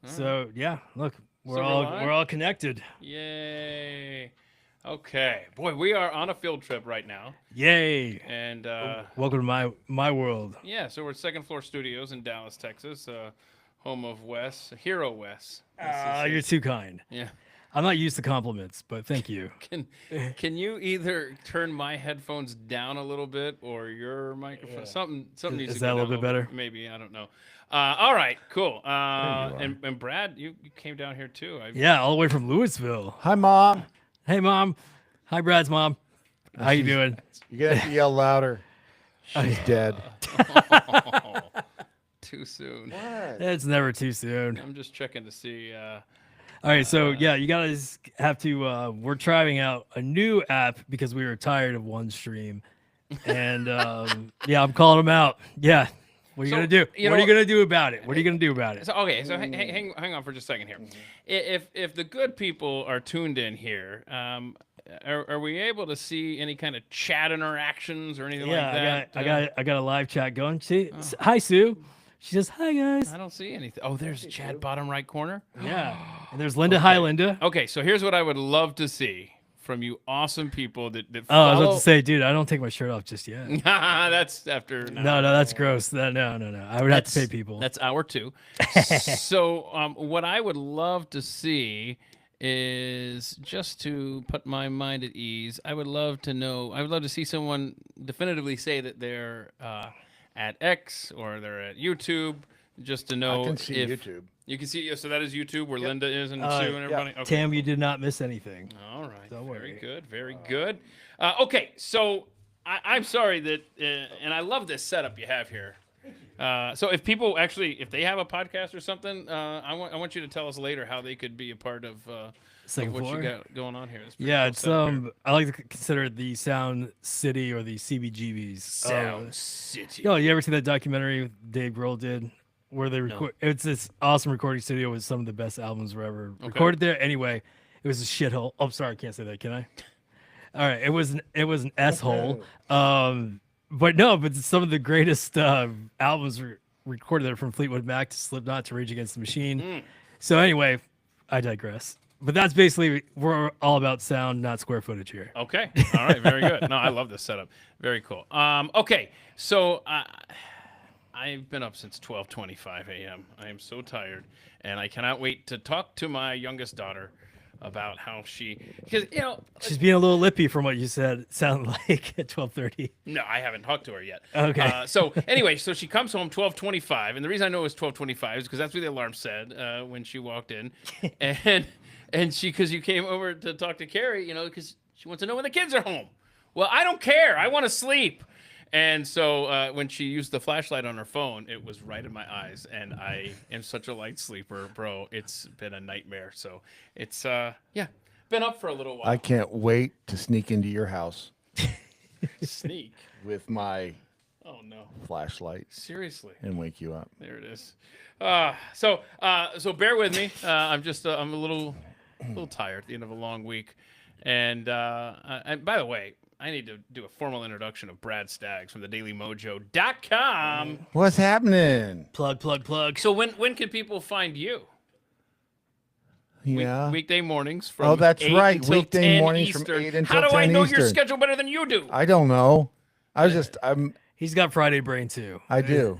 So yeah, look, we're So we're all live? we're all connected. Yay. Okay. Boy, we are on a field trip right now. Yay! And Welcome to my world. yeah, so we're at Second Floor Studios in Dallas, Texas, home of Wes, Hero Wes. This is You're his- too kind. yeah. I'm not used to compliments, but thank you. Can can you either turn my headphones down a little bit or your microphone? Something needs Is to that go a little down bit better? Maybe, I don't know. All right, cool. you are. And Brad, you came down here too. Yeah, all the way from Louisville. Hi, Mom. Hey, mom. Hi, Brad's mom. How you doing? You're going to yell louder. She's dead. Too soon. What? It's never too soon. I'm just checking to see. All right, so yeah, you guys have to. We're trying out a new app because we were tired of one stream, and yeah, I'm calling them out. Yeah, what are you So, gonna do? you What are know- you gonna do about it? What are you gonna do about it? So okay, so hang on for just a second here. If the good people are tuned in here, are we able to see any kind of chat interactions or anything Yeah, like that? I got a live chat going. See, hi Sue. She says hi guys. I don't see anything. Oh, there's chat bottom right corner. Yeah, and there's Linda. Hi Linda. Okay, so here's what I would love to see from you, awesome people that Oh, I follow. was about to say, dude, I don't take my shirt off just yet. That's after. No, that's gross. No. I would have to pay people. That's hour two. So what I would love to see is just to put my mind at ease. I would love to see someone definitively say that they're at X or they're at YouTube, just to know I can see if YouTube. you can see. So that is YouTube where Linda is and Sue and everybody. Okay. Tam, you did not miss anything. All right. Don't Very worry. good. Very good. Okay, so I'm sorry that, and I love this setup you have here. So if people if they have a podcast or something, I want you to tell us later how they could be a part of Second what floor. you got going on here. It's pretty Yeah, cool it's setup here. I like to consider it the Sound City or the CBGBs. Sound City. Yo, you ever see that documentary Dave Grohl did where they record? It's this awesome recording studio with some of the best albums were ever recorded there. Anyway, it was a shithole. Oh, sorry, I can't say that, can I? All right, it was an S hole. But some of the greatest albums were recorded there, from Fleetwood Mac to Slipknot to Rage Against the Machine. So anyway, I digress. But that's basically, we're all about sound, not square footage here. Okay. All right. Very good. No, I love this setup. Very cool. Okay. So I've been up since 12:25 a.m. I am so tired, and I cannot wait to talk to my youngest daughter about how because She's being a little lippy from what you said. It sounded like at 12:30. no, I haven't talked to her yet. Okay. So anyway, so she comes home 12:25, and the reason I know it was 12:25 is because that's what the alarm said when she walked in, and because you came over to talk to Carrie, because she wants to know when the kids are home. Well, I don't care. I want to sleep. And so when she used the flashlight on her phone, it was right in my eyes, and I am such a light sleeper, bro. It's been a nightmare. So it's been up for a little while. I can't wait to sneak into your house Sneak. with my Oh no. flashlight Seriously. and wake you up. There it is. So bear with me. I'm a little tired at the end of a long week, and by the way, I need to do a formal introduction of Brad Staggs from the DailyMojo.com. What's happening? Plug. So when can people find you? Yeah. Weekday mornings from Oh, that's 8 right. until Weekday 10 mornings from Eastern. 8 until How do I 10 know your Eastern. schedule better than you do? I don't know. I'm. He's got Friday brain too. I do.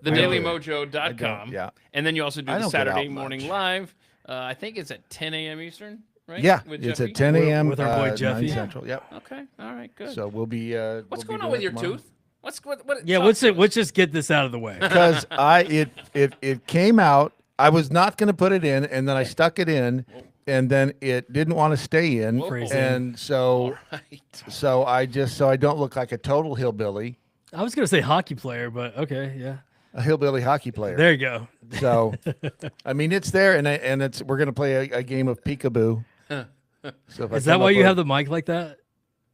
The I do. DailyMojo.com. Yeah. And then you also do I the don't get Saturday out morning much. live. I think it's at 10 a.m. Eastern, right? Yeah. With It's Jeffy? at 10 a.m. With our boy 9 Jeffy. Central. Yep. Okay. All right. Good. So we'll be. What's going on with your tooth? What? Yeah, talk to us. let's just get this out of the way. Because it came out. I was not going to put it in, and then I stuck it in, and then it didn't want to stay in, Crazy. and so Right. so I don't look like a total hillbilly, I was gonna say hockey player, but okay, yeah. a hillbilly hockey player. There you go. So, I mean, it's there, and we're going to play a game of peekaboo. So Is that why you have the mic like that?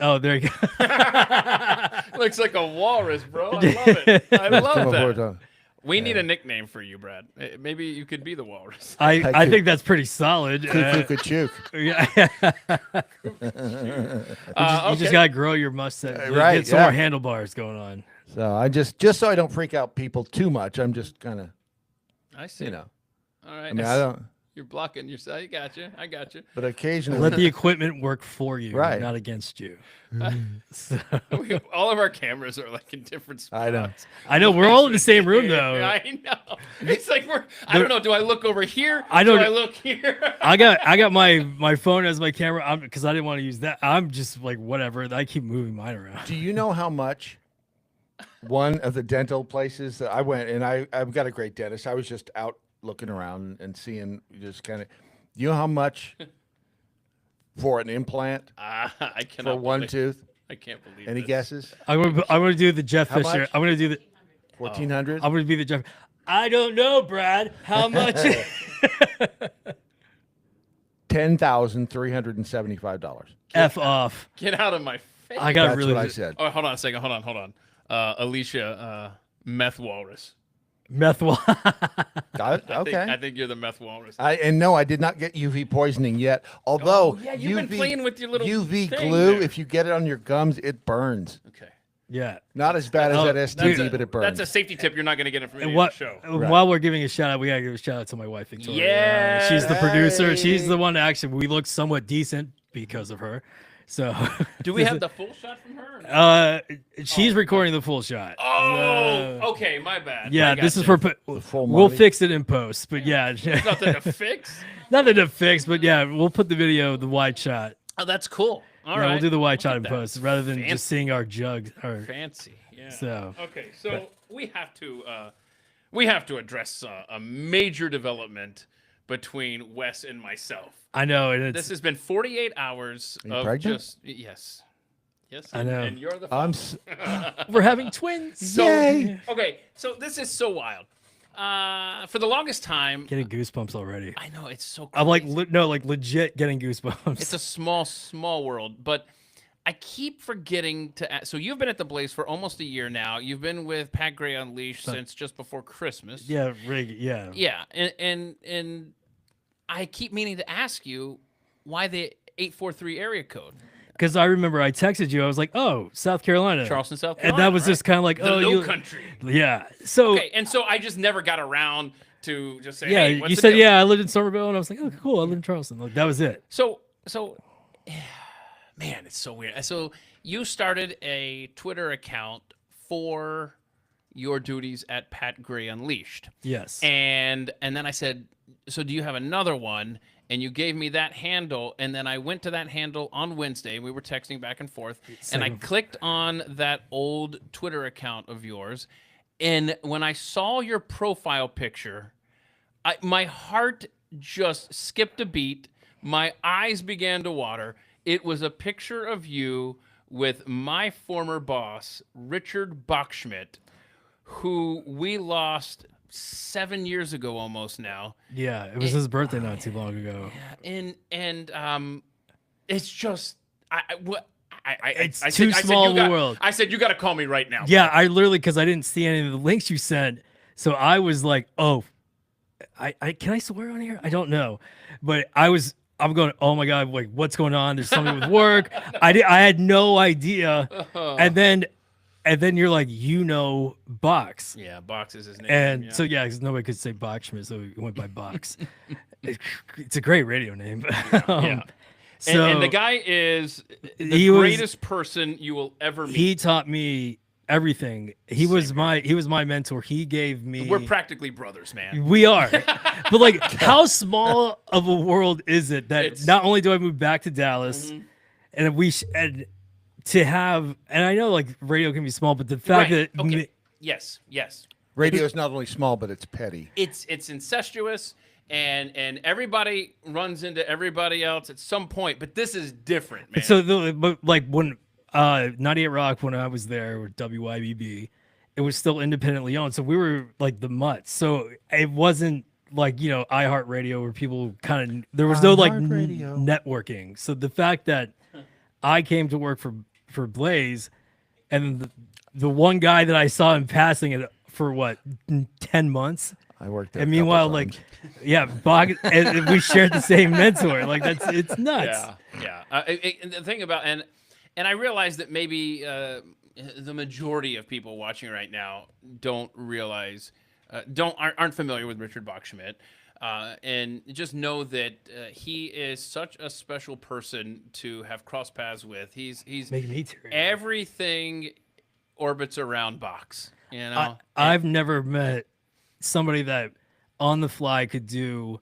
Oh, there you go. Looks like a walrus, bro. I love it. I love that. the? We need a nickname for you, Brad. Maybe you could be the walrus. I think that's pretty solid. Chook. Yeah. You just gotta grow your mustache. Right, Get some yeah. more handlebars going on. So I just so I don't freak out people too much. I'm just kind of I see. All right. I mean, I don't. You're blocking yourself. I got you. But occasionally, Let the equipment work for you, Right. not against you. So, All of our cameras are like in different spots. I know. I know we're all in the same room though. I know. It's like I don't know. Do I look over here? I don't. Do I look here? I got my phone as my camera because I didn't want to use that. I'm just like whatever. I keep moving mine around. Do you know how much one of the dental places that I went, and I've got a great dentist. I was just out looking around and seeing just kind of, you know how much for an implant I cannot. for one believe- tooth? I can't believe. Any this. guesses? I'm gonna do the Jeff How Fisher. much? I'm gonna do the. 1,400? I'm gonna be the Jeff. I don't know, Brad. How much? $10,375. F off. Get out of my face. I got That's really. what I said. Oh, hold on a second. Hold on. Alicia, meth walrus. Meth. Okay. I think you're the meth walrus. And no, I did not get UV poisoning yet. Although yeah, you've been playing with your little UV thing glue, there. if you get it on your gums, it burns. Okay. Yeah. Not as bad as Oh, that that's STD, but it burns. That's a safety tip you're not going to get from any What? show. Right. While we're giving a shout out, we gotta give a shout out to my wife Victoria. Yeah. She's the producer. Hey. She's the one that actually we look somewhat decent because of her. So. Do we have the full shot from her? Or no? She's recording the full shot. Oh, okay, my bad. Yeah, I this is gotcha. for. full We'll Monty. fix it in post, but yeah, There's nothing to fix. nothing to fix, but yeah, we'll put the video, the wide shot. Oh, that's cool. All Yeah, right, we'll do the wide Look shot at in that. post rather than Fancy. just seeing our jug. Or, Fancy. Yeah. So. Okay, so we have to address a major development between Wes and myself. I know, and This it's. has been 48 hours you of pregnant? just yes. Yes, I know. And you're the I'm We're having twins. So, Yay. okay, so this is so wild. For the longest time, Getting goosebumps already. I know it's so. Crazy. I'm like, like legit getting goosebumps. It's a small world, but I keep forgetting to ask. So you've been at the Blaze for almost a year now. You've been with Pat Gray Unleashed since just before Christmas. Yeah, rig. Yeah. Yeah, and I keep meaning to ask you why the 843 area code. Because I remember I texted you. I was like, "Oh, South Carolina, Charleston, South and Carolina. that was just kind of like, the "Oh, Low you." Country. Yeah. So Okay, and so I just never got around to just say, yeah, hey, what's you the said, deal? "Yeah, I lived in Somerville," and I was like, "Oh, cool, I live in Charleston." Like that was it. So, man, it's so weird. So you started a Twitter account for your duties at Pat Gray Unleashed. Yes. And then I said, so do you have another one? And you gave me that handle, and then I went to that handle on Wednesday. We were texting back and forth, and I clicked on that old Twitter account of yours, and when I saw your profile picture, my heart just skipped a beat. My eyes began to water. It was a picture of you with my former boss, Richard Bachschmidt, who we lost 7 years ago almost now. Yeah, it was his birthday not too long ago. And it's just It's I too said, small you of a got- world. I said you got to call me right now. Yeah, I literally because I didn't see any of the links you sent, so I was like, "Oh, I can I swear on here? I don't know," but I'm going, "Oh my god, like what's going on? There's something with work." I had no idea, and then you're like, Box. Yeah, Box is his name. And yeah. so yeah, because nobody could say Bachschmidt, so we went by Box. It's a great radio name. Yeah. So and the guy is the he was- greatest person you will ever meet. he taught me everything. He was my mentor. He gave me. We're practically brothers, man. We are, but like, how small of a world is it that It's- not only do I move back to Dallas, and to have, and I know like radio can be small, but the fact Right. that Okay. Yes. Radio is not only small, but it's petty. It's incestuous, and everybody runs into everybody else at some point. But this is different, man. so but like when 98 Rock, when I was there with WYBB, it was still independently owned, so we were like the mutts. So it wasn't like iHeartRadio where people kind of there was no like iHeartRadio. networking. So the fact that I came to work for Blaze, and the one guy that I saw in passing it for what 10 months. I worked there. And a meanwhile, couple like, times. yeah, Bog, and we shared the same mentor. Like it's nuts. Yeah. And the thing about and I realize that maybe the majority of people watching right now don't realize aren't familiar with Richard Bachschmidt. And just know that he is such a special person to have crossed paths with. He's Making me teary. everything orbits around Box. You know, I've never met somebody that on the fly could do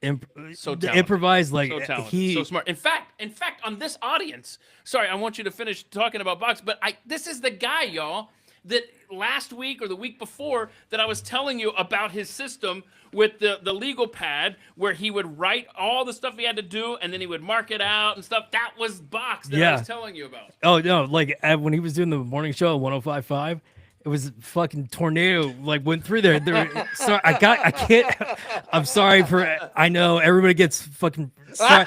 so talented. improvise like so talented, so smart. In fact, on this audience, sorry, I want you to finish talking about Box, but this is the guy, y'all, that last week or the week before that I was telling you about his system with the legal pad where he would write all the stuff he had to do and then he would mark it out and stuff. That was Box that I was telling you about. Oh no, like when he was doing the morning show at 105.5, it was a fucking tornado like went through there. Sorry, I can't. I'm sorry I know everybody gets fucking. Sorry.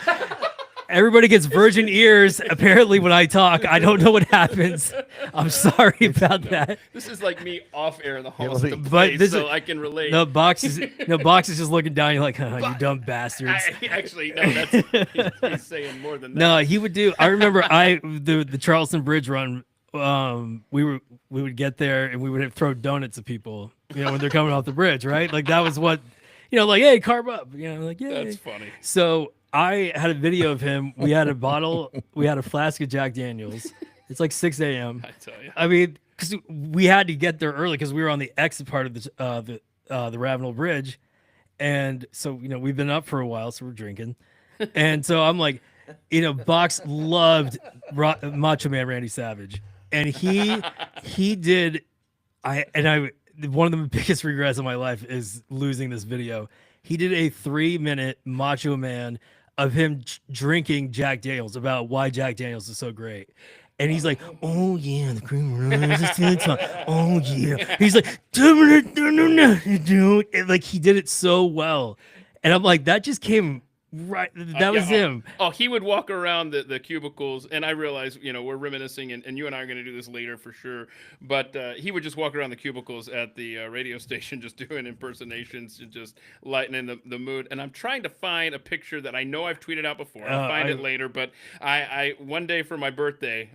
Everybody gets virgin ears, apparently, when I talk. I don't know what happens. I'm sorry about that. This is like me off air in the halls But of the place, this so I can relate. No, Box is just looking down. You're like, you dumb bastards. Actually, no, he's saying more than that. No, he would do. I remember the Charleston Bridge run. We would get there and we would throw donuts at people, when they're coming off the bridge, right? Like that was what, like, hey, carb up, like, yeah. That's funny. So I had a video of him. We had a flask of Jack Daniels. It's like 6 a.m. I tell you. I mean, because we had to get there early because we were on the exit part of the Ravenel Bridge, and so we've been up for a while, so we're drinking, and so I'm like, Box loved Macho Man Randy Savage, and he did. One of the biggest regrets of my life is losing this video. He did a 3-minute Macho Man of him drinking Jack Daniels about why Jack Daniels is so great. And he's like, oh, yeah, the cream runs. Oh, yeah. He's like, dude. And like, he did it so well. And I'm like, that just came right. That was him. Oh, he would walk around the cubicles. And I realize, we're reminiscing, and you and I are going to do this later for sure. But he would just walk around the cubicles at the radio station just doing impersonations and just lightening the mood. And I'm trying to find a picture that I know I've tweeted out before. I'll find it later. But I one day for my birthday,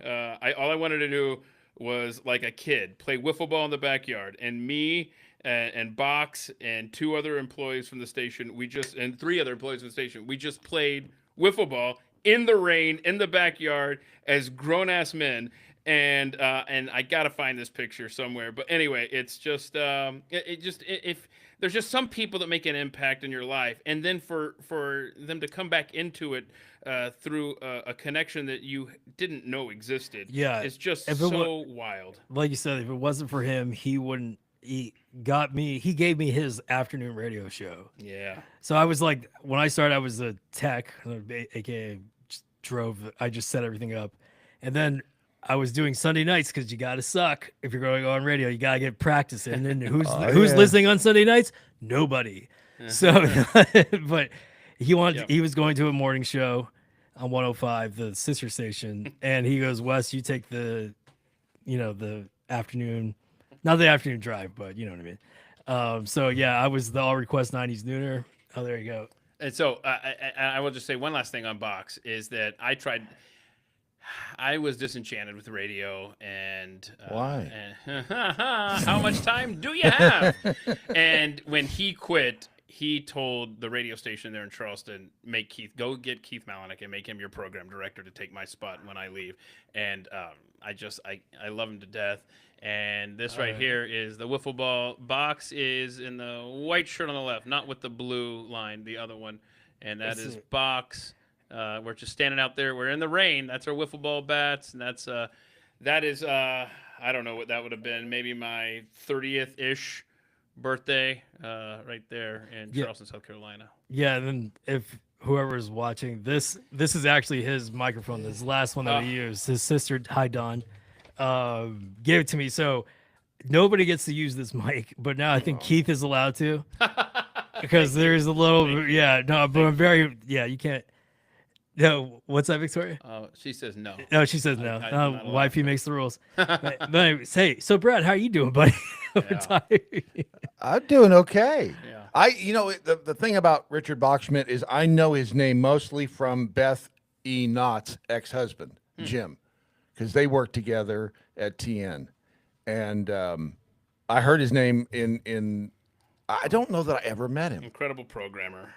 all I wanted to do was, like a kid, play wiffle ball in the backyard. And me and Box and 2 other employees from the station, and 3 other employees from the station, we just played wiffle ball in the rain in the backyard as grown-ass men. And I gotta find this picture somewhere. But anyway, it's just if there's just some people that make an impact in your life, and then for them to come back into it through a connection that you didn't know existed, it's just so wild. Like you said, if it wasn't for him, he wouldn't. He gave me his afternoon radio show. Yeah. So I was like, when I started, I was a tech, aka I just set everything up. And then I was doing Sunday nights because you got to suck. If you're going to go on radio, you got to get practice in. And who's listening on Sunday nights? Nobody. So, but he was going to a morning show on 105, the sister station. And he goes, Wes, you take the afternoon. Not the afternoon drive, but you know what I mean. So yeah, I was the all request 90s nooner. Oh, there you go. And so I will just say one last thing on Box is that I was disenchanted with the radio and why? How much time do you have? And when he quit, he told the radio station there in Charleston, go get Keith Malinek and make him your program director to take my spot when I leave. And I love him to death. And this right here is the wiffle ball. Box is in the white shirt on the left, not with the blue line, the other one. And that is Box. We're just standing out there. We're in the rain. That's our wiffle ball bats. And that is I don't know what that would have been. Maybe my 30th-ish birthday right there in Charleston, South Carolina. Yeah, and then if whoever is watching, this is actually his microphone. This last one that he used. His sister, hi, Dawn. Gave it to me, so nobody gets to use this mic, but now I think Keith is allowed to because there's a little but I'm very you can't. No, what's that, Victoria? She says no. No, she says no. Wifey makes the rules. But hey, so Brad, how are you doing, buddy? I'm doing okay. Yeah. The thing about Richard Bachschmidt is I know his name mostly from Beth E. Knott's ex-husband, Jim, because they worked together at TN. And I heard his name in I don't know that I ever met him. Incredible programmer.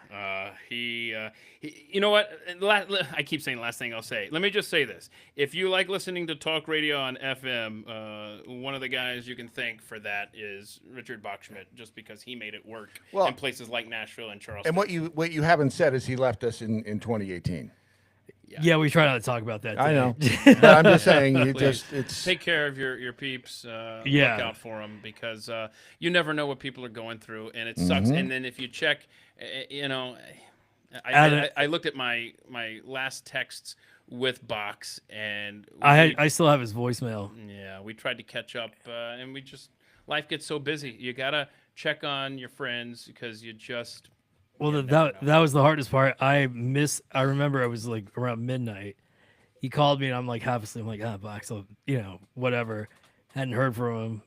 He, you know what? I keep saying the last thing I'll say. Let me just say this. If you like listening to talk radio on FM, one of the guys you can thank for that is Richard Bachschmidt, just because he made it work in places like Nashville and Charleston. And what you haven't said is he left us in 2018. Yeah, we try not to talk about that today. I know. But I'm just saying, it's take care of your peeps. Look out for them, because you never know what people are going through, and it sucks. And then if you check, you know, I looked at my last texts with Box, and I still have his voicemail. Yeah, we tried to catch up, and we just, life gets so busy. You gotta check on your friends, because you just. Well, that was the hardest part. I remember it was like around midnight. He called me and I'm like half asleep. I'm like, Box, so, you know, whatever. Hadn't heard from him.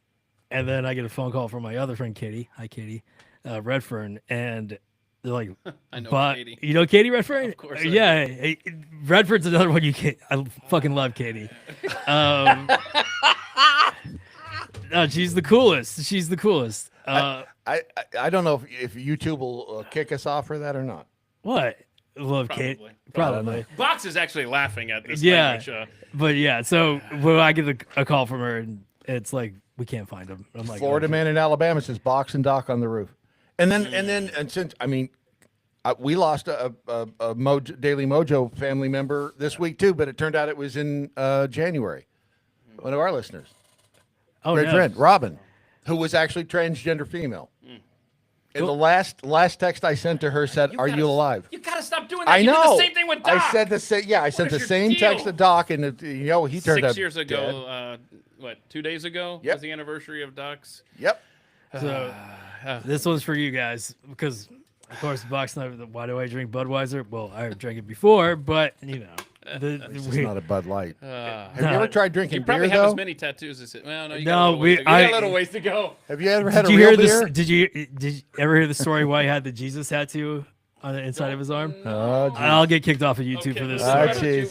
And then I get a phone call from my other friend, Katie. Hi, Katie. Redfern. And they're like, I know Katie. You know Katie Redfern? Of course. Yeah. Hey, Redfern's another one you can't. I fucking love Katie. No, she's the coolest. She's the coolest. I don't know if YouTube will kick us off for that or not. What? Love Kate. Probably. Box is actually laughing at this language. But yeah, so when I get a call from her, and it's like, we can't find him. I'm like, Florida man in Alabama says Box and Doc on the roof. And since, I mean, we lost a Daily Mojo family member this week too, but it turned out it was in January. One of our listeners. Oh, great no. friend, Robin, who was actually transgender female. And the last text I sent to her said, "Are you alive?" You gotta stop doing that. I know. You did the same thing with Doc. I said the same. Yeah, I sent the same text to Doc, and he turned out 6 years ago. dead. 2 days ago was the anniversary of Doc's. Yep. So this one's for you guys, because of course, Box and I, why do I drink Budweiser? Well, I drank it before, but you know. This is not a Bud Light. Have you ever tried drinking you probably beer, have though? as many tattoos as it. Well, no, you No, got a little ways to go. Have you ever had a real beer? Did you ever hear the story why he had the Jesus tattoo on the inside of his arm? Oh, I'll get kicked off of YouTube for this.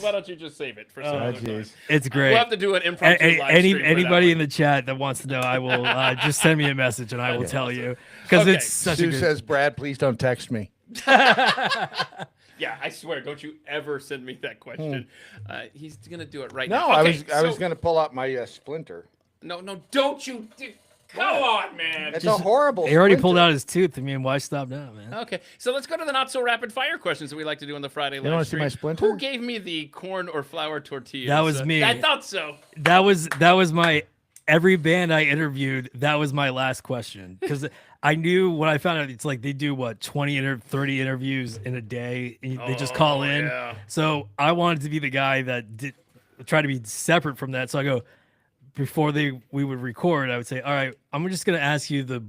Why don't you just save it for some other time? It's great. We'll have to do an impromptu live stream anybody in the chat that wants to know, I will just send me a message and I will tell you, because it's such Sue a good. says, "Brad, please don't text me." Yeah, I swear, don't you ever send me that question. He's gonna do it right No, now. Okay, I was gonna pull out my splinter. No, don't you? Come on, man. It's a horrible. He already splinter. pulled out his tooth. I mean, why stop now, man? Okay, so let's go to the not so rapid fire questions that we like to do on the Friday live wanna see stream. my splinter? Who gave me the corn or flour tortillas? That was me. I thought so. That was my every band I interviewed. That was my last question, because I knew when I found out it's like they do 30 interviews in a day. And they just call in. Yeah. So I wanted to be the guy that try to be separate from that. So I go before we would record. I would say, all right, I'm just gonna ask you the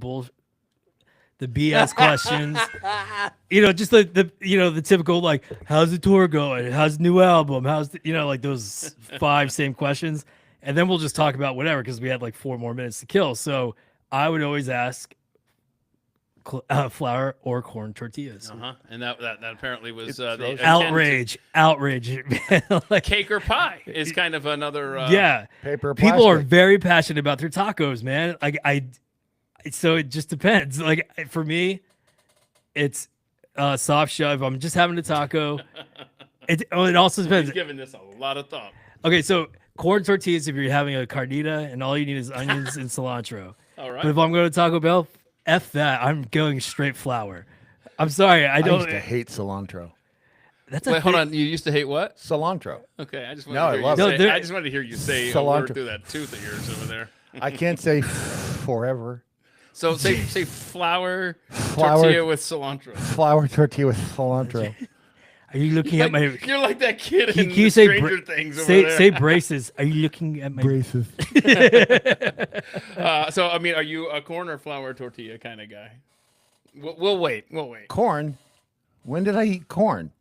BS questions. Just the typical, like, how's the tour going? How's the new album? How's like those 5 same questions. And then we'll just talk about whatever, because we had like 4 more minutes to kill. So I would always ask flour or corn tortillas. And that apparently was the outrage. Like, cake or pie is kind of another. Paper. People are plastic. very passionate about their tacos, man. Like so it just depends. Like for me, it's soft shove. I'm just having a taco. It also depends. He's giving this a lot of thought. Okay, so corn tortillas if you're having a carnita and all you need is onions and cilantro. All right. But if I'm going to Taco Bell, F that. I'm going straight flour. I'm sorry. I I used to hate cilantro. That's Wait, hold on. You used to hate what? Cilantro. Okay, I just No, I wanted love to hear it. you say. I just wanted to hear you say a word Cilantro. through that tooth of yours over there. I can't say forever. So say flour tortilla with cilantro. Flour tortilla with cilantro. Are you looking at my? You're like that kid Can in you say Stranger Things over say there. say braces? Are you looking at my Braces. So I mean, are you a corn or flour tortilla kind of guy? We'll wait. We'll wait. Corn. When did I eat corn?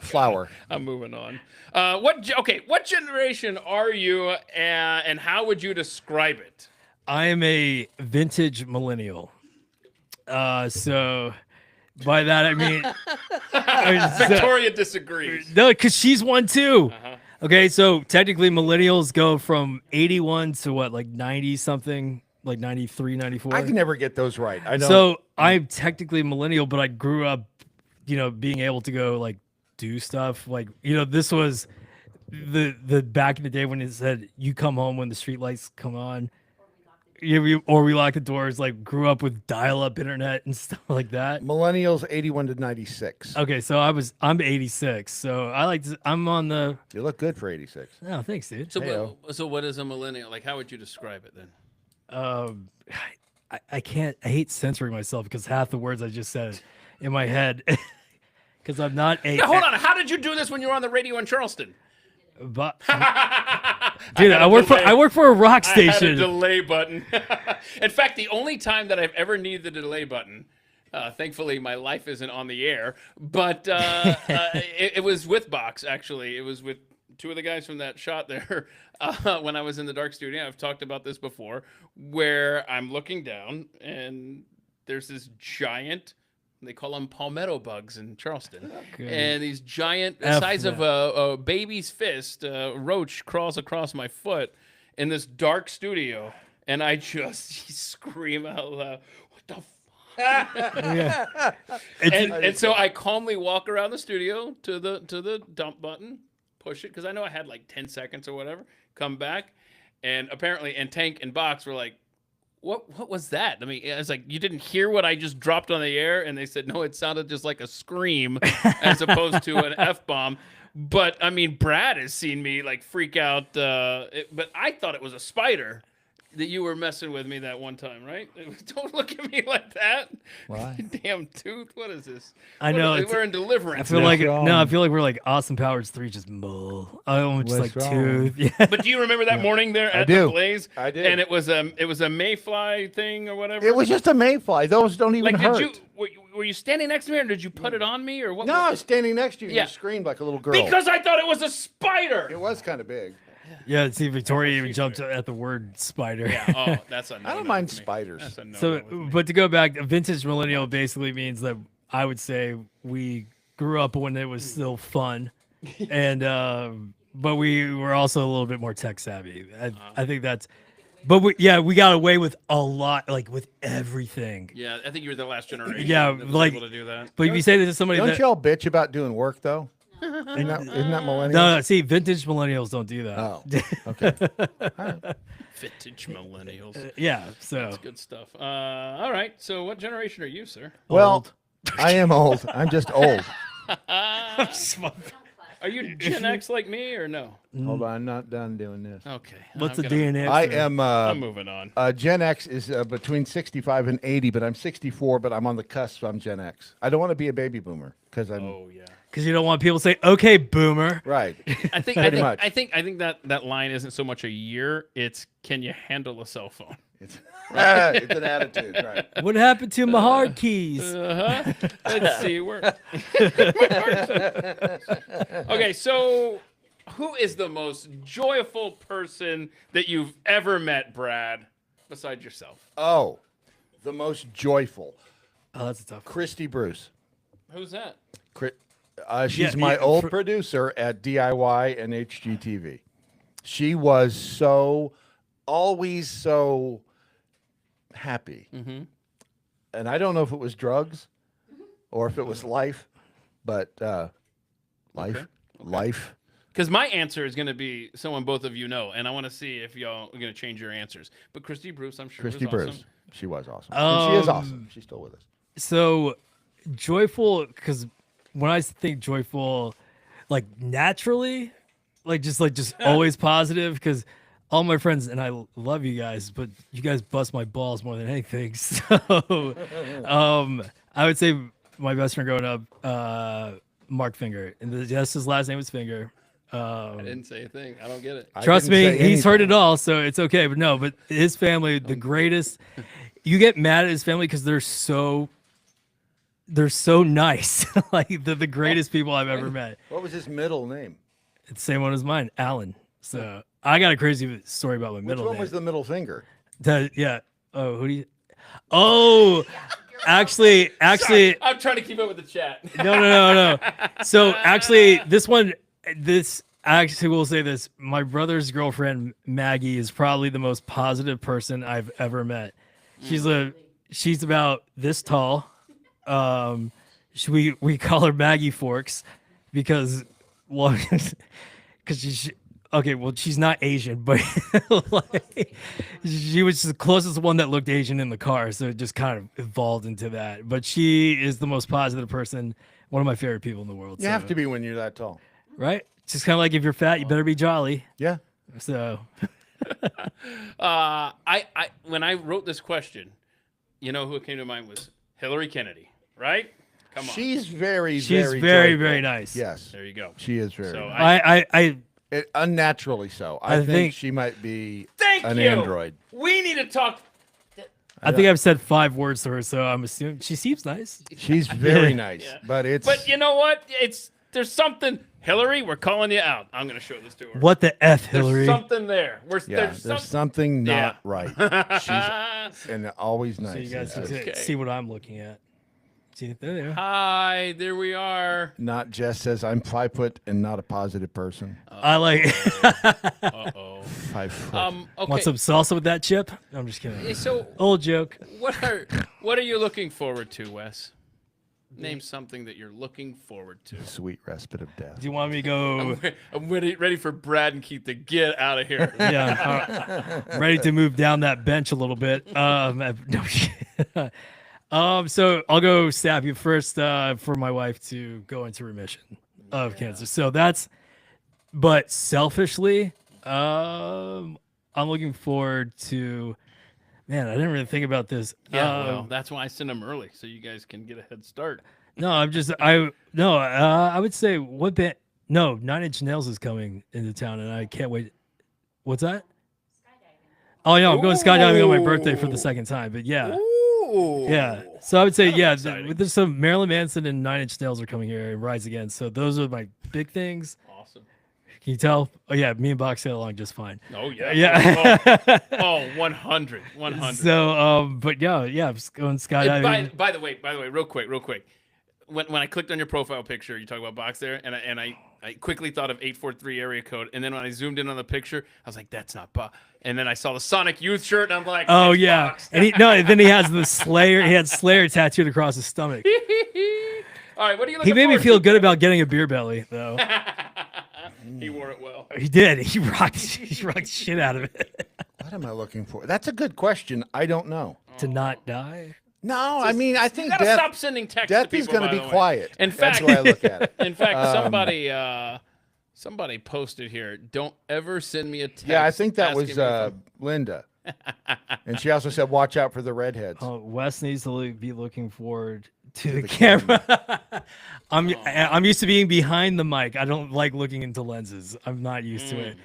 Flour. I'm moving on. What generation are you, and how would you describe it? I am a vintage millennial. So by that I mean, Victoria disagrees. no, because she's one too. Okay, so technically millennials go from 81 to 90 something. like 93, 94. I can never get those right. I know. So I'm technically millennial, but I grew up, being able to go like do stuff. Like, this was the back in the day when it said you come home when the street lights come on. Or we lock the doors. Like, grew up with dial-up internet and stuff like that. Millennials 81 to 96. Okay, so I'm 86. So I'm on the. You look good for 86. Oh, thanks, dude. So, what is a millennial? Like, how would you describe it then? I can't. I hate censoring myself because half the words I just said in my head. Because I'm not a. Now, hold on. How did you do this when you were on the radio in Charleston? But dude, I work for a rock I had a station. delay button. In fact, the only time that I've ever needed the delay button, thankfully my life isn't on the air, but it was with Box, actually. It was with two of the guys from that shot there when I was in the dark studio. I've talked about this before, where I'm looking down and there's this giant. They call them palmetto bugs in Charleston. And these giant, the size of a baby's fist, roach crawls across my foot in this dark studio. And I just scream out loud, what the fuck? And so I calmly walk around the studio to the dump button, push it, because I know I had like 10 seconds or whatever, come back. And apparently, and Tank and Box were like, What was that? I mean, I was like, you didn't hear what I just dropped on the air? And they said, no, it sounded just like a scream as opposed to an F-bomb. But, I mean, Brad has seen me, like, freak out. But I thought it was a spider that you were messing with me that one time, right? Don't look at me like that. Why? Damn tooth. What is this? I know. We're in Deliverance. I feel like wrong? I feel like we're like Austin Powers 3, just mull. I almost just like What's wrong? tooth. Yeah. But do you remember that morning there at the Blaze? I did. And it was a mayfly thing or whatever? It was just a mayfly. Those don't even like, hurt. Were you standing next to me, or did you put it on me, or what? No, I was standing next to you. Yeah. You screamed like a little girl. Because I thought it was a spider. It was kind of big. Yeah, see, Victoria even jumped at the word spider. Yeah. Oh, that's a no. I don't mind spiders. That's a no. So, but to go back, a vintage millennial basically means that I would say we grew up when it was still fun, and but we were also a little bit more tech savvy. I think that's. But we got away with a lot, like with everything. Yeah, I think you were the last generation. Yeah, that was like. able to do that. But if you say this to somebody, Don't y'all bitch about doing work though? Isn't that millennial? no, see, vintage millennials don't do that. Oh, okay. Vintage millennials. Yeah, so That's good stuff. All right. So, what generation are you, sir? Well, I am old. I'm just old. Are you Gen X like me, or no? Hold on, I'm not done doing this. Okay. what's I'm the gonna- DNA? I for- am. I'm moving on. Gen X is between 65 and 80, but I'm 64, but I'm on the cusp. I'm Gen X. I don't want to be a baby boomer because I'm Oh yeah. Because you don't want people to say, "Okay, boomer." right. I think Pretty much. I think that line isn't so much a year. It's can you handle a cell phone? It's, it's an attitude, right? What happened to my hard keys? Let's see. Okay, so who is the most joyful person that you've ever met, Brad, besides yourself? Oh, the most joyful. Oh, that's a tough one. Christy Bruce. Who's that? She's Yeah, my yeah, old producer at DIY and HGTV. She was always so happy. Mm-hmm. And I don't know if it was drugs or if it was life, but life. Because my answer is going to be someone both of you know, and I want to see if y'all are going to change your answers. But Christy Bruce, I'm sure, Christy was Bruce. awesome. She was awesome. And she is awesome. She's still with us. So joyful, because when I think joyful, like naturally, like just always positive, because all my friends, and I love you guys, but you guys bust my balls more than anything. So I would say my best friend growing up, Mark Finger, and yes, his last name was Finger. I didn't say a thing. I don't get it. Trust didn't me, say he's heard anything. it all, so it's okay. But his family, the greatest. You get mad at his family because they're so nice. Like the greatest people I've ever met. What was his middle name? It's the same one as mine, Alan. So I got a crazy story about my Which middle one name. was the middle finger? Yeah. Oh, who do you? Oh, actually, Sorry, I'm trying to keep up with the chat. no. So actually, this actually will say this. My brother's girlfriend, Maggie, is probably the most positive person I've ever met. She's about this tall. We call her Maggie Forks because, well, because she's okay. Well, she's not Asian, but like, she was the closest one that looked Asian in the car, so it just kind of evolved into that. But she is the most positive person, one of my favorite people in the world. You have to be when you're that tall, right? It's just kind of like if you're fat, you better be jolly. Yeah. So, I when I wrote this question, you know who came to mind was Hillary Kennedy, right? Come on. She's very very nice. Yes, There you go. she is very. So nice. Unnaturally so. I think think- she might be Thank an you. android. We need to talk. I think I've said 5 words to her, so I'm assuming she seems nice. She's very nice, but it's. But you know what? There's something. Hillary, we're calling you out. I'm going to show this to her. What the F, There's Hillary? something there. there's something not right. She's and always nice. So you guys Yes. can see what I'm looking at. See, there they are. Hi, there we are. Not Jess says I'm 5 foot and not a positive person. I like. Uh-oh. 5 foot. Okay. Want some salsa with that chip? I'm just kidding. So Old joke. what are you looking forward to, Wes? Name something that you're looking forward to. Sweet respite of death. Do you want me to go? I'm ready for Brad and Keith to get out of here. Yeah, I'm ready to move down that bench a little bit. No shit. So I'll go stab you first for my wife to go into remission of cancer. So but selfishly, I'm looking forward to. Man, I didn't really think about this. Yeah, well, that's why I send them early so you guys can get a head start. No, I would say what band? No, 9 Inch Nails is coming into town, and I can't wait. What's that? Oh yeah, I'm going skydiving on my birthday for the second time. But yeah, Ooh. yeah. So I would say That's yeah. exciting. There's some Marilyn Manson and 9 Inch Nails are coming here and Rise Again. So those are my big things. Awesome. Can you tell? Oh yeah, me and Box get along just fine. Oh yeah. Yeah. Oh, 100. 100. So but yeah, I'm just going skydiving. By the way, real quick. When I clicked on your profile picture, you talk about Box there, and I quickly thought of 843 area code, and then when I zoomed in on the picture, I was like, that's not Box. And then I saw the Sonic Youth shirt, and I'm like, Oh it's yeah, Box. and then he has the Slayer. He had Slayer tattooed across his stomach. All right, what are you looking He made me forward feel to? good about getting a beer belly, though. He wore it well. He did. He rocked the shit out of it. What am I looking for? That's a good question. I don't know. To not die. No, I mean I think You gotta death, stop sending texts to death people, is going by to the be way. quiet. In That's fact, the way I look at it. In fact, somebody posted here. Don't ever send me a text. Yeah, I think that asking was me if Linda, and she also said, "Watch out for the redheads." Oh, Wes needs to be looking forward to the camera. I'm used to being behind the mic. I don't like looking into lenses. I'm not used to it.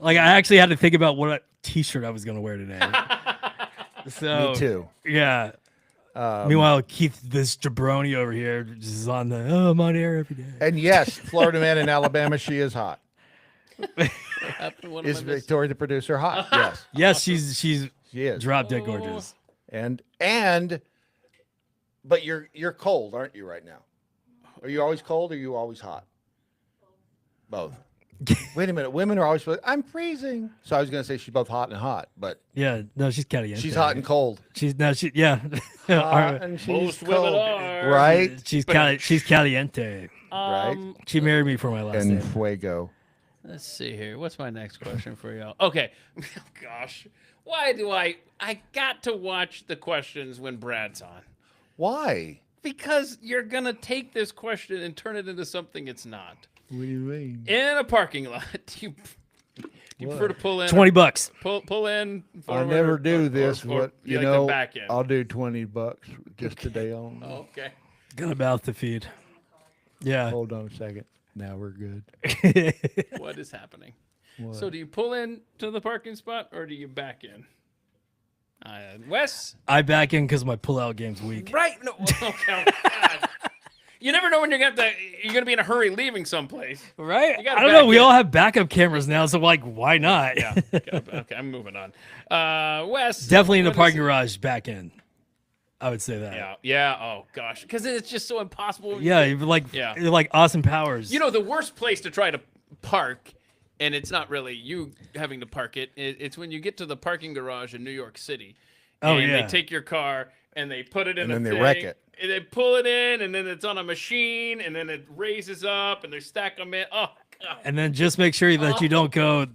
Like I actually had to think about what T-shirt I was going to wear today. So Me too. Yeah. Meanwhile, Keith, this jabroni over here, just is on I'm on air every day. And yes, Florida man in Alabama, she is hot. happened. What am Is I missing? Victoria the producer hot? Yes, Yes, she's she is. drop dead gorgeous. And but you're cold, aren't you right now? Are you always cold or are you always hot? Both. Wait a minute. Women are always I'm freezing. So I was going to say she's both hot and hot, but Yeah, no, she's caliente. she's hot and cold. Yeah. Hot and she's Most women cold. are. Right? she's caliente. Right? She married me for my last And name. fuego. Let's see here. What's my next question for y'all? Okay. Gosh. Why do I got to watch the questions when Brad's on? Why? Because you're going to take this question and turn it into something it's not. What do you mean? In a parking lot, do you prefer to pull in? $20. Pull in. I forward, never do or- this. or What you you like know? the back end? I'll do $20 just today on. Okay. Got a mouth to feed. Yeah. Hold on a second. Now we're good. What is happening? What? So do you pull in to the parking spot or do you back in? Wes? I back in because my pull-out game's weak. Right. No. Okay. God. You never know when you're gonna be in a hurry leaving someplace. Right? You gotta I don't know. back We in. all have backup cameras now, so like, why not? Yeah. Okay. I'm moving on. Wes. Definitely in the what is parking it? garage, back in. I would say that. Yeah. Yeah. Oh gosh. Because it's just so impossible. Yeah, you're like Yeah. you're like Austin Powers. You know, the worst place to try to park, and it's not really you having to park it. It's when you get to the parking garage in New York City. Oh, and yeah. they take your car and they put it in And a then they thing, wreck it. And they pull it in, and then it's on a machine, and then it raises up, and they stack them in. Oh, God. And then just make sure that you don't go.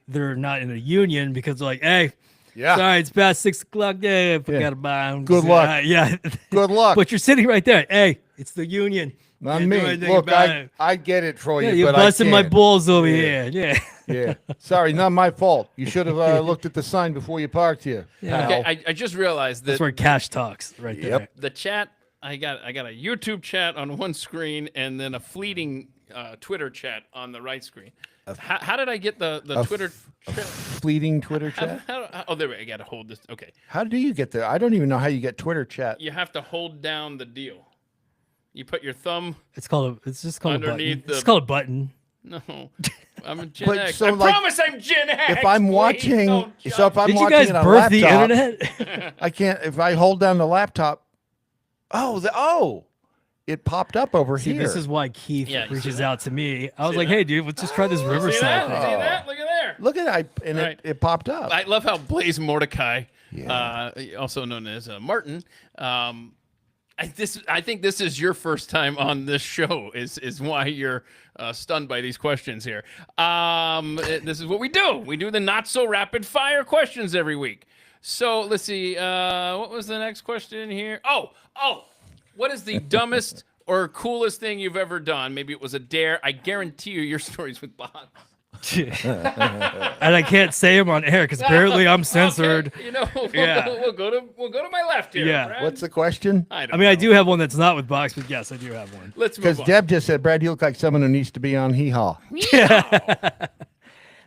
They're not in a union because they're like, hey, Yeah. sorry, it's past 6 o'clock. Yeah, I forgot to buy them. Good luck. Yeah. Good luck. But you're sitting right there. Hey, it's the union. Not Can't do me. anything Look, about it. I get it for Yeah, you, you're but I busting my can't. balls over here. Yeah. Yeah. Sorry, not my fault. You should have looked at the sign before you parked here. Yeah. pal. Okay, I just realized that That's where cash talks right there. Yep. the chat. I got a YouTube chat on one screen, and then a fleeting Twitter chat on the right screen. How did I get the Twitter? Fleeting Twitter chat. Oh, there we go. I got to hold this. Okay, How do you get there? I don't even know how you get Twitter chat. you have to hold down the deal. You put your thumb. It's just called a button. Underneath It's the- called a button. No, I'm a Gen But X. so, I like, promise I'm Gen X. If I'm please watching, don't so if judge I'm Did you watching guys it on birth the laptop, internet? I can't. If I hold down the laptop, it popped up over See, here. this is why Keith Yeah, you see reaches that? out to me. I was See like, that? hey, dude, let's just try this See Riverside that? thing. See that? Look at there. Look at Right. it popped up. I love how Blaze Mordecai, Yeah. also known as Martin. I think this is your first time on this show. Is why you're stunned by these questions here. This is what we do. We do the not so rapid fire questions every week. So let's see. What was the next question here? Oh, what is the dumbest or coolest thing you've ever done? Maybe it was a dare. I guarantee you, your stories with Bob. And I can't say them on air because apparently I'm censored. Okay, you know, Yeah. we'll go to my left here. Yeah. Brad. What's the question? I don't I mean, I know. do have one that's not with Box, but yes, I do have one. Let's move Because on. Deb just said, Brad, you look like someone who needs to be on Hee Haw.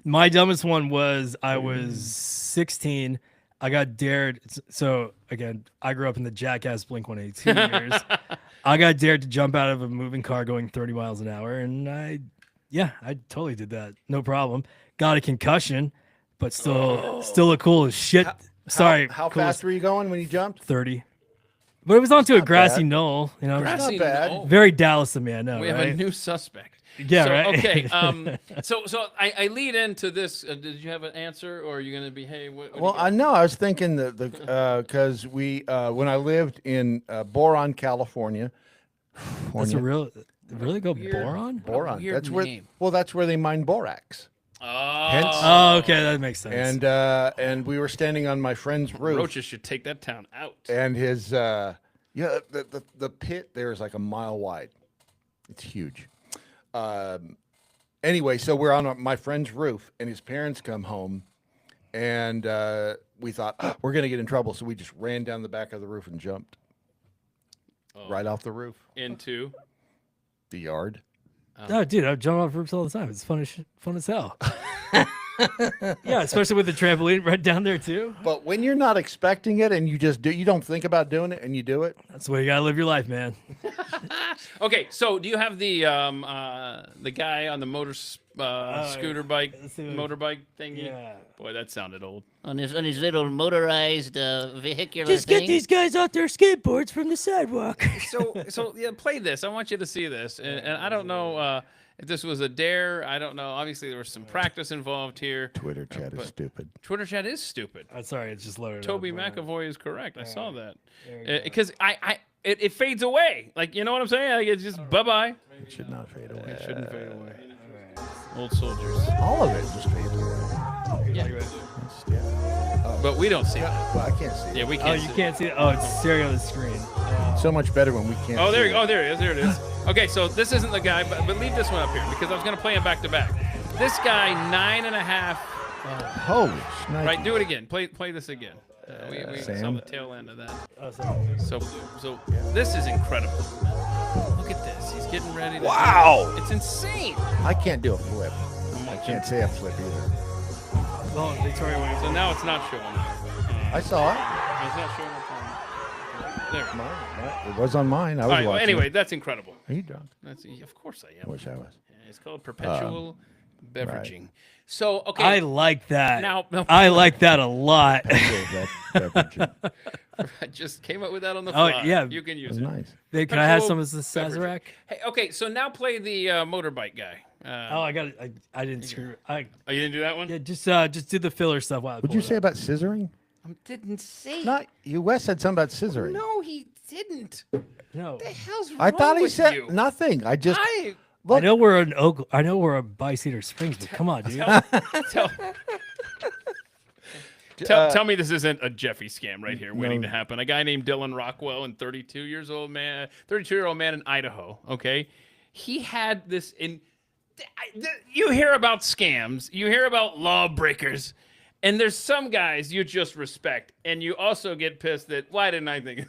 My dumbest one was I was 16. I got dared. So again, I grew up in the Jackass Blink-182 years. I got dared to jump out of a moving car going 30 miles an hour, and I totally did that. No problem. Got a concussion, but still look cool as shit. Sorry. How cool as fast were you going when you jumped? 30. But it was onto a not grassy bad. knoll, you know. Grassy not bad. knoll. Very Dallas of me, I know. We have right? a new suspect. Yeah, so, right. Okay. So I lead into this. Did you have an answer, or are you going to be? Hey, what Well, I know. I was thinking because we when I lived in Boron, California. That's a really go Weird. boron? Boron. weird That's where. name. Well, that's where they mine borax. Hence- Oh, okay, that makes sense. And we were standing on my friend's roof, Roaches should take that town out. and his the pit there is like a mile wide. It's huge. Anyway, so we're on my friend's roof, and his parents come home, and we thought we're gonna get in trouble, so we just ran down the back of the roof and jumped right off the roof, Into. the yard. Oh, dude, I jump off roofs all the time. It's fun as hell. Yeah, especially with the trampoline right down there too. But when you're not expecting it, and you just do, you don't think about doing it, and you do it. That's the way you gotta live your life, man. Okay, so do you have the guy on the scooter bike, let's see. motorbike thingy? Yeah. Boy, that sounded old. On his little motorized vehicular Just thing. get these guys off their skateboards from the sidewalk. So yeah, play this. I want you to see this, and I don't know if this was a dare. I don't know. Obviously, there was some practice involved here. Twitter chat is but- stupid. Twitter chat is stupid. I'm sorry, it's just loaded. Toby up. McAvoy is correct. I saw that There we go. because it fades away. Like, you know what I'm saying? Like, it's just bye bye. It should not fade away. It shouldn't fade away. Old soldiers, All of it just fades away. but we don't see it. Well, I can't see. Yeah, we Oh, can't. you see can't see it. Oh, it's staring on the screen. It. So much better when we can't. Oh, there see you go. it. There it is. There it is. Okay, so this isn't the guy, but leave this one up here because I was gonna play him back to back. This guy 9.5. Holy shnikes. Right, do it again. Play this again. We saw Sam? the tail end of that. Oh, sorry. So this is incredible. Look at this. He's getting ready to Wow. It's insane. I can't do a flip. I can't say a flip either. Oh, Victoria Wayne. So now it's not showing up. I saw it. It's not showing up on there. It was on mine. I was All right, well, watching. anyway, it. that's incredible. Are you drunk? Of course I I am. wish I was. It's called perpetual beveraging. So, okay. I like that. Now- I like that a lot. That I just came up with that on the Oh, fly. yeah. You can use was it. nice. Hey, can I have Perpetual some of the beveraging. Sazerac? Hey, okay, so now play the motorbike guy. I got it. I didn't screw. Oh, you didn't do that one? Yeah, just do the filler stuff. While I What'd pull you it say up. about scissoring? I didn't say. Not you. Wes said something about scissoring. No, he didn't. No, What the hell's wrong I thought he with said you? nothing. I just I look. know we're in Oak. I know we're at By Cedar Springs, but come on, dude. Tell me this isn't a Jeffy scam right here waiting to happen. A guy named Dylan Rockwell, and 32-year-old man in Idaho. Okay, he had this in. You hear about scams, you hear about lawbreakers, and there's some guys you just respect, and you also get pissed that why didn't I think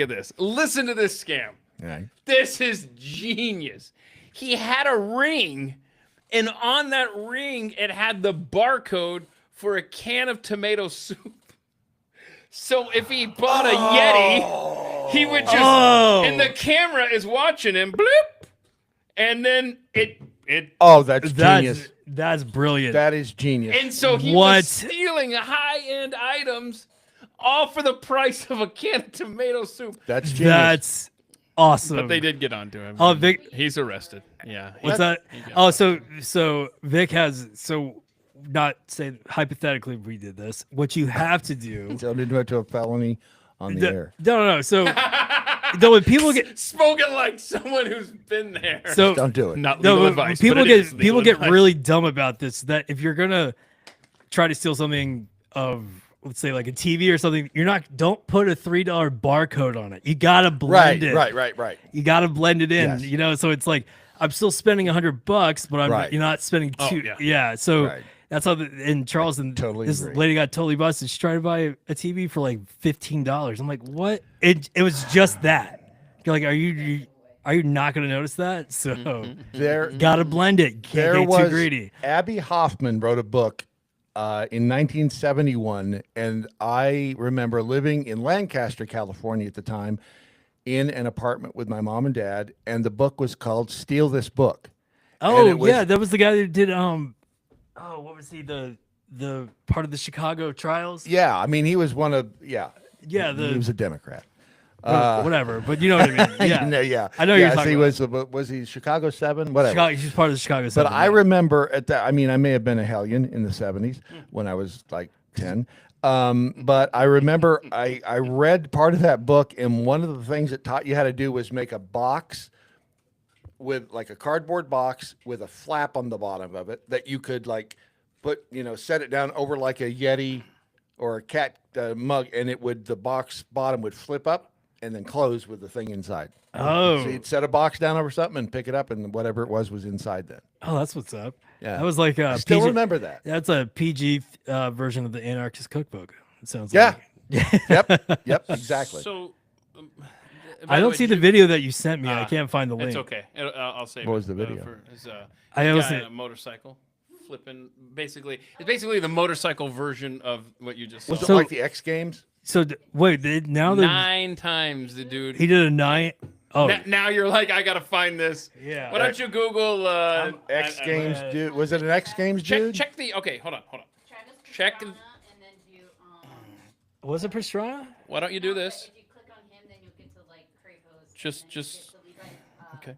of this? Listen to this scam. Right. This is genius. He had a ring, and on that ring it had the barcode for a can of tomato soup. So if he bought a Yeti, he would just and the camera is watching him, bloop, and then it Oh, that's genius. That's brilliant. That is genius. and so he was stealing high-end items all for the price of a can of tomato soup. That's genius. That's awesome. But they did get onto him. Oh, Vic. He's arrested. Yeah. What's that? Oh, so Vic has not say hypothetically we did this. What you have to do. Turned into a felony on the air. No. So when people get spoken like someone who's been there. so Don't do it. Not legal advice. People but it is legal get advice. really dumb about this. That if you're gonna try to steal something of, let's say, like a TV or something, don't put a $3 barcode on it. You gotta blend it. Right. You gotta blend it in. Yes. So it's like I'm still spending $100, but you're not spending two. yeah. Yeah. So Right. that's how in Charleston, Totally this agree. lady got totally busted. She tried to buy a TV for like $15. I'm like, what? It was just that. You're like, are you not gonna notice that? So There, gotta blend it. Can't there get was too greedy. Abby Hoffman wrote a book in 1971, and I remember living in Lancaster, California at the time, in an apartment with my mom and dad, and the book was called "Steal This Book." Oh it was- yeah, that was the guy that did what was he, the part of the Chicago trials? Yeah, I mean, he was one of he he was a Democrat. whatever, but you know what I mean. Yeah, yeah. I know you're yes, talking he was he Chicago 7? Whatever. She's part of the Chicago. But 7, I yeah. remember at that. I mean, I may have been a hellion in the 70s when I was like 10. But I remember I read part of that book, and one of the things it taught you how to do was make a box with like a cardboard box with a flap on the bottom of it that you could like put, set it down over like a Yeti or a cat mug, and the box bottom would flip up and then close with the thing inside. Oh. So you'd set a box down over something and pick it up, and whatever it was inside then. Oh, that's what's up. Yeah. That was like a I still PG remember that. That's a PG version of the Anarchist Cookbook. It sounds Yeah. like. Yep, exactly. So, I don't see the video that you sent me. I can't find the link. It's okay. I'll save What it. was the video? I I also- on a motorcycle flipping. It's basically the motorcycle version of what you just saw. Was it So- like the X Games? So wait, now that 9 times the dude. he did a 9. Oh, Now you're like, I gotta find this. Yeah. Why don't you Google X Games dude? Was it an X Games dude? Check the. Okay, hold on. Check. And then do, was it Pastrana? Why don't you do this? if you click on him, then you'll get to like create posts. Just- and then just- get to Levi, Okay.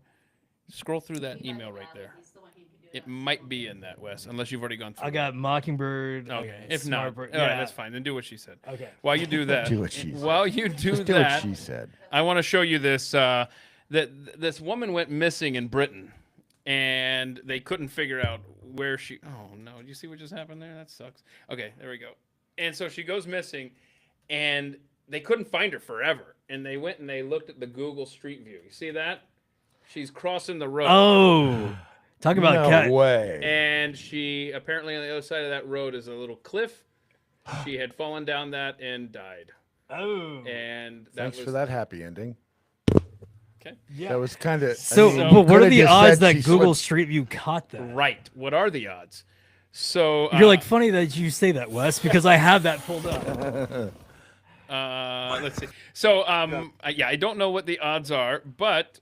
Scroll through that email right there. he's the one who can do It might be in that, Wes, unless you've already gone through. I got Mockingbird. Okay. If Smart not, Bird. all right, that's fine. Then do what she said. Okay. While you do that, Do what she said. while you do Just do what that, she said. I want to show you this. This woman went missing in Britain, and they couldn't figure out where she. Oh no! Do you see what just happened there? That sucks. Okay, there we go. And so she goes missing, and they couldn't find her forever. And they went and they looked at the Google Street View. You see that? She's crossing the road. Oh, talk about No cat. way. And she apparently on the other side of that road is a little cliff. She had fallen down that and died. Oh, And that Thanks was for that happy ending. okay. yeah. That was kind of So, but what are the odds that Google Google? Street View caught that? Right. What are the odds? So You're like, funny that you say that, Wes, because I have that pulled up. let's see. So I don't know what the odds are, but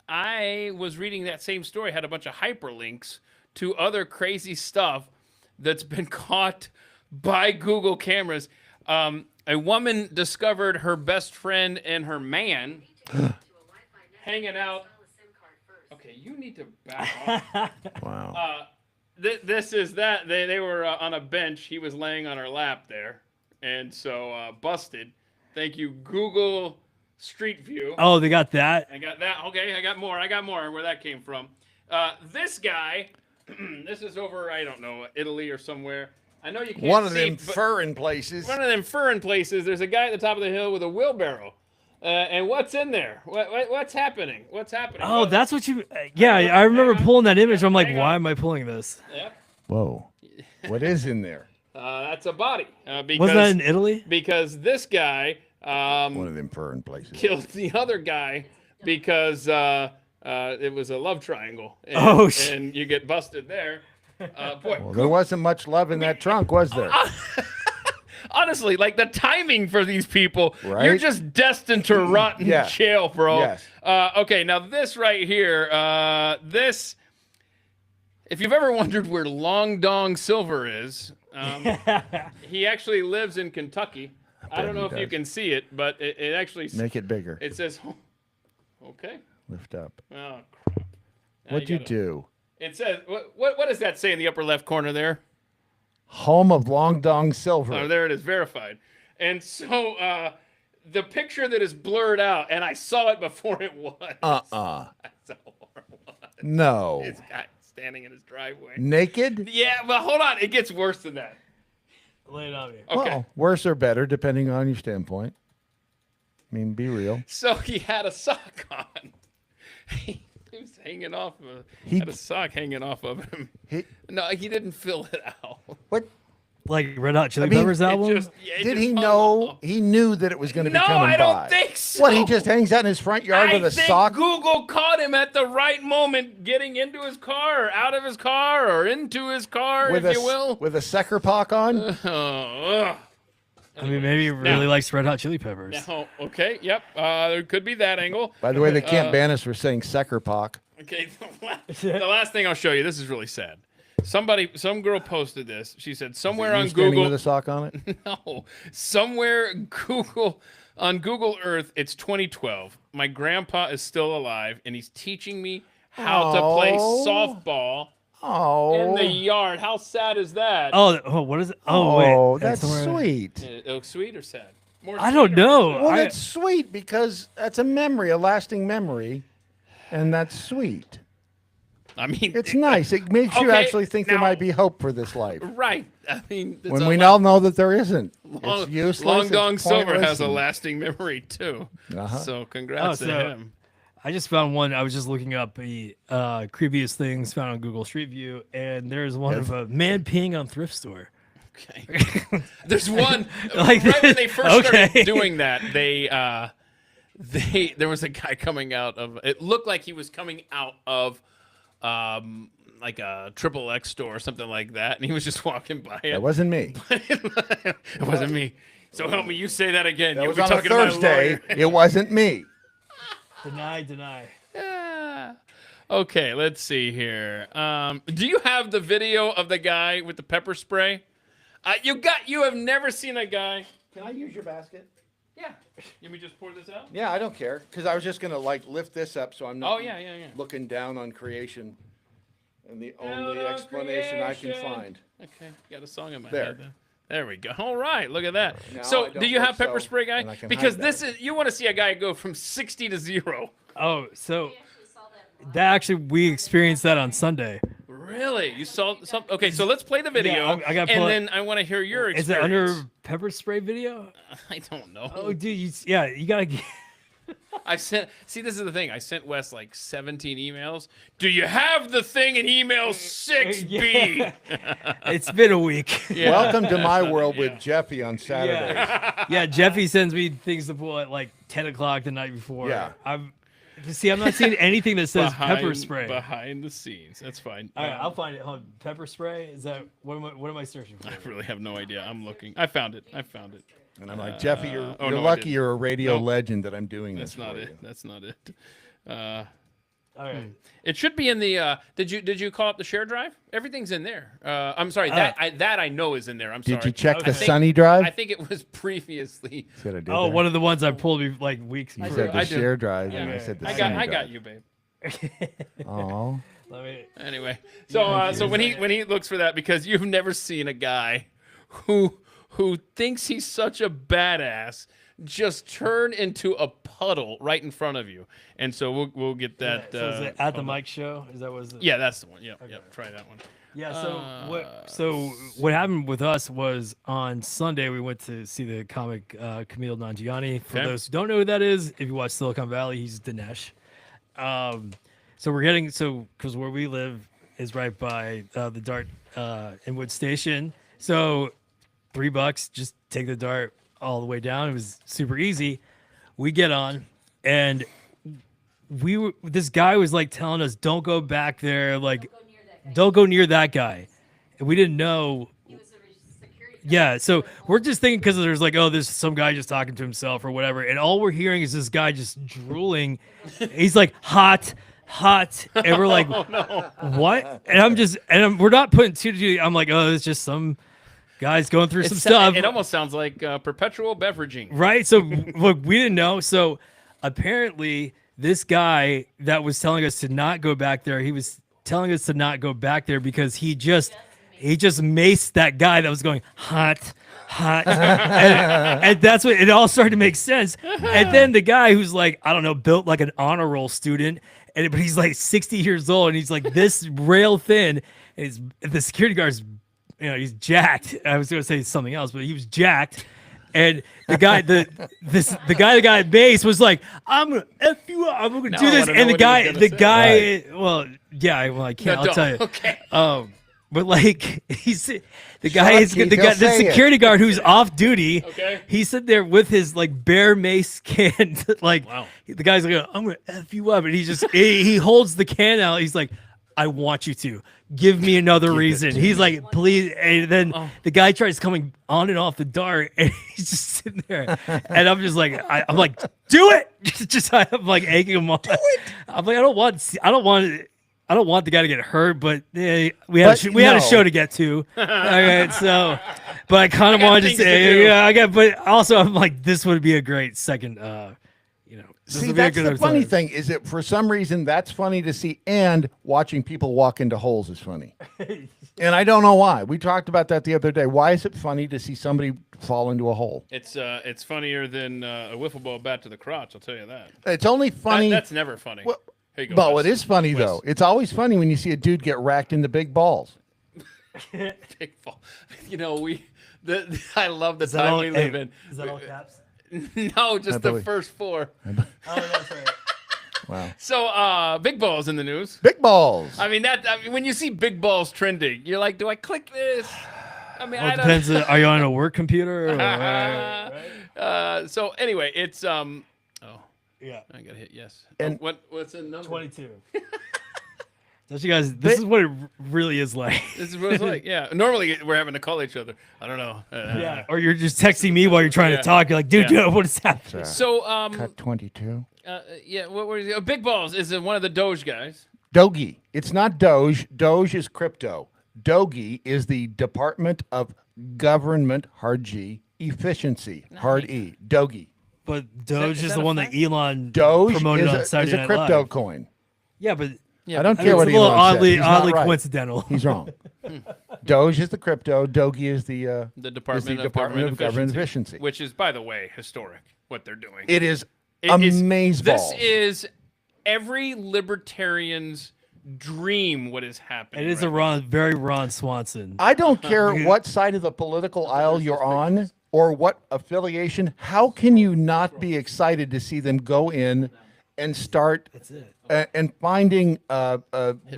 I was reading that same story, had a bunch of hyperlinks to other crazy stuff that's been caught by Google cameras. A woman discovered her best friend and her man hanging out. Okay, you need to back off. Wow. This is that. They were on a bench. He was laying on her lap there. And so busted. Thank you, Google Street View. Oh, they got that. I got that. Okay, I got more where that came from. This guy, this is over, I don't know, Italy or somewhere. I know you can't One of see, them but furrin places. one of them furrin places, there's a guy at the top of the hill with a wheelbarrow. And what's in there? What's happening? What's happening? Oh, that's what you. Yeah, I remember pulling that image. I'm like, hang why on. am I pulling this? Yep. Whoa. What is in there? That's a body. Because, Wasn't that in Italy? because this guy One of them furrin places. killed the other guy because it was a love triangle. And, Oh, shit. and you get busted there. Boy, Well, there wasn't much love in that trunk, was there? honestly, like the timing for these people, Right? you're just destined to rot in Yeah. jail, bro. Yes. Okay, now this right here, this. If you've ever wondered where Long Dong Silver is, he actually lives in Kentucky. I don't know if you can see it, but it actually Make it bigger. it says. Okay. Lift up. Oh crap. Now What'd you gotta- do? It says what does that say in the upper left corner there? Home of Long Dong Silver. Oh, there it is, verified. And so the picture that is blurred out, and I saw it before it was. That's how horrible. No. This guy standing in his driveway. Naked? Yeah, but hold on, it gets worse than that. Lay it on me. Okay. Well, worse or better, depending on your standpoint. I mean, be real. So he had a sock on. He was hanging off of had a sock hanging off of him. No, he didn't fill it out. What? Like Red Hot Chili I mean, Peppers It album? just, yeah, it Did just he hung know? off. He knew that it was going to be No, coming I don't by. think so. What? He just hangs out in his front yard I with a think sock. Google caught him at the right moment, getting into his car, or out of his car, or into his car, with if a you will. with a sucker pock on. Oh, I mean, maybe he really likes Red Hot Chili Peppers. now, okay, yep. There could be that angle. By the way, they can't ban us for saying sucker pock. Okay, the last thing I'll show you. This is really sad. Some girl posted this. She said somewhere You on standing Google. with a sock on it. No, somewhere on Google Earth, it's 2012. My grandpa is still alive, and he's teaching me how to play Oh. softball Oh. in the yard. How sad is that? Oh, what is it? Oh, Oh, wait. that's somewhere- sweet. Sweet or sad? More I sweet don't or know. more sad? Well, I- that's sweet because that's a memory, a lasting memory, and that's sweet. I mean, It's nice. It makes you Okay, actually think there now- might be hope for this life. right. I mean, it's When a we la- all know that there isn't. Long, It's useless. Long it's Dong Silver pointless, has a and- lasting memory too. Uh-huh. So congrats Oh, to so- him. I just found one. I was just looking up the creepiest things found on Google Street View, and there's one of a man peeing on thrift store. Okay. There's one Like right when they this. first started Okay. doing that. There was a guy coming out of. It looked like he was coming out of, like a XXX store or something like that, and he was just walking by it. That wasn't me. It wasn't me. So help me, you say that again. That You'll was be on a talking to my Thursday. lawyer. It wasn't me. Deny. Ah. Okay, let's see here. Do you have the video of the guy with the pepper spray? You have never seen a guy. Can I use your basket? Yeah. Let me just pour this out. Yeah, I don't care because I was just gonna like lift this up so I'm not Oh yeah. looking down on creation, and the Down only on explanation I can creation. find. Okay, got a song in my There. head. There we go. All right, look at that. Now So, I do don't you look have pepper so, spray, guy? and I can Because hide this is you want to see a guy go from 60 to 0. Oh, so We actually saw that. that actually we experienced that on Sunday. Really? You saw some? Okay, so let's play the video, Yeah, I gotta and pull it. then I want to hear your Is experience. it under pepper spray video? I don't know. Oh, dude, you gotta. Get, I sent. See, this is the thing. I sent Wes like 17 emails. Do you have the thing in email 6B? Yeah. It's been a week. Yeah. Welcome to my world with Jeffy on Saturdays. Yeah, Jeffy sends me things to pull at like 10 o'clock the night before. Yeah. I'm not seeing anything that says pepper spray. Behind the scenes. That's fine. All right, I'll find it. Hold on. Pepper spray? Is that what am I searching for? I really have no idea. I'm looking. I found it. And I'm like, Jeffy, you're oh, no, I lucky didn't. you're a radio Nope. legend that I'm doing That's this not for it. you. That's not it. All right. It should be in the. Did you call up the share drive? Everything's in there. I'm sorry. That I know is in there. I'm sorry. Did you check the Okay. Sunny Drive? I think it was previously. Said I did Oh, there. one of the ones I pulled like weeks You before. said the I do. share drive, Yeah. and I said the I Sunny got Drive. you, babe. Oh, Let me. Anyway, so when he looks for that, because you've never seen a guy who thinks he's such a badass just turn into a puddle right in front of you, and so we'll get that. So is it at the mic show? Is that was? Yeah, that's the one. Yeah, yeah. Try that one. Yeah. So what happened with us was on Sunday we went to see the comic Camille Nanjiani. For Okay. those who don't know who that is, if you watch Silicon Valley, he's Dinesh. So we're getting because where we live is right by the Dart Inwood Station. So $3, just take the Dart all the way down. It was super easy. We get on, and this guy was like telling us, "Don't go back there. Like, Go near that guy. don't go near that guy." And we didn't know. He was a security. Yeah, so we're just thinking because there's like, oh, there's some guy just talking to himself or whatever, and all we're hearing is this guy just drooling. He's like, hot, and we're like, what? And we're not putting two to two. I'm like, oh, it's just some guys going through some stuff, It almost sounds like perpetual beveraging. right? So look, we didn't know. So apparently, this guy that was telling us to not go back there, he was telling us to not go back there because he just maced that guy that was going hot, and that's what it all started to make sense. And then the guy who's like, I don't know, built like an honor roll student, but he's like 60 years old, and he's like this rail thin, and the security guard's, he's jacked. I was gonna say something else, but he was jacked. And the guy, the guy that got at base was like, "I'm gonna f you up. I'm gonna Now do I this." wanna know And the what he was guy, gonna well, yeah, well, I can't. No, I'll tell you. okay. But like the Keith, he'll the say it. security guard who's off duty. Okay. He's sitting there with his like bear mace can. Like, Wow. the guy's like, "I'm gonna f you up," and he just he holds the can out. He's like, "I want you to give me another reason." He's like, "Please." And then the guy tries coming on and off the Dart, and he's just sitting there. And I'm just like, I'm like, "Do it!" I'm like egging him on. Do it. I'm like, I don't want the guy to get hurt, but we had a show to get to. All right, so, but I kind of wanted to things to say, do. yeah, but also I'm like, this would be a great second. This see, would be a that's good the funny time. thing is that for some reason that's funny to see, and watching people walk into holes is funny. And I don't know why. We talked about that the other day. Why is it funny to see somebody fall into a hole? It's funnier than a wiffle ball bat to the crotch. I'll tell you that. It's only funny. That's never funny. Well, Here you go, Well, Wes. it is funny Wes. though. It's always funny when you see a dude get racked in the big balls. Big fall. I love the Is that time all- we live in. Is that all caps? No, just the believe- first four. Oh, that's right. Wow. So, big balls in the news. Big balls. I mean, when you see big balls trending, you're like, do I click this? I mean, Well, I it don't. depends. Are you on a work computer? Or, So anyway, it's Oh, yeah, I gotta hit yes. And- what's the number? 22. Don't you guys? This is what it really is like. This is what it's like. Yeah. Normally we're having to call each other. I don't know. Yeah, or you're just texting me while you're trying Yeah. to talk. You're like, dude, Yeah. what is happening? So Cut 22. yeah. What were you? Big balls is one of the Doge guys. Doge. It's not Doge. Doge is crypto. Doge is the Department of Government, hard G, Efficiency, hard E. Doge. But Doge is is that the a one fact? that Elon Doge promoted is on a Saturday Night crypto Live. coin. Yeah, but I don't I mean, care it's what a little Elon said. He's not oddly right. coincidental. He's wrong. Doge is the crypto. Doge is the Department of Government Government Efficiency. Which is, by the way, historic. What they're doing. It is It is- amazeballs. This is every libertarian's dream. What is happening? It is right a very Ron Swanson. I don't care what side of the political aisle you're on or what affiliation. How can you not be excited to see them go in and start That's it. and finding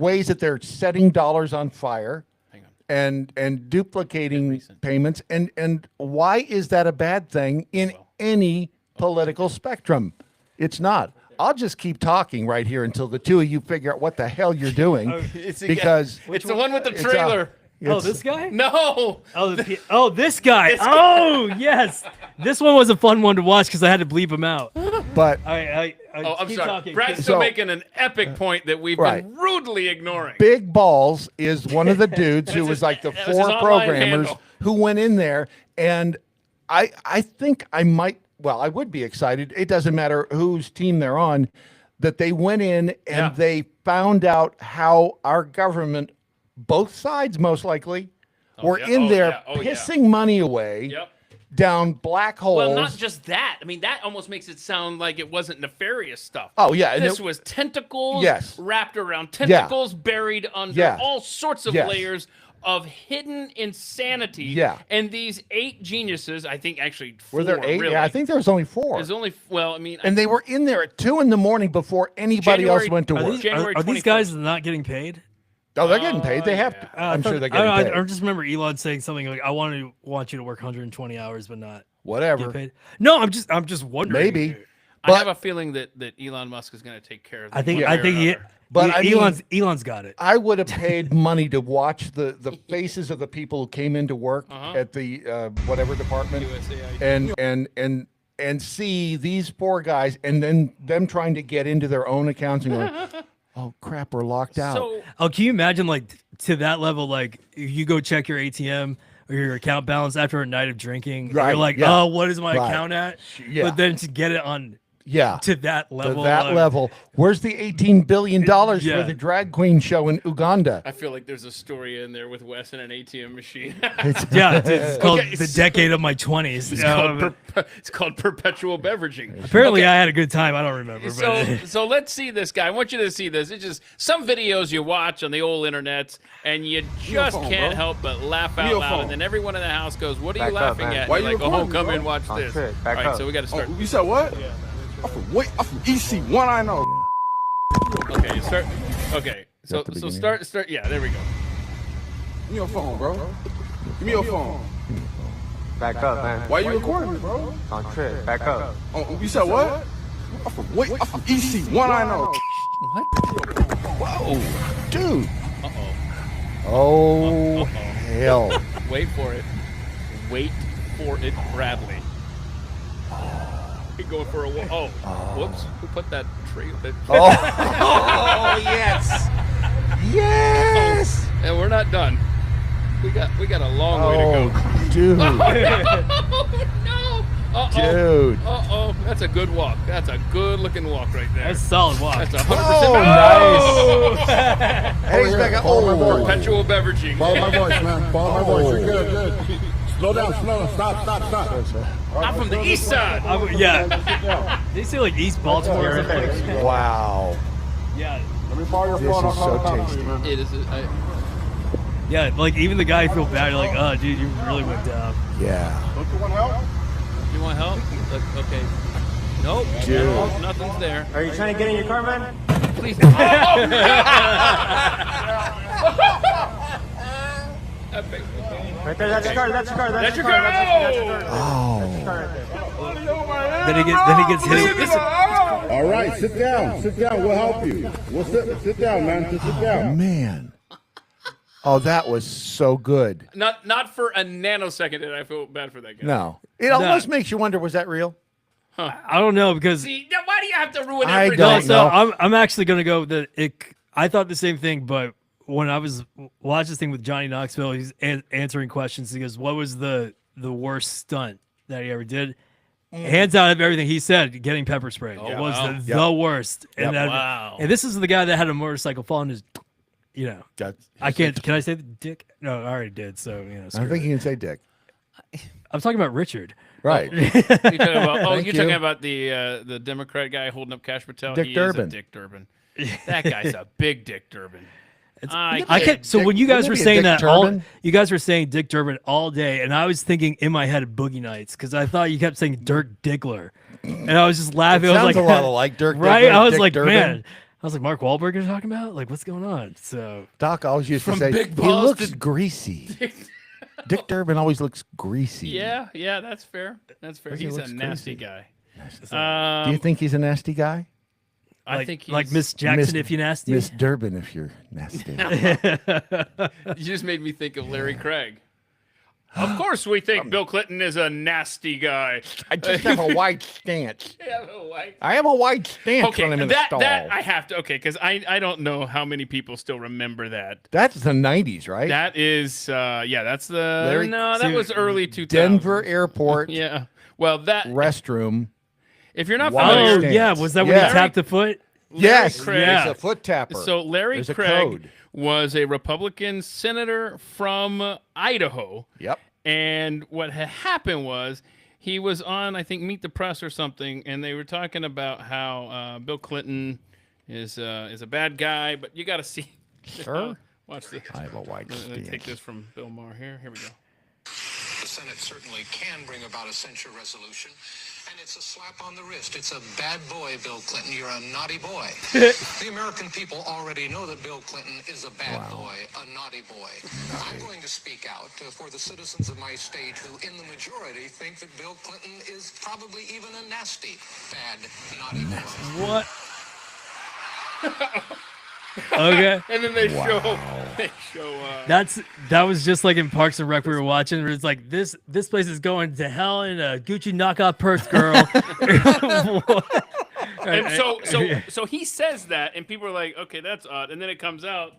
ways that they're setting dollars on fire Hang on. and duplicating payments? And why is that a bad thing in any political spectrum? It's not. I'll just keep talking right here until the two of you figure out what the hell you're doing because It's the one with the it's, trailer. Oh, it's- this guy? No. Oh, this guy. Oh, yes. This one was a fun one to watch because I had to bleep him out. but Oh, I'm keep sorry. talking. Brad's So- still making an epic point that we've Right. been rudely ignoring. Big Balls is one of the dudes who was like the that was his four online programmers handle. who went in there, and I think I might. Well, I would be excited. It doesn't matter whose team they're on. that they went in and Yeah. they found out how our government, both sides most likely, were yeah. in Oh, there yeah. Oh, yeah. pissing money away Yep. down black holes. Well, not just that. I mean, that almost makes it sound like it wasn't nefarious stuff. Oh, yeah, and This it- was tentacles Yes. wrapped around tentacles buried under Yeah. all sorts of Yes. layers of hidden insanity. Yeah. And these 8 geniuses, I think actually 4, Were there 8? really. Yeah, I think there was only 4. There's only, well, I mean. And they were in there at 2 a.m. before anybody else January- went to Are work. these- January Are these 21st. guys not getting paid? Oh, they're getting paid. They Oh, have yeah. to. I'm sure they're getting I paid. just remember Elon saying something like, "I want you to work 120 hours, but not Whatever. get paid." No, I'm just wondering. Maybe. I But have a feeling that Elon Musk is going to take care of. I think them I one way think or he. another. But I mean- Elon's got it. I would have paid money to watch the faces of the people who came into work at the whatever department, USAID. and see these 4 guys, and then them trying to get into their own accounts and going, "Oh crap, we're locked out." So Oh, can you imagine like to that level? Like if you go check your ATM or your account balance after a night of drinking, and Right, you're like, yeah. "Oh, what is my Right. account at?" Yeah. But then to get it on yeah, to that level, to that level. Where's the $18 billion Yeah. for the drag queen show in Uganda? I feel like there's a story in there with Wes and an ATM machine. Yeah, it's called Okay, the decade of my 20s. It's called perpetual beveraging. Apparently, I had a good time. I don't remember. So, But so let's see this guy. I want you to see this. It's just some videos you watch on the old internets, and you just phone, can't bro. help but laugh out Your loud. phone. And then everyone in the house goes, "What are you Back up, laughing man. at?" Why And you you're like, "Oh, recording, come bro? and watch Oh, this." shit. All Back right, up. so we got to start. Oh, you said what? I'm from EC1. I know. Okay, start. Okay, so the so beginning? start. Yeah, there we go. Give me your phone, bro. Give me your phone. Back up, man. Why you recording me, bro? On trip. Back up. Oh, you said what? I'm from EC1. I know. Dude. Uh-oh. Oh, hell. Wait for it. Wait for it, Bradley. You're going for a walk. Oh, whoops. Who put that tree? Oh, yes. Yes. And we're not done. We got a long way to go. Oh, dude. Oh, no! Uh-oh. Dude. Uh-oh. That's a good walk. That's a good-looking walk right there. that's a solid walk. That's 100%. Oh, nice. Hey, he's back up. Oh, Perpetual beveraging. Follow my voice, man. Follow my voice. You're good, good. Slow down, slow down. Stop. I'm from the east side. Yeah. Did you say like East Baltimore or something? wow. Yeah. Let me borrow your This phone. is so tasty. Man. It is. Yeah, like even the guy feel bad. You're like, "Oh, dude, you really went down." Yeah. Don't you want help? You want help? Look, okay. Nope. Dude. No, nothing's there. Are you trying to get in your car, man? Please. Right there. That's your car. That's your car. That's your car. Oh. Then he gets hit. All right, sit down. Sit down. We'll help you. We'll sit down, man. Just sit down. Man. Oh, that was so good. Not for a nanosecond did I feel bad for that guy. No. It almost makes you wonder, was that real? I don't know because See, now why do you have to ruin I everything? don't so know. I'm actually gonna go that it. I thought the same thing, but when I was watching this thing with Johnny Knoxville, he's answering questions. He goes, "What was the worst stunt that he ever did?" Hands out of everything he said, getting pepper sprayed Oh, was wow. the worst. And, that, Wow. and this is the guy that had a motorcycle fall in his. You know, That's- I can't. Can I say the dick? No, I already did. So you know, I screw don't think it. you can say dick. I'm talking about Richard. Right. You're talking about, Thank you're talking you. about the Democrat guy holding up Cash Patel. Dick He Durbin. is a Dick Durbin. That guy's a big Dick Durbin. I kept, so Dick- when you guys wouldn't were it be a saying Dick that, all Durbin? you guys were saying Dick Durbin all day, and I was thinking in my head Boogie Nights because I thought you kept saying Dirk Diggler, and I was just laughing. I was Sounds like, a lot like Dirk right? Diggler, I was Dick like, Durbin. man, I was like, Mark Wahlberg you're talking about? Like, what's going on? So Doc always used to From say, Big he Balls looks to- greasy. Dick Durbin always looks greasy. Yeah, that's fair. That's fair. He He's a looks nasty crazy. guy. Do you think he's a nasty guy? I like, think he's, like Miss Jackson, if you nasty. Miss Durbin, if you're nasty. You just made me think of Larry Craig. Of course, we think Bill Clinton is a nasty guy. I just have a wide stance. Yeah, like- I have a wide stance Okay, when I'm in the that stall. I have to. Okay, because I don't know how many people still remember that. That's the 90s, right? That is, that's the. Larry- no, that was early 2000s. Denver Airport Yeah. Well, that restroom. if you're not Wide familiar, Oh stance. yeah, was that when Yeah. he tapped the foot? Yes, Craig. it's a foot tapper. So Larry There's a Craig code. was a Republican senator from Idaho. Yep. And what had happened was he was on, I think, Meet the Press or something, and they were talking about how Bill Clinton is a bad guy, but you got to see. Sure. Watch this. I have a white Let me stink. take this from Bill Maher here. Here we go. The Senate certainly can bring about a censure resolution, and it's a slap on the wrist. It's a bad boy, Bill Clinton. You're a naughty boy. The American people already know that Bill Clinton is a bad boy, a naughty boy. I'm going to speak out for the citizens of my state who, in the majority, think that Bill Clinton is probably even a nasty, bad, naughty boy. What? Okay. And then they show. That was just like in Parks and Rec we were watching. Where it's like this place is going to hell in a Gucci knockoff purse, girl. And so he says that, and people are like, okay, that's odd. And then it comes out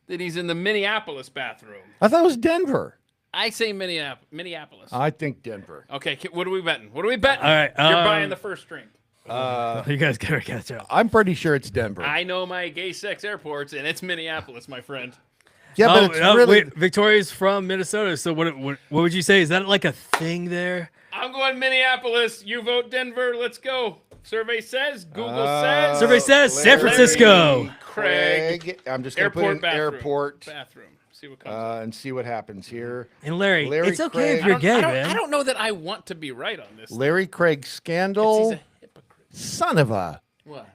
that he's in the Minneapolis bathroom. I thought it was Denver. I say Minneapolis. I think Denver. Okay, what are we betting? What are we betting? All right, You're buying the first drink. You guys gotta catch up. I'm pretty sure it's Denver. I know my gay sex airports, and it's Minneapolis, my friend. Yeah, but it's really. Wait, Victoria's from Minnesota, so what would you say? Is that like a thing there? I'm going Minneapolis. You vote Denver. Let's go. Survey says. Google says. Survey says San Francisco. Craig. I'm just going to put in airport bathroom. See what comes. And see what happens here. And Larry it's okay Craig, if you're gay, man. I don't know that I want to be right on this. Larry Craig scandal. He's a hypocrite. Son of a. What?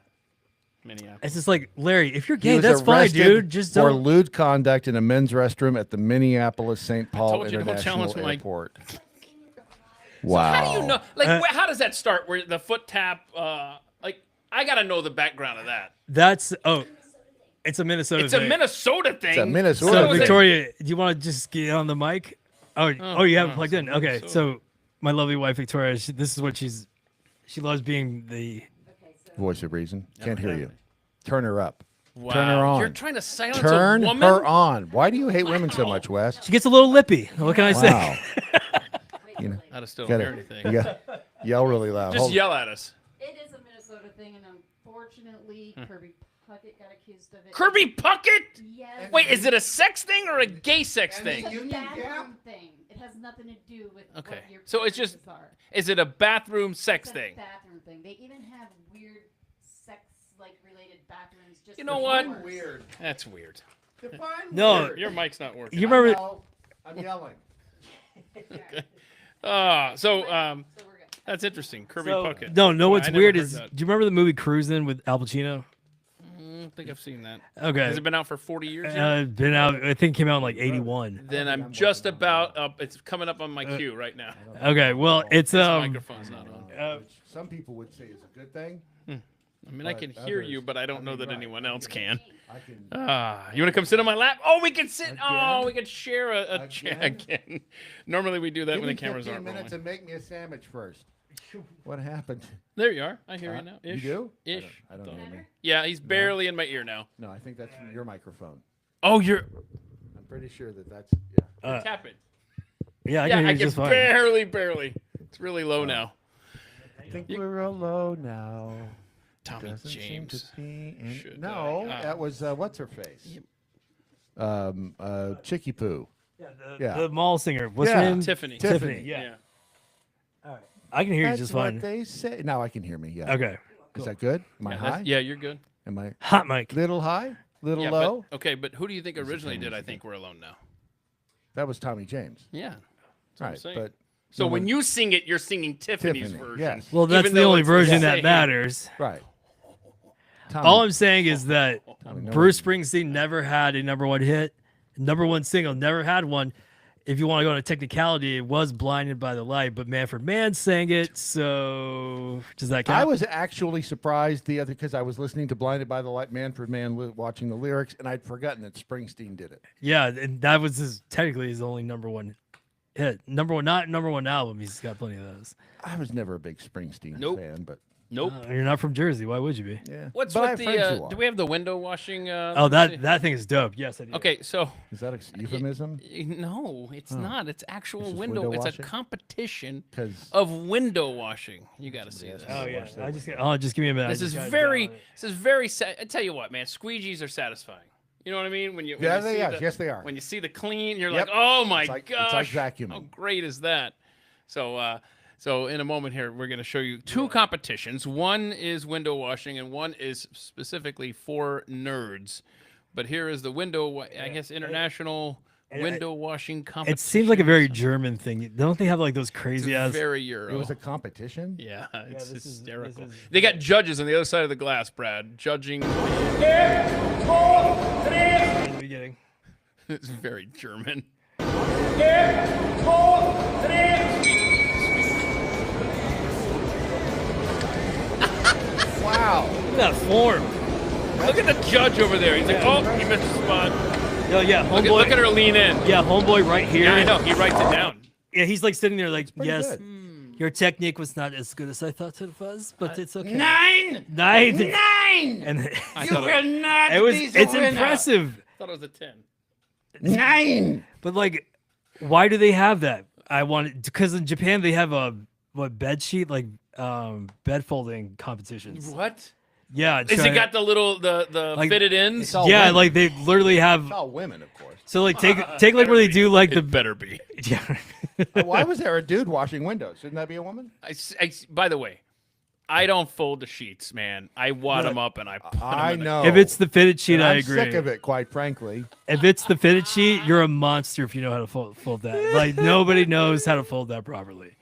Minneapolis. It's just like, Larry, if you're He gay, was that's fine, arrested dude. Just for don't. lewd conduct in a men's restroom at the Minneapolis St. Paul told you to go International challenge my- Airport. Wow. How do you know? Like, how does that start? Where the foot tap? Like, I got to know the background of that. That's it's a Minnesota. It's thing. a Minnesota thing. It's a Minnesota So thing. Victoria, do you want to just get on the mic? Oh, you haven't plugged in. Okay, so my lovely wife Victoria, this is what she loves being the Voice of reason. Can't hear you. Turn her up. Wow. Turn her on. You're trying to silence Turn a woman? her on. Why do you hate women so much, Wes? She gets a little lippy. What can I say? Wow. You know, I just don't gotta- hear anything. you gotta yell really loud. Just Hold- yell at us. It is a Minnesota thing, and unfortunately, Kirby Puckett got accused of it. Kirby Puckett? Yes. Wait, is it a sex thing or a gay sex thing? It's a bathroom thing. It has nothing to do with Okay. what your So it's just, preferences are. is it a bathroom sex It's a thing? bathroom thing. They even have weird sex-like related bathrooms. Just You know for what? showers. Weird. That's weird. No, Your mic's not working. you remember? I'm yelling. So So we're good. that's interesting. Kirby So, Puckett. no. I What's never weird heard is, that. do you remember the movie Cruisin' with Al Pacino? I don't think I've seen that. Okay, Has it been out for 40 years yet? been out. I think it came out in like '81. Then I'm just about up. It's coming up on my queue right now. Okay, well, it's This microphone's not on. Some people would say is a good thing. I mean, I can but hear others- you, but I don't I know mean, that right, anyone I else can- can. I can. You want to come sit on my lap? Oh, we can sit. Oh, Again? we can share a chair again. Normally we do that Give when me the cameras 15 aren't minutes rolling. and make me a sandwich first. What happened? There you are. I hear you now. You Ish. do? Ish. I don't know. Me. Yeah, he's barely in my ear now. No, I think that's your microphone. Oh, you're I'm pretty sure that's tap it. Yeah, I Yeah, can hear I you can just fine. barely. It's really low now. I think we're low now. Tommy Doesn't seem to James. be in- Should, no, that was what's her face? Chicky Poo. Yeah. The mall singer. What's Yeah. her name? Tiffany. Tiffany. Yeah. I can hear you That's just what fine. they say. Now I can hear me. Yeah. Okay. Is that good? Am I Yeah, high? yeah, you're good. Am I Hot mic. little high? Little Yeah, low? but, okay, but who do you think originally did I Think We're Alone Now? That was Tommy James. Yeah. what I'm Right. saying. But So no when one- you sing it, you're singing Tiffany's Tiffany, version. yes. Well, that's Even the though only it's the version that same. matters. Right. All I'm saying is that Tommy, no Bruce Springsteen never had a number one hit, number one single, never had one. If you want to go into technicality, it was Blinded by the Light, but Manfred Mann sang it, so does that count? I was actually surprised the other because I was listening to Blinded by the Light, Manfred Mann, watching the lyrics, and I'd forgotten that Springsteen did it. Yeah, and that was technically his only number one hit. Number one, not number one album. He's got plenty of those. I was never a big Springsteen Nope. fan, but Nope. You're not from Jersey. Why would you be? Yeah. What's But I with have friends who the? are. Do we have the window washing? Oh, let me see. that thing is dope. Yes, I do. Okay, so Is that a euphemism? no, it's not. It's actual just window. window It's washing? a competition 'Cause- of window washing. You got to see this. Oh yeah. Just give me a minute. I This just is gotta very. download it. This is very. I tell you what, man. Squeegees are satisfying. You know what I mean? When you when Yeah, you they see are. the- Yes, they are. When you see the clean, you're Yep. like, oh my It's like gosh, vacuuming. how great is that? So, so in a moment here, we're going to show you two competitions. One is window washing, and one is specifically for nerds. But here is the I guess, international window washing competition. It seems like a very German thing. Don't they have like those crazy ass? Very Euro. It was a competition? Yeah, it's this is- hysterical. this is- They got judges on the other side of the glass, Brad, judging. In the beginning. It's very German. Wow. Look at that form. Look at the judge over there. He's like, oh, he missed the spot. Oh yeah, Look homeboy. at her lean in. Yeah, homeboy right here. Yeah, I know. He writes it down. Yeah, he's like sitting there like, pretty yes, good. your technique was not as good as I thought it was, but it's okay. Nine! Nine. Nine! And I You thought will not it was. be the It's winner. impressive. it was a 10. Nine! But like, why do they have that? I wanted because in Japan they have a bed sheet like bed folding competitions. What? Yeah, Is it got the little the Like- fitted ins? It's all yeah, women. like they literally have. It's all women, of course. So like take like where they do like the It better be. yeah. Why was there a dude washing windows? Shouldn't that be a woman? By the way, I don't fold the sheets, man. I wad them up and I put them I in the- know. If it's the fitted sheet, And I I'm agree. sick of it, quite frankly. If it's the fitted sheet, you're a monster if you know how to fold that. Like nobody knows how to fold that properly.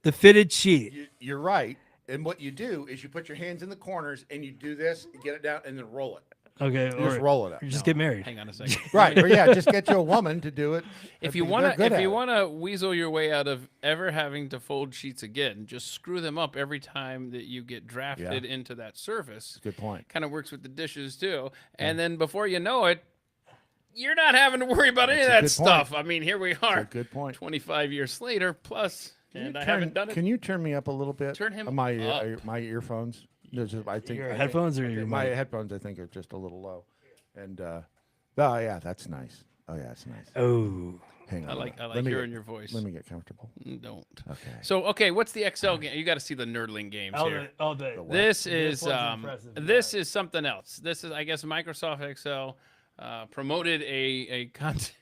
The fitted sheet. You're right. And what you do is you put your hands in the corners and you do this, you get it down, and then roll it. Okay, You just roll it up. You just get married. Hang on a second. Right. Or yeah, just get you a woman to do it. If They're you wanna good at it. weasel your way out of ever having to fold sheets again, just screw them up every time that you get drafted into that surface. Good point. Kind of works with the dishes too. And then before you know it, you're not having to worry about any of that good stuff. I mean, here we are. Good point. 25 years later plus, and I Turn- haven't done it. Can you turn me up a little bit? Turn him my up. my earphones. There's just, I think Your I think- headphones or I your think my mic? headphones I think are just a little low. And oh yeah, that's nice. Oh yeah, it's nice. Oh. Hang on. I like Let me hearing get- your voice. Let me get comfortable. Don't. Okay. So what's the XL game? You got to see the nerdling games here. This is this is something else. This is, I guess, Microsoft Excel promoted a content.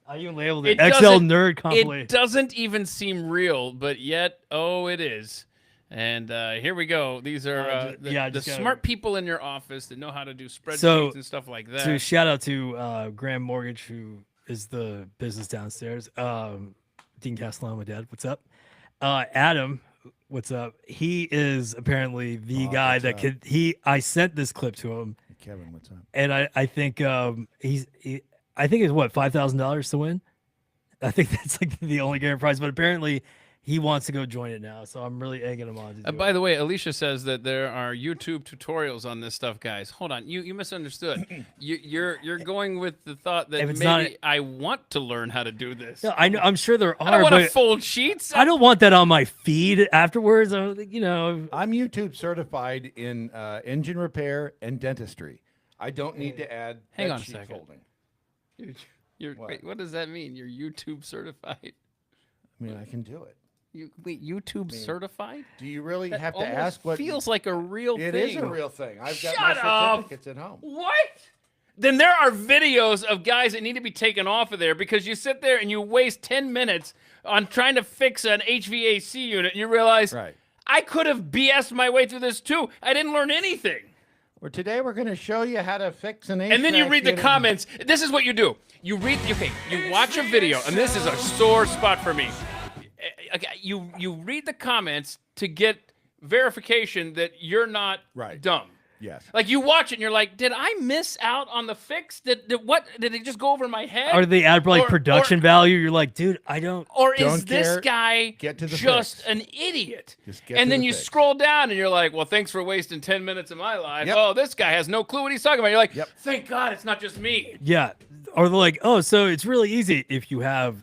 I even labeled It it XL doesn't- nerd compilation. It doesn't even seem real, but yet, it is. And here we go. These are the just gotta- smart people in your office that know how to do spreadsheets So, and stuff like that. So shout out to Graham Mortgage, who is the business downstairs. Dean Castellano, my dad. What's up? Adam, what's up? He is apparently the guy what's that up? could. I sent this clip to him, Kevin, what's up? and I think I think it's what $5,000 to win. I think that's like the only grand prize, but apparently he wants to go join it now. So I'm really egging him on to do By it. the way, Alicia says that there are YouTube tutorials on this stuff, guys. Hold on, you misunderstood. You're going with the thought that If it's maybe not- I want to learn how to do this. No, I know. I'm sure there I don't are, want to but fold sheets. I don't want that on my feed afterwards. I'm YouTube certified in engine repair and dentistry. I don't need to add Hang bed on a sheet second. folding. Wait, what does that mean? You're YouTube certified? I mean, I can do it. YouTube certified? Do you really That have to almost ask what feels like a real It thing. is a real thing. I've got Shut my up. certificates at home. What? Then there are videos of guys that need to be taken off of there because you sit there and you waste 10 minutes on trying to fix an HVAC unit and you realize Right. I could have BS'd my way through this too. I didn't learn anything. Well, today we're going to show you how to fix an HVAC And then you read the unit. comments. This is what you do. You watch a video, and this is a sore spot for me. You read the comments to get verification that you're not dumb. Yes. Like you watch it and you're like, did I miss out on the fix? Did it just go over my head? Or they add like Or- production value. You're like, dude, I don't. Or is Don't this care. guy Get to the just fix. an idiot? Just get And to then the you fix. scroll down and you're like, well, thanks for wasting 10 minutes of my life. Yep. Oh, this guy has no clue what he's talking about. You're like, Yep. thank God it's not just me. Yeah. Or they're like, oh, so it's really easy if you have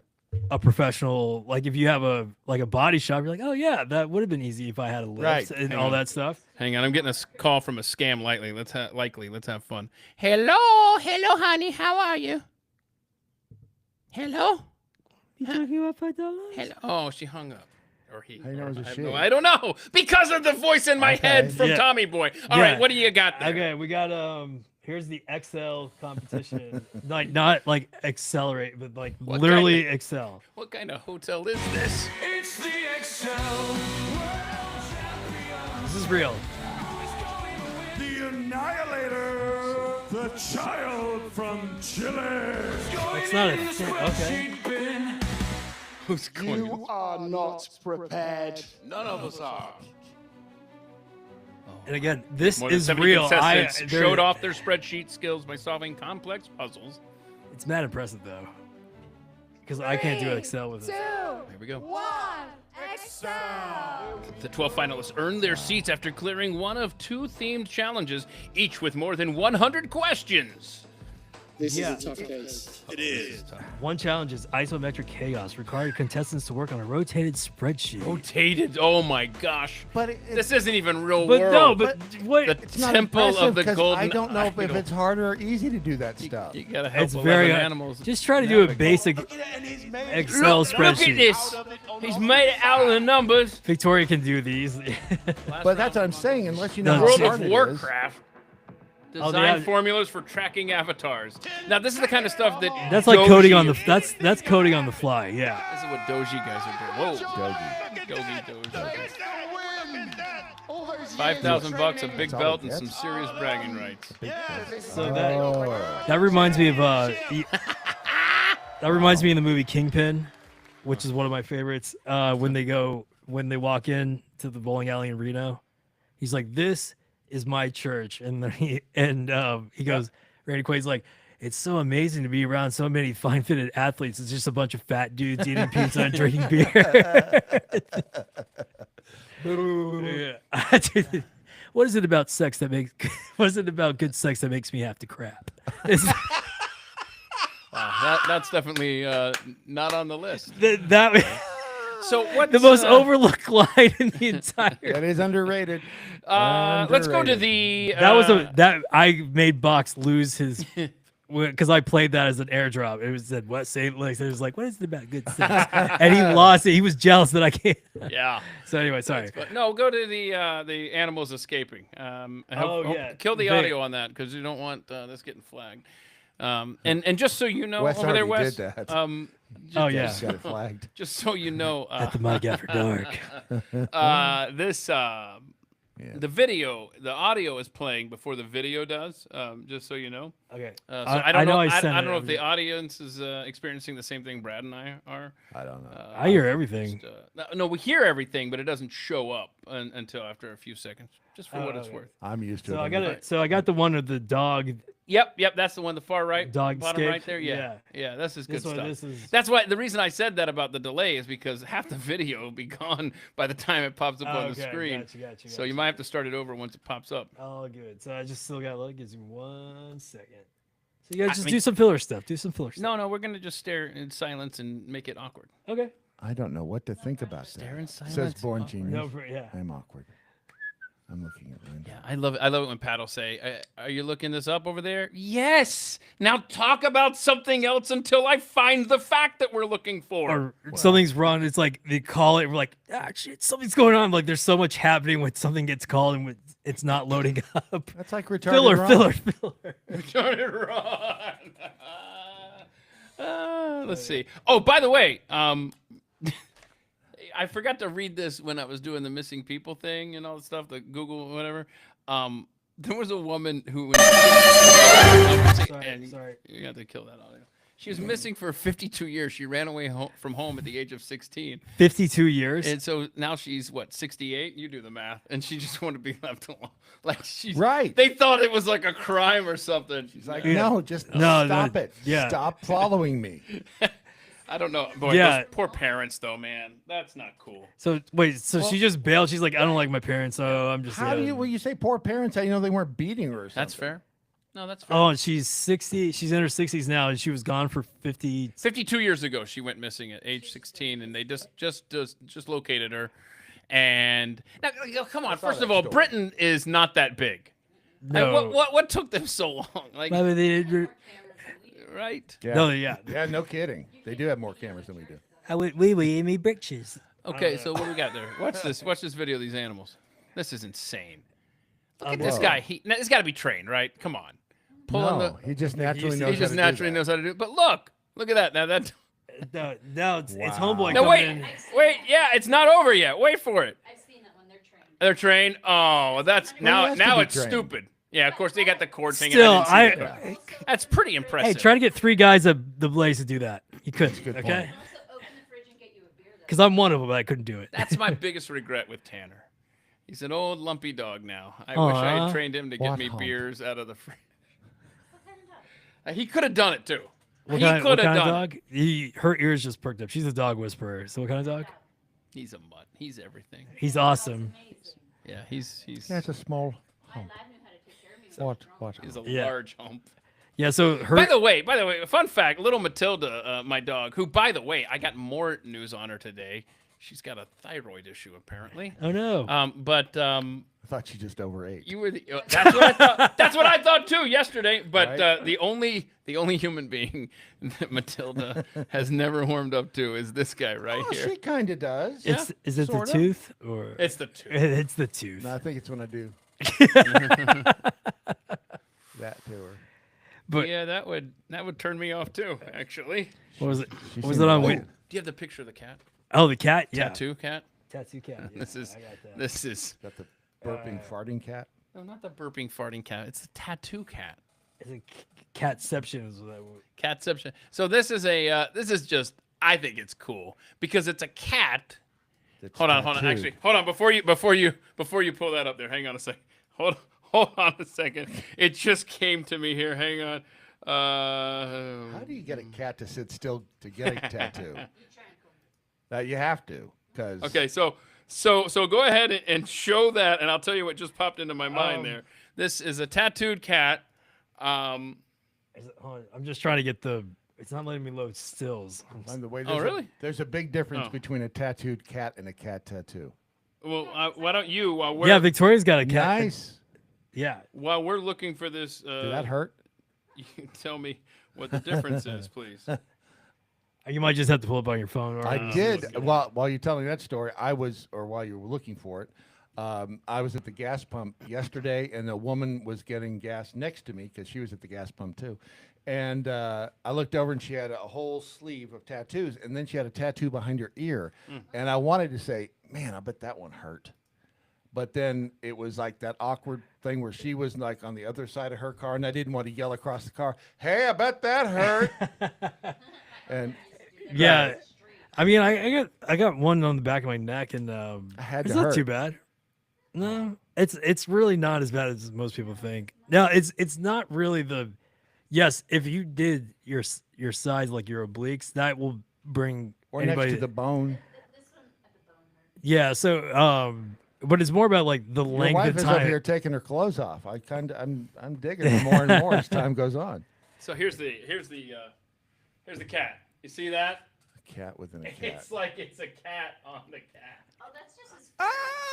a professional, like if you have a body shop, you're like, oh yeah, that would have been easy if I had a lift Right. and Hang all on. that stuff. Hang on, I'm getting a call from a scam. Let's have fun. Hello, honey. How are you? Hello. You talking about $5? Hello. Oh, she hung up. Or he. How you know it was a I have she? I don't know because of the voice in my head from Yeah. Tommy Boy. All Yeah. right, what do you got there? Okay, we got here's the Excel competition. like not like accelerate, but like What literally kind Excel. What kind of hotel is this? This is real. The Annihilator, the child from Chile. It's not a thing. Okay. Who's going? You are not prepared. None of us are. And again, this More than is 70 real. contestants showed off their spreadsheet skills by solving complex puzzles. It's mad impressive though, because I can't do Excel with it. There we go. One. Excel. The 12 finalists earned their seats after clearing one of 2 themed challenges, each with more than 100 questions. This is a tough case. It is. One challenge is isometric chaos, requiring contestants to work on a rotated spreadsheet. Rotated. Oh my gosh. But This isn't even real But world. no, but what? The it's not Temple of impressive the 'cause Golden I don't know if Idol. it's hard or easy to do that stuff. You gotta help It's 11 very animals. Just try to do a basic Excel Look spreadsheet. at this. He's made it out of the numbers. Victoria can do these. But that's what I'm saying. Unless you know No, how World hard of it is. Warcraft. Oh, Design they have- formulas for tracking avatars. Now this is the kind of stuff that That's like coding on the. Doji- That's coding on the fly. Yeah. This is what Doji guys are doing. Whoa, Doji. 5,000 $, a big all belt, he and some gets. serious bragging rights. So that Oh. that reminds me of that reminds me of the movie Kingpin, which is one of my favorites. When they walk in to the bowling alley in Reno, he's like, "This is my church," and then he goes, Randy Quaid's like, "It's so amazing to be around so many fine-fitted athletes. It's just a bunch of fat dudes eating pizza and drinking beer." Yeah. What is it about sex that makes? What is it about good sex that makes me have to crap? Wow, that's definitely not on the list. that So what's the most overlooked line in the entire. That is underrated. Let's go to Underrated. the. That was that I made Box lose his because I played that as an airdrop. It was said what St. Louis. It was like, what is it about good sex? And he lost it. He was jealous that I can't. Yeah. So anyway, sorry. But no, go to the animals escaping. Kill the They- audio on that because you don't want this getting flagged. And just so you know, Wes over there, already Wes. did that. Oh yeah. Just got it flagged. Just so you know, At the Mug After Dark. the video, the audio is playing before the video does. Just so you know. Okay. So I don't know. I sent don't it. know if the audience is experiencing the same thing Brad and I are. I don't know. I hear everything. No, we hear everything, but it doesn't show up until after a few seconds, just for what it's okay. worth. I'm used to So it. I got it. So I got the one of the dog. Yep, that's the one, the far right, Dog bottom escape? right there. Yeah, this is good This one, stuff. this is- That's why the reason I said that about the delay is because half the video will be gone by the time it pops up on the Okay, screen. Gotcha. So you might have to start it over once it pops up. All good. So I just still got like, gives me 1 second. So you guys just mean- do some filler stuff. Do some filler stuff. No, we're gonna just stare in silence and make it awkward. Okay. I don't know what to think about Stare that. in It says silence. born Awkward. genius. No, yeah. I'm awkward. I'm looking at Linda. Yeah, I love it. I love it when Pat will say, "Are you looking this up over there?" Yes. Now talk about something else until I find the fact that we're looking for. Or something's wrong. It's like they call it. We're like, shit, something's going on. Like there's so much happening when something gets called and it's not loading up. That's like retarded Filler. Turn it on. Let's see. Oh, by the way, I forgot to read this when I was doing the missing people thing and all the stuff, the Google whatever. There was a woman who was Sorry. You have to kill that audio. She was missing for 52 years. She ran away from home at the age of 16. 52 years. And so now she's what, 68? You do the math. And she just wanted to be left alone. Like she's Right. They thought it was like a crime or something. She's Like, like, no, just No, stop it. yeah. Stop following me. I don't know. Boy, Yeah. those poor parents though, man. That's not cool. So wait, so she just bailed. She's like, I don't like my parents, so I'm just. How do you, when you say poor parents, how you know they weren't beating her or something? That's fair. No, that's fair. Oh, and she's 60. She's in her 60s now, and she was gone for 50. 52 years ago, she went missing at age 16, and they just located her. And now, come on. First of all, Britain is not that big. No. Like, what took them so long? Like, right? Yeah. No, yeah. Yeah, no kidding. They do have more cameras than we do. We me britches. Okay, so what do we got there? Watch this. Watch this video of these animals. This is insane. Look at this whoa. guy. He's got to be trained, right? Come on. Pulling No, he just naturally knows. He just how to naturally do that. knows how to do it. But look at that. Now that. No, it's homeboy. No, coming in. wait. Yeah, it's not over yet. Wait for it. I've seen that one. They're trained. They're trained. Oh, that's he now has to now be it's trained. stupid. Yeah, of course they got the cords hanging. Still, I didn't see it, but that's pretty impressive. Hey, try to get 3 guys at the Blaze to do that. You couldn't. good Okay. point. Also, open the fridge and get you a beer. Because I'm one of them, but I couldn't do it. That's my biggest regret with Tanner. He's an old lumpy dog now. I wish I had trained him to get What me hump? beers out of the fridge. He could have done it too. What He kind, could what have kind of done it. dog? Her ears just perked up. She's a dog whisperer. So what kind of dog? He's a mutt. He's everything. He's awesome. Yeah, he's Yeah, it's a small hump. What? he's a Yeah. large hump. Yeah. So her. By the way, fun fact: little Matilda, my dog, who, by the way, I got more news on her today. She's got a thyroid issue apparently. Oh no. I thought she just overate. You were that's what I thought. That's what I thought too yesterday. But Right? the only human being that Matilda has never warmed up to is this guy right Oh, here. she kind of does. Is it the sorta. tooth or? It's the two. It's the tooth. No, I think it's when I do that to her. But Yeah, that would turn me off too. Actually, what was it? She What was seemed it on? to Wait. like do you have the picture of the cat? Oh, the cat. Yeah. Tattoo cat. Tattoo cat. Yeah, This is I got that. this is Got the burping, farting cat. no, not the burping farting cat. It's the tattoo cat. It's a catception. Is what that word. Catception. So this is this is just, I think it's cool because it's a cat. That's Hold on. tattooed. Actually, hold on before you pull that up there. Hang on a second. Hold on a second. It just came to me here. Hang on. How do you get a cat to sit still to get a tattoo? You have to, because Okay, so go ahead and show that, and I'll tell you what just popped into my mind there. This is a tattooed cat. Hold on, I'm just trying to get the. It's not letting me load stills. By the way, Oh, really? There's a big difference Oh. between a tattooed cat and a cat tattoo. Well, why don't you while we're Yeah, Victoria's got a cat. Nice. Yeah. while we're looking for this? Did that hurt? You can tell me what the difference is, please. You might just have to pull it up on your phone. Or, I did. While you're telling that story, while you were looking for it, I was at the gas pump yesterday, and a woman was getting gas next to me because she was at the gas pump too. And I looked over, and she had a whole sleeve of tattoos, and then she had a tattoo behind her ear. And I wanted to say, man, I bet that one hurt. But then it was like that awkward thing where she was like on the other side of her car, and I didn't want to yell across the car, "Hey, I bet that hurt." And Yeah. I mean, I got one on the back of my neck, and I had it's to not hurt. too bad. No, it's really not as bad as most people think. Now, it's not really the. Yes, if you did your sides like your obliques, that will bring or anybody. next to the bone. Yeah. So, but it's more about like the Your length wife of is over time. here taking her clothes off. I'm digging it more and more as time goes on. So here's the cat. You see that? A cat within a cat. It's like it's a cat on the cat. Oh, that's just as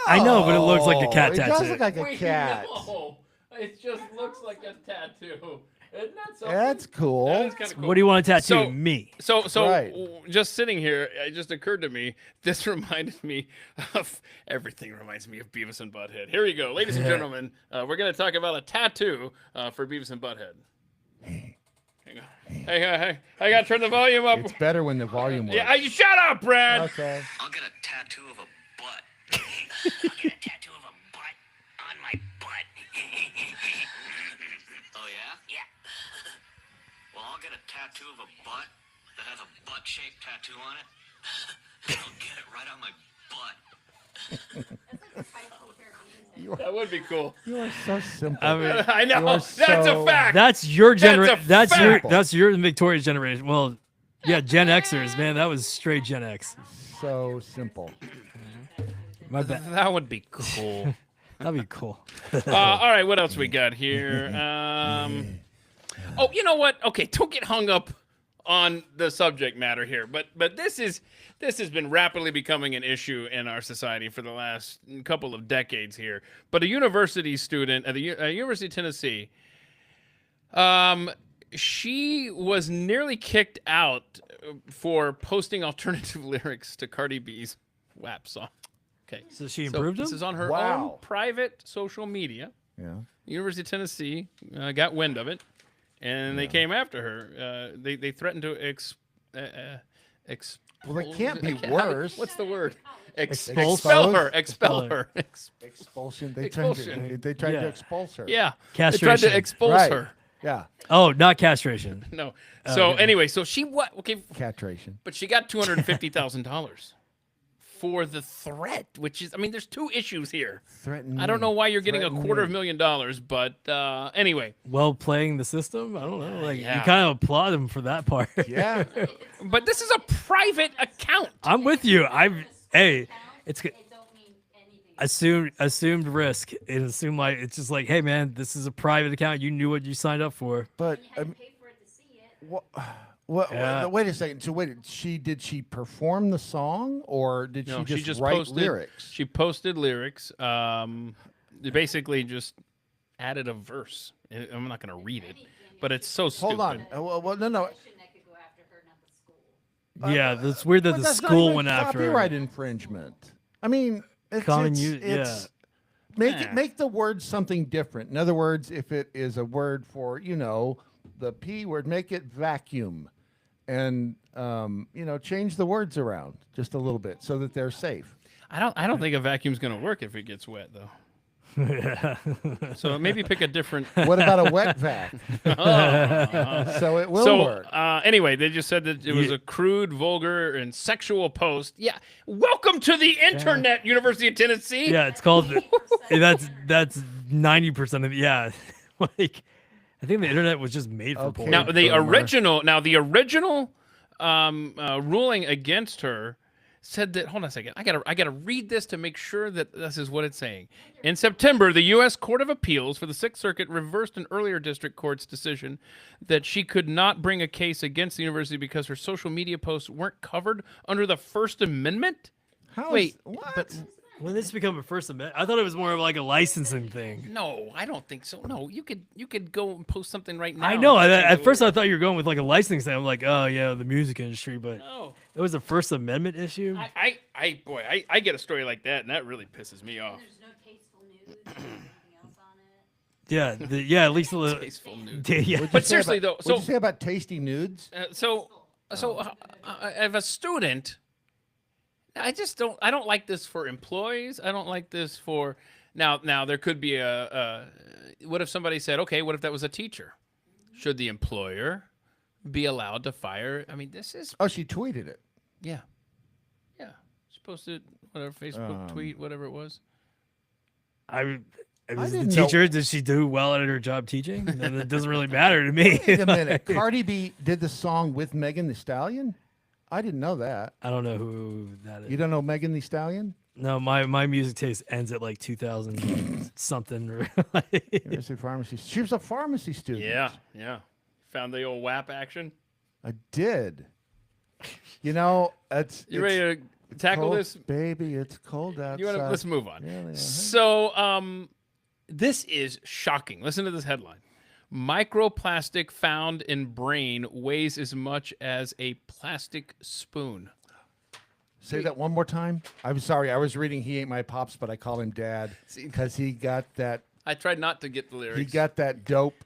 I know, but it looks like a cat It does tattoo. look like a Wait, cat. no. It just looks like a tattoo. Isn't that something? That's cool. That is kinda cool. What do you want to tattoo? So- Me. So Right. just sitting here, it just occurred to me. This reminded me of everything. Reminds me of Beavis and Butthead. Here we go, ladies and gentlemen. We're gonna talk about a tattoo for Beavis and Butthead. Hang on. Hey! I gotta turn the volume up. It's better when the volume works. Yeah, you shut up, Brad. Okay. I'll get a tattoo of a butt. I'll get a tattoo of a butt on my butt. Oh, yeah? Yeah. Well, I'll get a tattoo of a butt that has a butt-shaped tattoo on it. I'll get it right on my butt. That would be cool. You are so simple. I mean, I know. You are That's a so- fact. that's your That's a generation. fact. That's your Victoria's generation. Well, yeah, Gen Xers, man, that was straight Gen X. so simple. My bad. That would be cool. That'd be cool. All right, what else we got here? Oh, you know what? Okay, don't get hung up on the subject matter here, but this has been rapidly becoming an issue in our society for the last couple of decades here. But a university student at the University of Tennessee, she was nearly kicked out for posting alternative lyrics to Cardi B's WAP song. Okay, so she improved This them? is on her own private social media. Yeah. University of Tennessee got wind of it, and they came after her. They threatened to Well, it can't be worse. What's the word? Expel her. Expel her. Expulsion. They Expulsion. tried to expulse her. Yeah. Castration. They tried to expulse her. Yeah. Oh, not castration. No. So anyway, so she what? Okay. Castration. But she got $250,000 for the threat, which is, I mean, there's two issues here. I don't know why you're getting $250,000, but anyway. Well, playing the system, I don't know. Like you Yeah. kind of applaud him for that part. Yeah. But this is a private account. I'm with you. Hey, it's It don't mean anything. assumed risk. It assumed like it's just like, hey man, this is a private account. You knew what you signed up for. But You had to pay for it to see it. what, wait a second. So did she perform the song or did No, she just write posted lyrics? She posted lyrics. They basically just added a verse. I'm not going to read it, but it's so stupid. Hold on. Well, no. That could go after her, not the school. Yeah, that's weird that But the that's not school even went after her. copyright infringement. I mean, it's make the word something different. In other words, if it is a word for the P word, make it vacuum, and change the words around just a little bit so that they're safe. I don't think a vacuum's going to work if it gets wet though. So maybe pick a different. What about a wet vac? So it will work. Anyway, they just said that it was a crude, vulgar, and sexual post. Yeah. Welcome to the internet, University of Tennessee. Yeah, it's called. that's 90% of it. Yeah, like I think the internet was just made for porn. Now the original ruling against her said that. Hold on a second. I gotta read this to make sure that this is what it's saying. In September, the U.S. Court of Appeals for the Sixth Circuit reversed an earlier district court's decision that she could not bring a case against the university because her social media posts weren't covered under the First Amendment. What? But when this become a First Amendment, I thought it was more of like a licensing thing. No, I don't think so. No, you could go and post something right now. I know. At first, I thought you were going with like a licensing thing. I'm like, oh yeah, the music industry, but No. it was a First Amendment issue. I get a story like that, and that really pisses me off. There's no tasteful news or anything else on it. Yeah, at least a little. Tasteful nude. Yeah. But seriously though, What'd you say about tasty nudes? As a student, I don't like this for employees. I don't like this for now. There could be what if somebody said, okay, what if that was a teacher? Should the employer be allowed to fire? I mean, this is. Oh, she tweeted it. Yeah. She posted whatever Facebook tweet, whatever it was. Was the didn't know- teacher? Did she do well at her job teaching? Then it doesn't really matter to me. Wait a minute. Cardi B did the song with Megan Thee Stallion? I didn't know that. I don't know who that is. You don't know Megan Thee Stallion? No, my music taste ends at like 2000 something. University Pharmacy. She was a pharmacy student. Yeah. Found the old WAP action. I did. It's You ready to tackle cold, this? baby? It's cold outside. Let's move on. Yeah. So, this is shocking. Listen to this headline. Microplastic found in brain weighs as much as a plastic spoon. Say that one more time. I'm sorry. I was reading He Ain't My Pops, but I call him Dad because he got that. I tried not to get the lyrics. He got that dope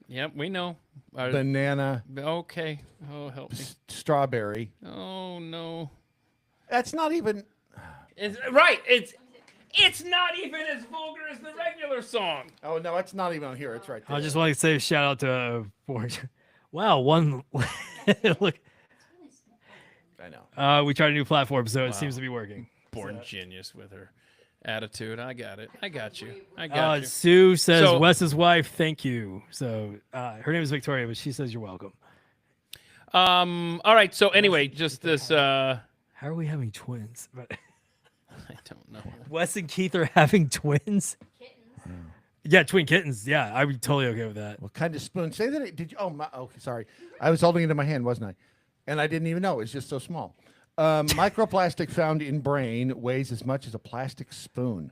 Yep, we know. banana Okay. Oh, help me. strawberry. Oh, no. That's not even. Right. It's not even as vulgar as the regular song. Oh no, it's not even on here. It's right there. I just want to say a shout out to wow, one look. I know. We tried a new platform, so it seems to be working. Born genius with her attitude. I got it. I got you. I got you. Sue says So- Wes's wife, thank you. So her name is Victoria, but she says you're welcome. All right. So anyway, just this. How are we having twins? I don't know. Wes and Keith are having twins. Kitten. Yeah, twin kittens. Yeah, I'd be totally okay with that. What kind of spoon? Say that. Did you? Oh, sorry. I was holding it in my hand, wasn't I? And I didn't even know. It's just so small. Microplastic found in brain weighs as much as a plastic spoon.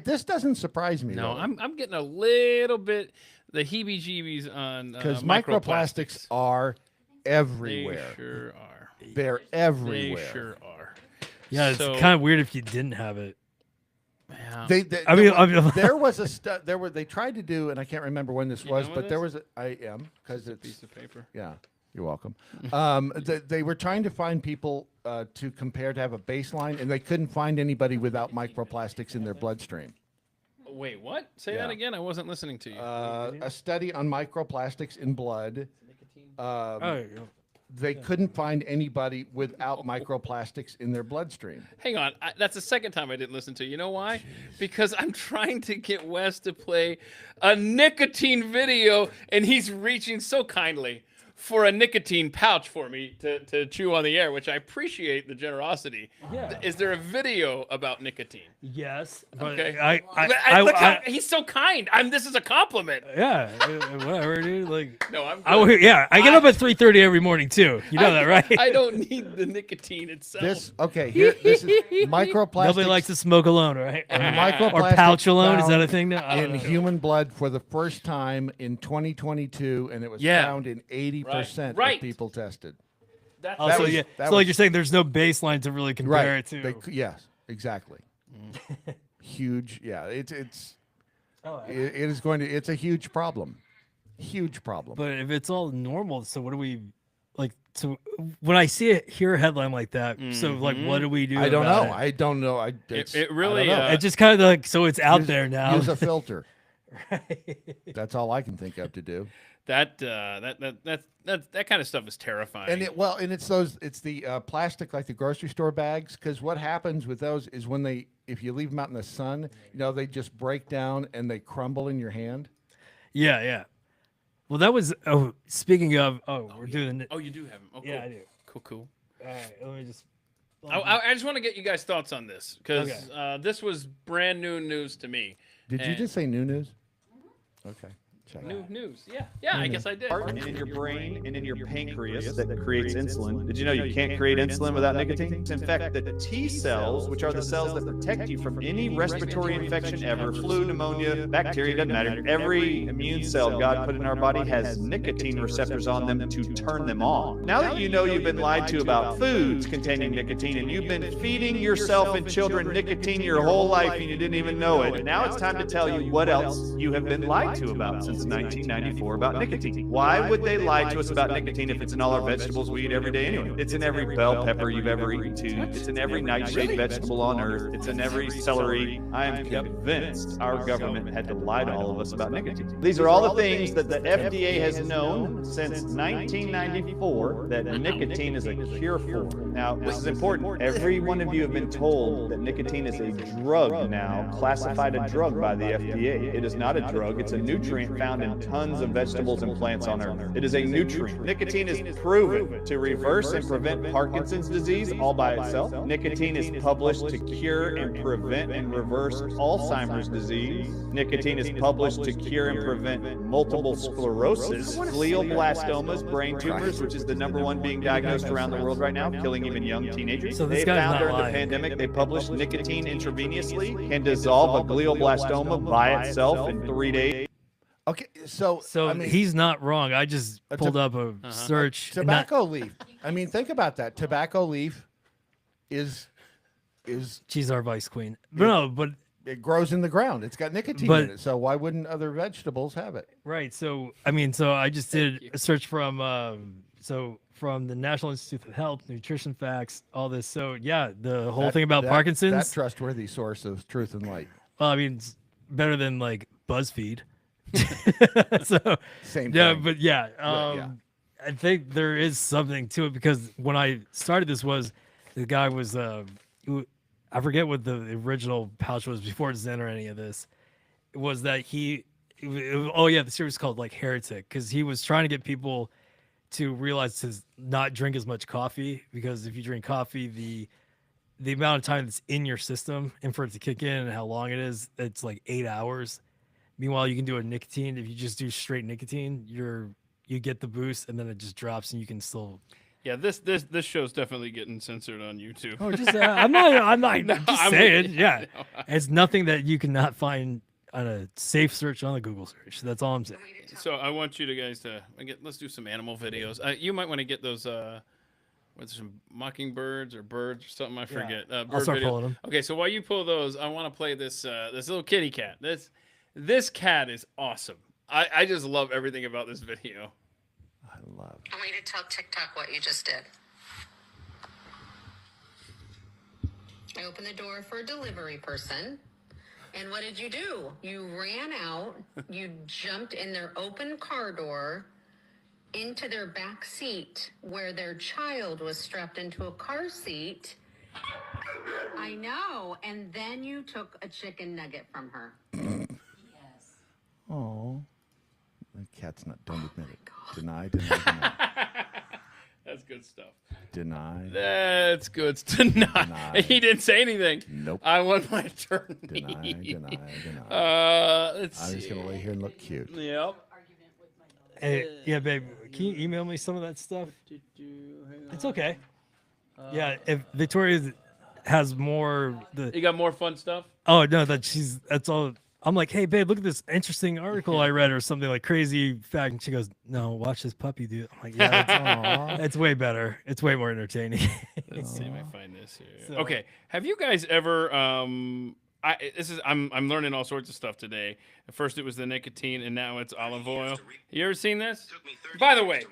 This doesn't surprise me. No, though, I'm getting a little bit the heebie-jeebies on because microplastics are everywhere. They sure are. They're everywhere. They sure are. Yeah, it's kind of weird if you didn't have it. Yeah. There was a they tried to do, and I can't remember when this was, but there was because it's a piece of paper. Yeah, you're welcome. They were trying to find people to compare to have a baseline, and they couldn't find anybody without microplastics in their bloodstream. Wait, what? Say that again. I wasn't listening to you. A study on microplastics in blood. They couldn't find anybody without microplastics in their bloodstream. Hang on. That's the second time I didn't listen to you. You know why? Because I'm trying to get Wes to play a nicotine video, and he's reaching so kindly for a nicotine pouch for me to chew on the air, which I appreciate the generosity. Yeah. Is there a video about nicotine? Yes. But Okay. look how he's so kind. This is a compliment. Yeah. Whatever, dude. Like. No, I'm. I get up at 3:30 every morning too. You know that, right? I don't need the nicotine itself. This is microplastics. Nobody likes to smoke alone, right? Microplastics or pouch alone. Is found that a thing now? in human blood for the first time in 2022, and it was found in 80% of people tested. That's so like you're saying, there's no baseline to really compare it to. Yes, exactly. Huge. Yeah, it is going to. It's a huge problem. Huge problem. But if it's all normal, so what do we like? So when I hear a headline like that, so like, what do we do? I don't about know. it? I don't know. It really. It's just kind of like so it's out there now. Use a filter. That's all I can think of to do. That kind of stuff is terrifying. And it's the plastic, like the grocery store bags, because what happens with those is if you leave them out in the sun, they just break down and they crumble in your hand. Yeah. Well, that was. Oh, speaking of. We're doing. Oh, you do have them. Oh, cool. Yeah, I do. Cool. All right, let me just. I just want to get you guys' thoughts on this because this was brand new news to me. Did you just say new news? Okay. New news. Yeah, I guess I did. And in your brain and in your pancreas that creates insulin. Did you know you can't create insulin without nicotine? In fact, the T cells, which are the cells that protect you from any respiratory infection ever, flu, pneumonia, bacteria, doesn't matter. Every immune cell God put in our body has nicotine receptors on them to turn them on. Now that you know you've been lied to about foods containing nicotine and you've been feeding yourself and children nicotine your whole life and you didn't even know it, now it's time to tell you what else you have been lied to about since 1994 about nicotine. Why would they lie to us about nicotine if it's in all our vegetables we eat every day anyway? It's in every bell pepper you've ever eaten too. It's in every nightshade vegetable on earth. It's in every celery. I am convinced our government had to lie to all of us about nicotine. These are all the things that the FDA has known since 1994 that nicotine is a cure for. Now, this is important. Every one of you have been told that nicotine is a drug now, classified a drug by the FDA. It is not a drug. It's a nutrient found in tons of vegetables and plants on Earth. It is a nutrient. Nicotine is proven to reverse and prevent Parkinson's disease all by itself. Nicotine is published to cure and prevent and reverse Alzheimer's disease. Nicotine is published to cure and prevent multiple sclerosis, glioblastomas, brain tumors, which is the #1 being diagnosed around the world right now, killing even young teenagers. So They found during the pandemic, they published nicotine intravenously can dissolve a glioblastoma by itself in 3 days. Okay, so I mean, he's not wrong. I just pulled up a search. Tobacco leaf. I mean, think about that. Tobacco leaf is she's our vice queen. But it grows in the ground. It's got nicotine in it. So why wouldn't other vegetables have it? Right. So I just did a search from the National Institute of Health, nutrition facts, all this. So yeah, the whole thing about Parkinson's. That trustworthy source of truth and light. Well, I mean, it's better than like BuzzFeed. So same thing. But I think there is something to it because when I started this the guy was I forget what the original pouch was before Zen or any of this. It was that the series was called like Heretic because he was trying to get people to realize to not drink as much coffee because if you drink coffee the amount of time that's in your system and for it to kick in and how long it is, it's like 8 hours. Meanwhile, you can do a nicotine. If you just do straight nicotine, you get the boost, and then it just drops, and you can still. Yeah, this show's definitely getting censored on YouTube. Oh, just I'm not No, just I'm saying. with you. Yeah, No. it's nothing that you cannot find on a safe search on the Google search. That's all I'm saying. So I want you to guys to let's do some animal videos. You might want to get those what's some mockingbirds or birds or something. I forget. Bird I'll start videos. pulling them. Okay, so while you pull those, I want to play this this little kitty cat. This cat is awesome. I just love everything about this video. I love. I want you to tell TikTok what you just did. I opened the door for a delivery person. And what did you do? You ran out, you jumped in their open car door into their back seat where their child was strapped into a car seat. I know. And then you took a chicken nugget from her. Yes. Oh, the cat's not. Don't admit it. Deny. That's good stuff. Deny. That's good. Deny. He didn't say anything. Nope. I want my turn. Deny. Let's I'm see. just gonna lay here and look cute. Yep. Hey, yeah, babe. Can you email me some of that stuff? It's okay. Yeah, if Victoria has more. You got more fun stuff? Oh no, that's all. I'm like, hey babe, look at this interesting article I read or something like crazy fact, and she goes, no, watch this puppy dude. I'm like, yeah, it's way better. It's way more entertaining. Let's see if I find this here. So- Okay, have you guys ever? I'm learning all sorts of stuff today. At first it was the nicotine, and now it's olive oil. You ever seen this? By the way,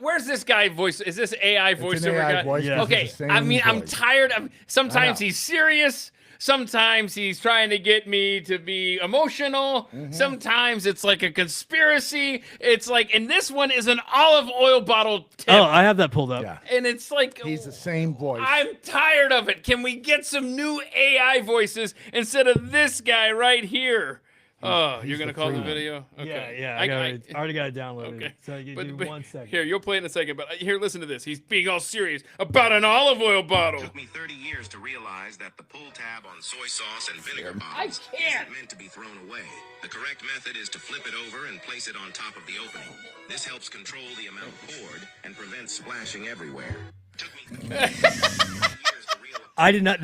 where's this guy voice? Is this AI voiceover guy? Voice, Yeah. it's Okay, the same I mean, I'm voice. tired of. Sometimes know. he's serious. Sometimes he's trying to get me to be emotional. Sometimes it's like a conspiracy. It's like, and this one is an olive oil bottle tip. Oh, I have that pulled up. Yeah, And it's like, he's the same voice. I'm tired of it. Can we get some new AI voices instead of this guy right here? Oh, you're going to the call the free one. video? Yeah. I already got it downloaded. Okay. So you do 1 second. Here, you'll play it in a second, but here, listen to this. He's being all serious about an olive oil bottle. Took me 30 years to realize that the pull tab on soy sauce and vinegar bottles can't. isn't meant to be thrown away. The correct method is to flip it over and place it on top of the opening. This helps control the amount poured and prevents splashing everywhere. Took me 30 years to realize. I did not.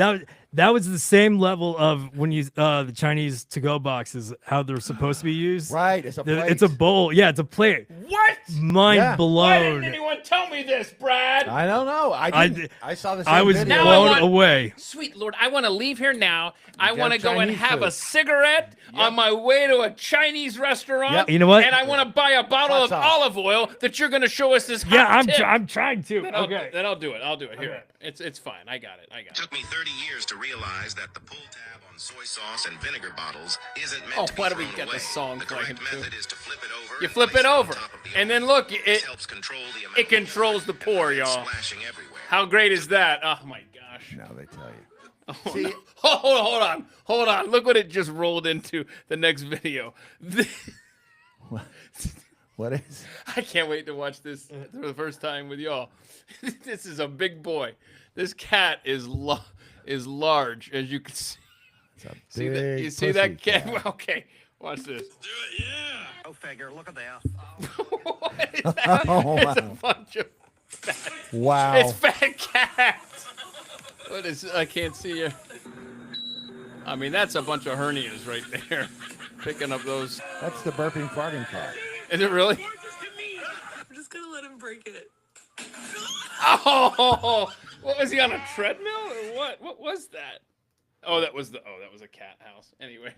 That was the same level of when you the Chinese to-go boxes, how they're supposed to be used. Right, it's a plate. It's a bowl. Yeah, it's a plate. What? Mind Yeah. Why didn't blown. anyone tell me this, Brad? I don't know. I saw the same I was video. Now I blown want- away. Sweet Lord, I want to leave here now. I got want to go and Chinese have a food. cigarette on my way to a Chinese restaurant. Yep. You know what? And I want to buy a bottle Hot of sauce. olive oil that you're going to show us this hot Yeah, tip. I'm trying to. Then Okay. Then I'll do it. I'll do it. Here. Okay. It's fine. I got it. Took me 30 years to realize that the pull tab on soy sauce and vinegar bottles isn't meant Oh, to be why do we thrown get the away. song The playing, correct too? method is to flip it over. You and flip place it on over. top of the And then opening. look, This it helps control the amount it controls the and pour, prevents y'all. splashing everywhere. How great is that? Oh my gosh. Now they tell you. Oh, See- no. Hold on. Look what it just rolled into the next video. What is? I can't wait to watch this for the first time with y'all. This is a big boy. This cat is large, as you can see. It's a See that? big You see that pussy cat? Okay, watch this. Go figure. Look at that. What is that? Oh, It's a wow. bunch of fat. Wow. It's fat cats. What is? I can't see you. I mean, that's a bunch of hernias right there. Picking up those. That's the burping farting cat. Is it really? I'm just gonna let him break it. Oh, what was he on a treadmill or what? What was that? Oh, that was a cat house. Anyway,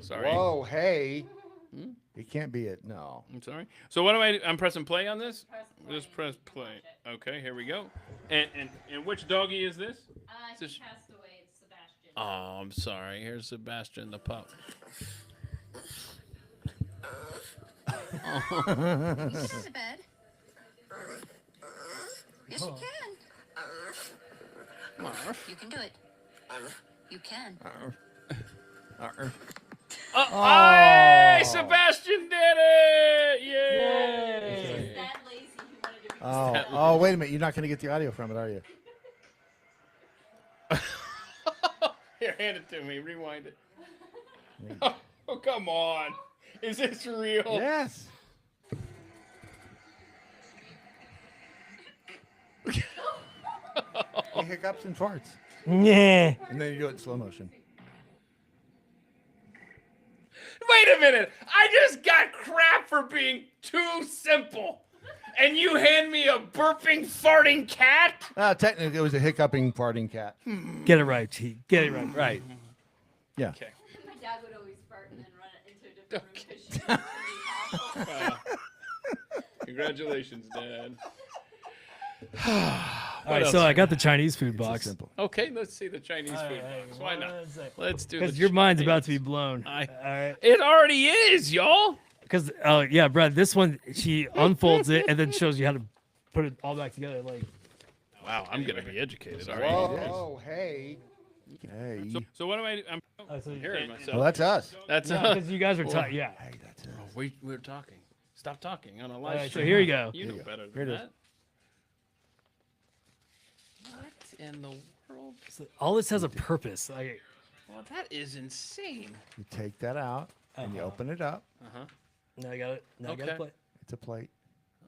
sorry. Whoa, hey. It can't be it. No. I'm sorry. So what am I? I'm pressing play on this. Just press play. Okay, here we go. And which doggy is this? He passed away. It's Sebastian. Oh, I'm sorry. Here's Sebastian the pup. You can get to bed. Yes, you can. You can do it. You can. Hey, Sebastian did it! Yay! He's that lazy. He wanted to be. Oh, wait a minute. You're not going to get the audio from it, are you? Here, hand it to me. Rewind it. Oh, come on. Is this real? Yes. He hiccups and farts. Yeah. And then you do it in slow motion. Wait a minute. I just got crap for being too simple. And you hand me a burping, farting cat? Technically, it was a hiccuping, farting cat. Get it right, T. Get it right. Right. Yeah. Okay. My dad would always fart and then run it into a different room. Congratulations, Dad. All right, so I got the Chinese food box. Simple. Okay, let's see the Chinese food box. Why not? Let's do Because the your mind's about Chinese. to be blown. All right. It already is, y'all. Because, yeah, Brad, this one, she unfolds it and then shows you how to put it all back together. Like, wow, I'm going to be educated. All Whoa, right. oh, hey. Hey. So what am I? I'm hearing myself. Well, that's us. That's because you guys are talking. Yeah. Hey, that's us. We're talking. Stop talking on a All live right, so stream. here you go. You know better Here than it is. that. What in the world? So all this has a purpose. Well, that is insane. You take that out and you open it up. Now I got it. Now I got to Okay. play. It's a plate.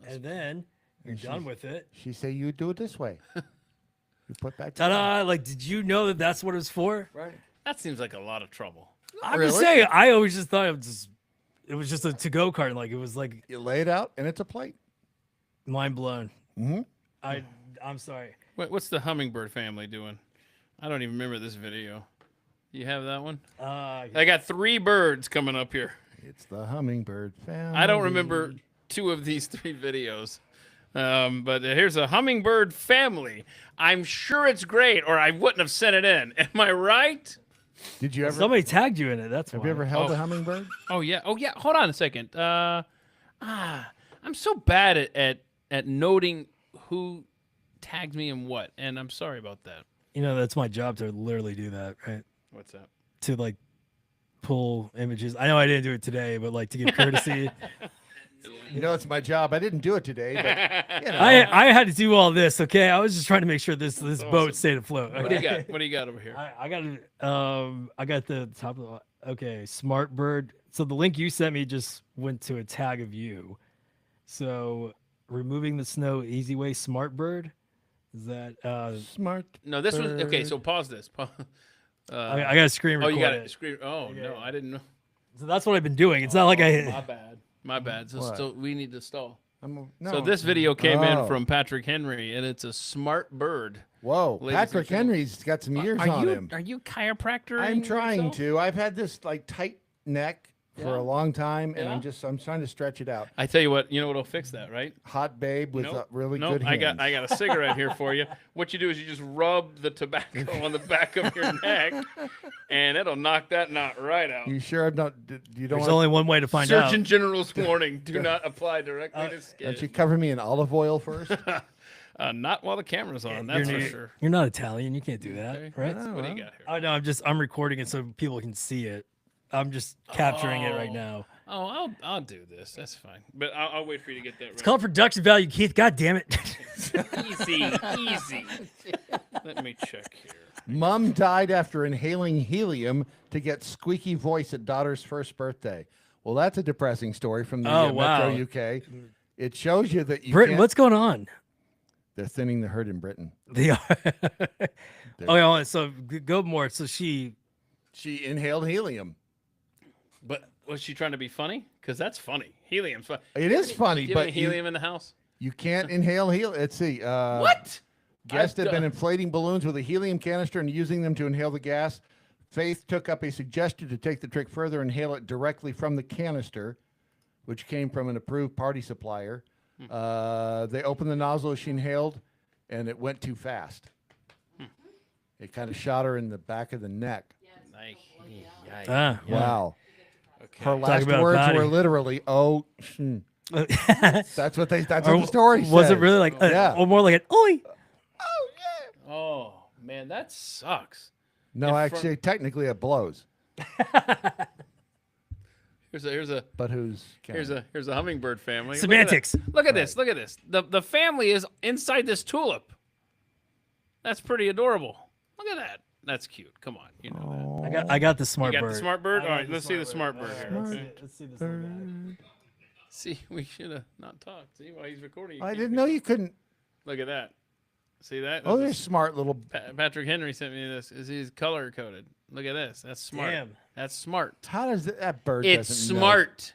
And then you're done with it. She say you do it this way. You put back. Ta-da! Like, did you know that that's what it was for? Right. That seems like a lot of trouble. I'm just saying. I always just thought it was just a to-go cart. Like, it was like You lay it out and it's a plate. mind blown. Mm-hmm. I'm sorry. What's the hummingbird family doing? I don't even remember this video. You have that one? I got 3 birds coming up here. It's the hummingbird family. I don't remember 2 of these 3 videos. But here's a hummingbird family. I'm sure it's great, or I wouldn't have sent it in. Am I right? Did you ever? Somebody tagged you in it. That's Have why. you ever held a hummingbird? Oh yeah. Hold on a second. I'm so bad at noting who tagged me in what, and I'm sorry about that. You know, that's my job to literally do that, right? What's that? To like pull images. I know I didn't do it today, but like to give courtesy. You know, it's my job. I didn't do it today, but you know. I had to do all this. Okay, I was just trying to make sure this boat stayed afloat. What do you got? What do you got over here? I got the top of the okay, Smart Bird. So the link you sent me just went to a tag of you. So removing the snow easy way, Smart Bird. Is that Smart? No, this was okay. bird. So pause this. I got to screen record Oh, you got it. it. Screen. Oh no, I didn't know. So that's what I've been doing. It's not like My bad. My bad. So What? still, we need to stall. No. So this video came in Oh. from Patrick Henry, and it's a smart bird. Whoa, Ladies Patrick and gentlemen. Henry's got some years Are on you him. are you chiropractor? I'm trying to. I've had this like tight neck for Yeah. a long time, and Yeah. I'm trying to stretch it out. I tell you what. You know what'll fix that, right? Hot babe with Nope. really Nope, good hands. I got a cigarette here for you. What you do is you just rub the tobacco on the back of your neck, and it'll knock that knot right out. You sure I'm not? You don't. there's want, only one way to find out. Surgeon General's warning: do not apply directly to skin. don't you cover me in olive oil first? Not while the camera's on. That's for sure. You're not Italian. You can't do that, Okay. right? What do you got here? Oh no, I'm recording it so people can see it. I'm just capturing it right now. Oh, I'll do this. That's fine. But I'll wait for you to get that It's right. called production value, Keith. God damn it. Easy. Let me check here. Mom died after inhaling helium to get squeaky voice at daughter's first birthday. Well, that's a depressing story from the Oh, wow. Metro UK. It shows you that you Britain, can't- what's going on? They're thinning the herd in Britain. They are. Oh, yeah. So go more. So she inhaled helium. But was she trying to be funny? Because that's funny. Helium's fun. It is funny, You have but any helium in the house? You can't inhale helium. Let's see. What? Guests I've had been done- inflating balloons with a helium canister and using them to inhale the gas. Faith took up a suggestion to take the trick further and inhale it directly from the canister, which came from an approved party supplier. They opened the nozzle as she inhaled, and it went too fast. It kind of shot her in the back of the neck. Ah, Wow. Okay. Her Talk last about words body. were literally, "Oh." That's what they. That's Or what the story was says. it really like, yeah? or more like an oi? Oh, man, that sucks. No, actually, technically, it blows. Here's a But who's here's a hummingbird family. Semantics. Look at this. Look at this. The family is inside this tulip. That's pretty adorable. Look at that. That's cute. Come on, you know I got the that. smart You got bird. the smart bird. I All got right, the let's see the smart bird All here. right, Okay. let's see this little guy. See, we should have not talked. See, while he's recording. You I can't didn't be know talking. you couldn't. Look at that. See that? Oh, This they're is- smart little. Patrick Henry sent me this. Is he's color coded? Look at this. That's smart. Damn. That's smart. How does that bird? It's doesn't know? smart.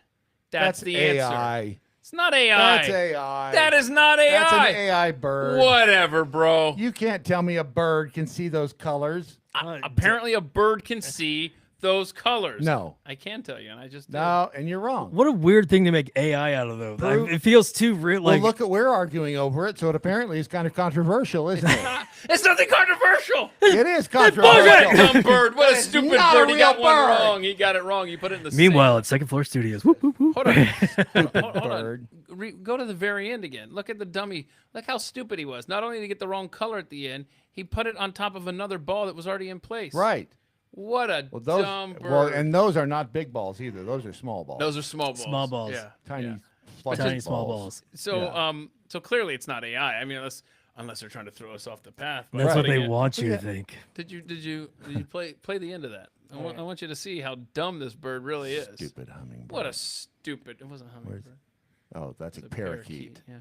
That's the AI. answer. It's not AI. That's AI. That is not AI. That's an AI bird. Whatever, bro. You can't tell me a bird can see those colors. Apparently, a bird can see those colors. No. I can tell you, and I just did. No, and you're wrong. What a weird thing to make AI out of, though. Prove- It feels too real. Well, Like, look at we're arguing over it, so it apparently is kind of controversial, isn't it? It's nothing controversial. It is Bullshit. controversial. Dumb bird. What a It's stupid not a bird. He got real one bird. wrong. He got it wrong. He put it in the meanwhile, at Second Floor Studios. Whoop, whoop, whoop. Hold on. hold bird. on. Go to the very end again. Look at the dummy. Look how stupid he was. Not only did he get the wrong color at the end, he put it on top of another ball that was already in place. Right. What a Well, those, dumb bird. well, and those are not big balls either. Those are small balls. Those are small balls. Small balls. Yeah. Tiny, yeah. fluffy Tiny small balls. So, Yeah. so clearly it's not AI. I mean, unless they're trying to throw us off the path. by That's what putting they it- want you to think. Did you play the end of that? I want you to see how dumb this bird really is. Stupid hummingbird. What a stupid. It wasn't a hummingbird. Oh, that's It's a parakeet. Yeah.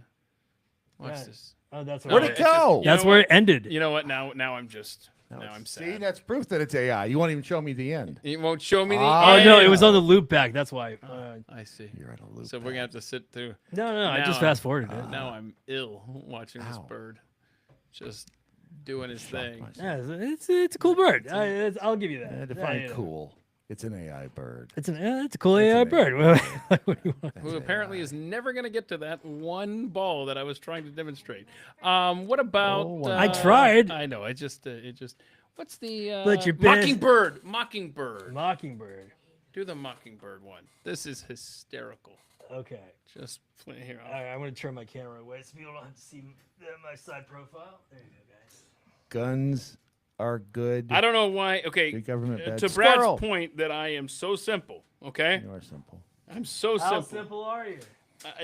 Watch Yeah. this. Oh, that's Where'd it's it just- go? you know That's where what? it ended. You know what? Now I'm just. Now I'm See, sad. that's proof that it's AI. You won't even show me the end. You won't show me the. Oh, end. Oh, no, it was on the loop back. That's why. I see. You're at a loop. So we're gonna have to sit through. No, I Now just I'm- fast forwarded it. Now I'm ill watching this Ow. bird, just doing his thing. Yeah, it's a cool bird. I'll give you that. Yeah, define Yeah. cool. It's an AI bird. It's a cool AI an bird. What do you want? Who apparently is never going to get to that one ball that I was trying to demonstrate. What about? wow. I tried. I know. It just. What's the? But your best- Mockingbird. Mockingbird. Mockingbird. Do the Mockingbird one. This is hysterical. Okay. Just play here. All right, I'm going to turn my camera away so people don't have to see my side profile. There you go, guys. Guns are good. I don't know why. Okay. Big government bad. To Brad's Squirrel. point that I am so simple. Okay. You are simple. I'm so How simple. simple are you?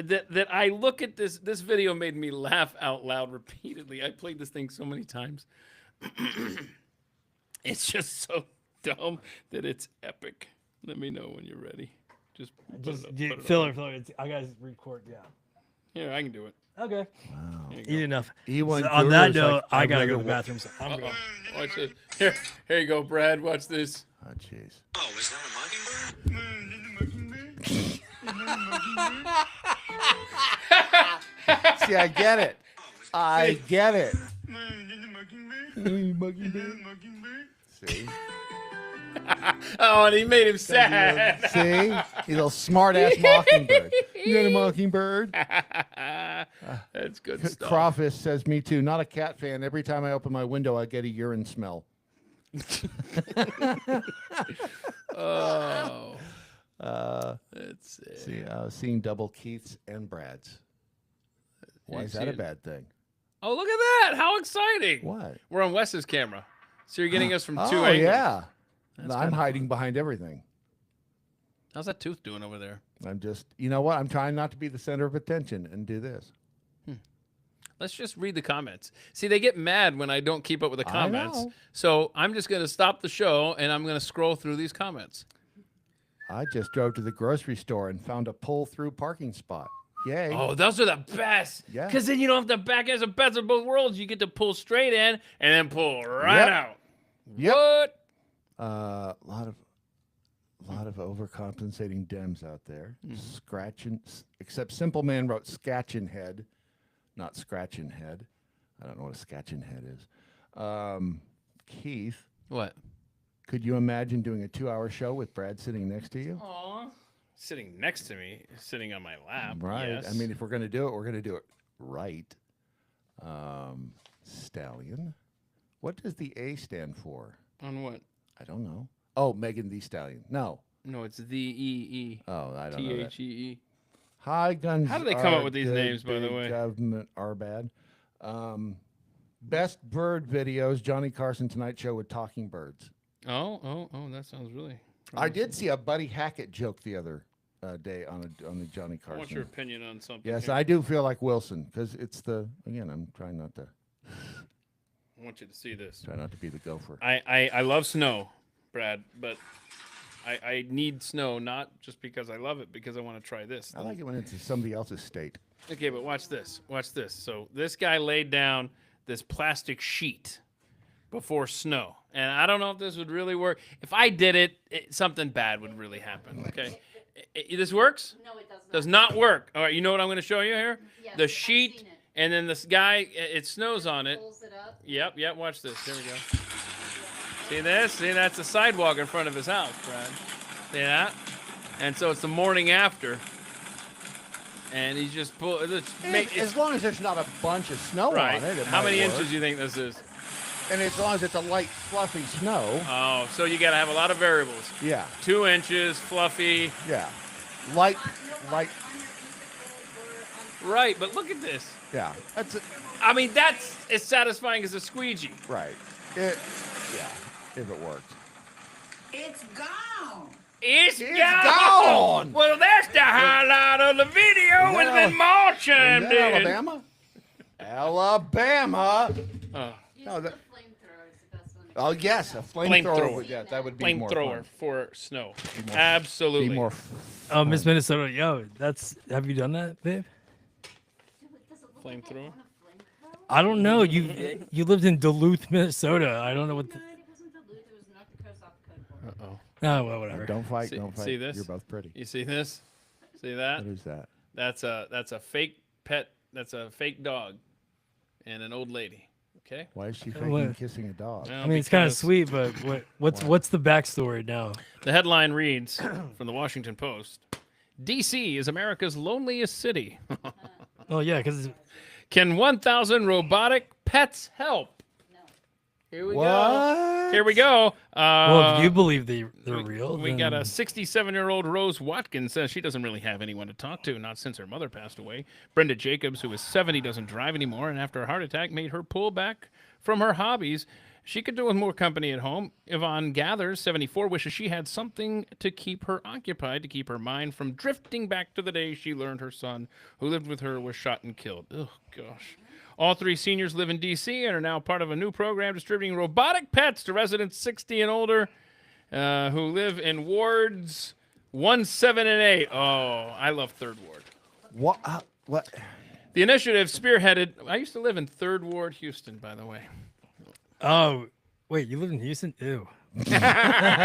That I look at this video made me laugh out loud repeatedly. I played this thing so many times. It's just so dumb that it's epic. Let me know when you're ready. Just put Just it up, put it filler. up. I got to record. Yeah. Here, I can do it. Okay. Wow. Here you go. Eat enough. E1 So on that Guru is note, like, I I'd got to go to rather the bathroom. So I'm going. Watch it. Here you go, Brad. Watch this. Oh, jeez. Oh, is that a mockingbird? See, I get it. I get it. See? Oh, and he made him sad. See? You little smart ass mockingbird. You got a mockingbird? That's good stuff. Crawfish says, me too. Not a cat fan. Every time I open my window, I get a urine smell. Oh. Let's see. See, seeing double Keiths and Brads. Why You is that see a it? bad thing? Oh, look at that. How exciting. What? We're on Wes's camera. So you're getting us from two Oh, angles. yeah. That's I'm kinda hiding behind everything. How's that tooth doing over there? I'm just, you know what? I'm trying not to be the center of attention and do this. Let's just read the comments. See, they get mad when I don't keep up with the I comments. know. So I'm just going to stop the show and I'm going to scroll through these comments. I just drove to the grocery store and found a pull-through parking spot. Yay. Oh, those are the best. Yeah. Because then you don't have to back as the best of both worlds. You get to pull straight in and then pull right Yep. out. Yep. What? A lot of overcompensating Dems out there. Scratching, except Simple Man wrote scratching head, not scratching head. I don't know what a scratching head is. Keith, What? could you imagine doing a 2-hour show with Brad sitting next to you? Aw. Sitting next to me, sitting on my lap. Right. Yes. I mean, if we're going to do it, we're going to do it right. Stallion. What does the A stand for? On what? I don't know. Oh, Megan the Stallion. No. No, it's the E Oh, I don't know. that. T-H-E-E. High guns. How do they come up are with these good, names, by the big way? Government are bad. Best bird videos. Johnny Carson Tonight Show with talking birds. Oh, that sounds really. I did see a Buddy Hackett joke the other day on the Johnny Carson. What's your opinion on something? Yes, here? I do feel like Wilson because it's the again. I'm trying not to. I want you to see this. Try not to be the gopher. I love snow, Brad, but I need snow not just because I love it, because I want to try this. I like it when it's in somebody else's state. Okay, but watch this. Watch this. So this guy laid down this plastic sheet before snow. And I don't know if this would really work. If I did it, something bad would really happen. Okay. This works? No, it does not. Does not work. All right, you know what I'm going to show you here? Yes, the I've sheet, seen it. and then this guy, it snows on it. Pulls it up. Yep, watch this. Here we go. See this? See, that's the sidewalk in front of his house, Brad. See that? And so it's the morning after. And he's just As long as there's not a bunch of snow right. on it. How many work. inches do you think this is? And as long as it's a light, fluffy snow. Oh, so you got to have a lot of variables. Yeah. 2 inches, fluffy. Yeah. Light. Right, but look at this. Yeah. I mean, that's as satisfying as a squeegee. Right. Yeah. If it worked. It's gone. It's gone. Well, that's the highlight of the video when the mall chimed in. Alabama? Alabama. No, the flamethrower is the best one. Oh, yes. A flamethrower. Yeah, that would be more flamethrower fun. for snow. Absolutely. Be more Oh, Miss Minnesota, yo, have you done that, babe? Flamethrower? I don't know. You lived in Duluth, Minnesota. I don't know what. No, it wasn't Duluth. It was North Dakota, South Dakota. Uh-oh. Oh, well, whatever. Don't fight. Don't fight. See this? You're both pretty. You see this? See that? What is that? That's a fake pet. That's a fake dog and an old lady. Okay. Why is she faking What? kissing a dog? Well, I mean, it's kind of because sweet, but what's the backstory now? The headline reads from the Washington Post: D.C. is America's loneliest city. Oh yeah, because Can 1,000 robotic pets help? No. Here we go. What? Here we go. well, if you believe they're real, We got a then- 67-year-old Rose Watkins says she doesn't really have anyone to talk to, not since her mother passed away. Brenda Jacobs, who is 70, doesn't drive anymore, and after a heart attack made her pull back from her hobbies. She could do with more company at home. Yvonne Gathers, 74, wishes she had something to keep her occupied, to keep her mind from drifting back to the day she learned her son, who lived with her, was shot and killed. Oh, gosh. All 3 seniors live in D.C. and are now part of a new program distributing robotic pets to residents 60 and older who live in wards 1, 7, and 8. Oh, I love 3rd Ward. What? What? The initiative spearheaded... I used to live in 3rd Ward, Houston, by the way. Oh, wait, you live in Houston? Ew.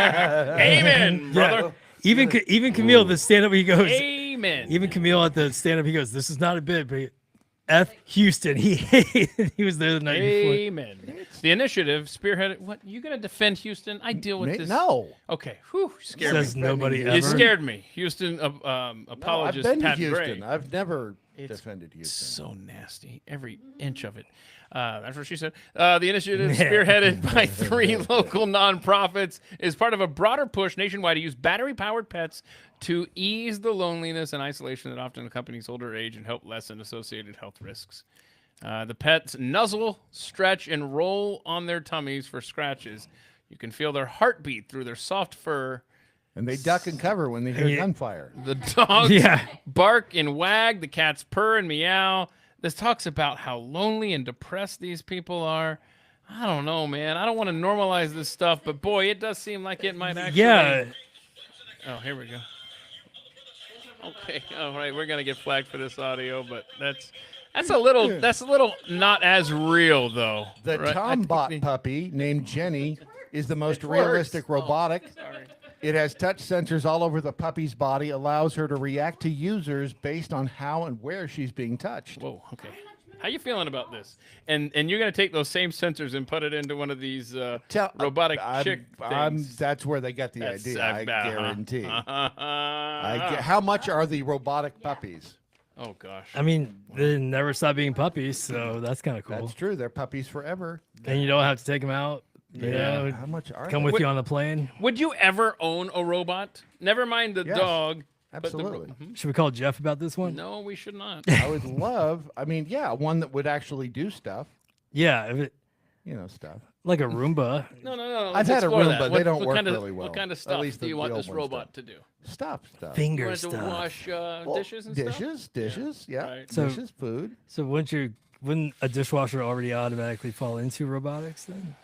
Amen, brother. Yeah. Even Camille, the stand-up, he goes. Amen. Even Camille at the stand-up, he goes, "This is not a bit, but F Houston." He was there the night before. Amen. The initiative spearheaded... What? You going to defend Houston? I deal with this. No. Okay. Whew. Scared Says me. nobody You ever. scared me. Houston apologist I've been to Pat Houston. Gray. I've never It's defended Houston. so nasty. Every inch of it. That's what she said. The initiative, spearheaded by 3 local nonprofits, is part of a broader push nationwide to use battery-powered pets to ease the loneliness and isolation that often accompanies older age and help lessen associated health risks. The pets nuzzle, stretch, and roll on their tummies for scratches. You can feel their heartbeat through their soft fur. And they duck and cover when they hear gunfire. The dogs bark and wag. The cats purr and meow. This talks about how lonely and depressed these people are. I don't know, man. I don't want to normalize this stuff, but boy, it does seem like it might actually. Yeah. Oh, here we go. Okay, all right, we're gonna get flagged for this audio, but that's a little not as real though. The right? Tombot puppy named Jenny is the most realistic robotic. Sorry. It has touch sensors all over the puppy's body, allows her to react to users based on how and where she's being touched. Whoa, okay. How you feeling about this? And you're gonna take those same sensors and put it into one of these robotic chick things. That's where they got the That's- idea. I guarantee. Uh-huh. How much are the robotic puppies? Oh gosh. I mean, they never stop being puppies, so that's kind of cool. That's true. They're puppies forever. And you don't have to take them out. You know, How much are come they? with you on the plane. Would you ever own a robot? Never mind the Yes, dog. Absolutely. Should we call Jeff about this one? No, we should not. I would love, one that would actually do stuff. Yeah, if it, Stuff. like a Roomba. No. I've let's had a explore Roomba. that. They don't work kind of, really well. What kind of At stuff least do you the want old this ones robot don't. to do? Stuff. You Finger want it to stuff. wash Well, dishes and stuff? dishes, Right. food. So- Dishes, food. So once wouldn't a dishwasher already automatically fall into robotics then?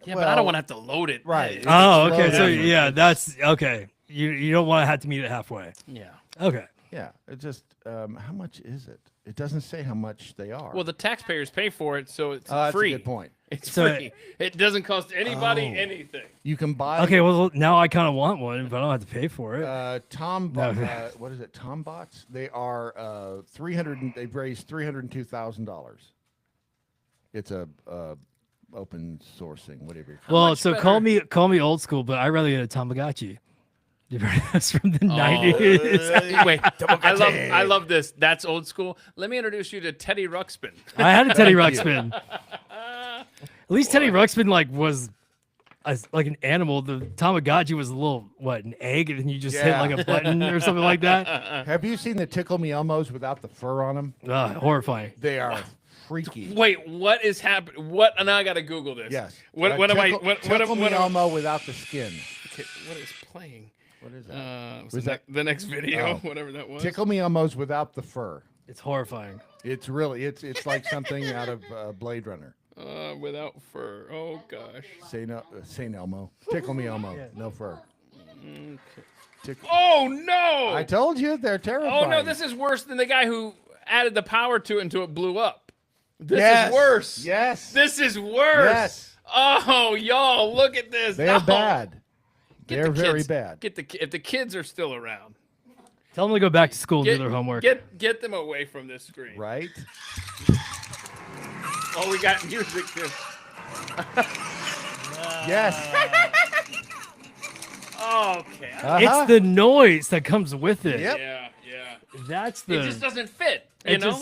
Yeah, but I don't want to have to load it. Right. Oh, okay. So yeah, that's okay. You don't want to have to meet it halfway. Yeah. Okay. Yeah. It just how much is it? It doesn't say how much they are. Well, the taxpayers pay for it, so it's that's free. a good point. It's So- free. It doesn't cost anybody anything. You can buy. Okay. Well, now I kind of want one, but I don't have to pay for it. What is it? Tombots. They are 300. They've raised $302,000. It's a open sourcing, whatever. You call Well, much so better- call me old school, but I rather get a Tamagotchi. That's from the 90s. Wait, I love this. That's old school. Let me introduce you to Teddy Ruxpin. I had a Teddy Ruxpin. At least Teddy Ruxpin was like an animal. The Tamagotchi was a little an egg, and then you just hit like a button or something like that. Have you seen the Tickle Me Elmos without the fur on them? Horrifying. They are freaky. Wait, what is happening? What? Now I got to Google this. Yes. What am I? Tickle Me Elmo without the skin. Okay, what is playing? What is that? Was that the next video? Whatever that was. Tickle Me Elmos without the fur. It's horrifying. It's really it's like something out of Blade Runner. Without fur. Oh gosh. Say Elmo. Tickle Me Elmo. No fur. Oh no! I told you they're terrifying. Oh no, this is worse than the guy who added the power to it until it blew up. This Yes. is worse. Yes. This is worse. Yes. Oh, y'all, look at this. They're No. bad. Get They're the very kids- bad. if the kids are still around. Tell them to go back to school and do their homework. Get them away from this screen. Right? Oh, we got music too. Yes. Okay. It's the noise that comes with it. Yep. Yeah. That's the. It just doesn't fit. You know?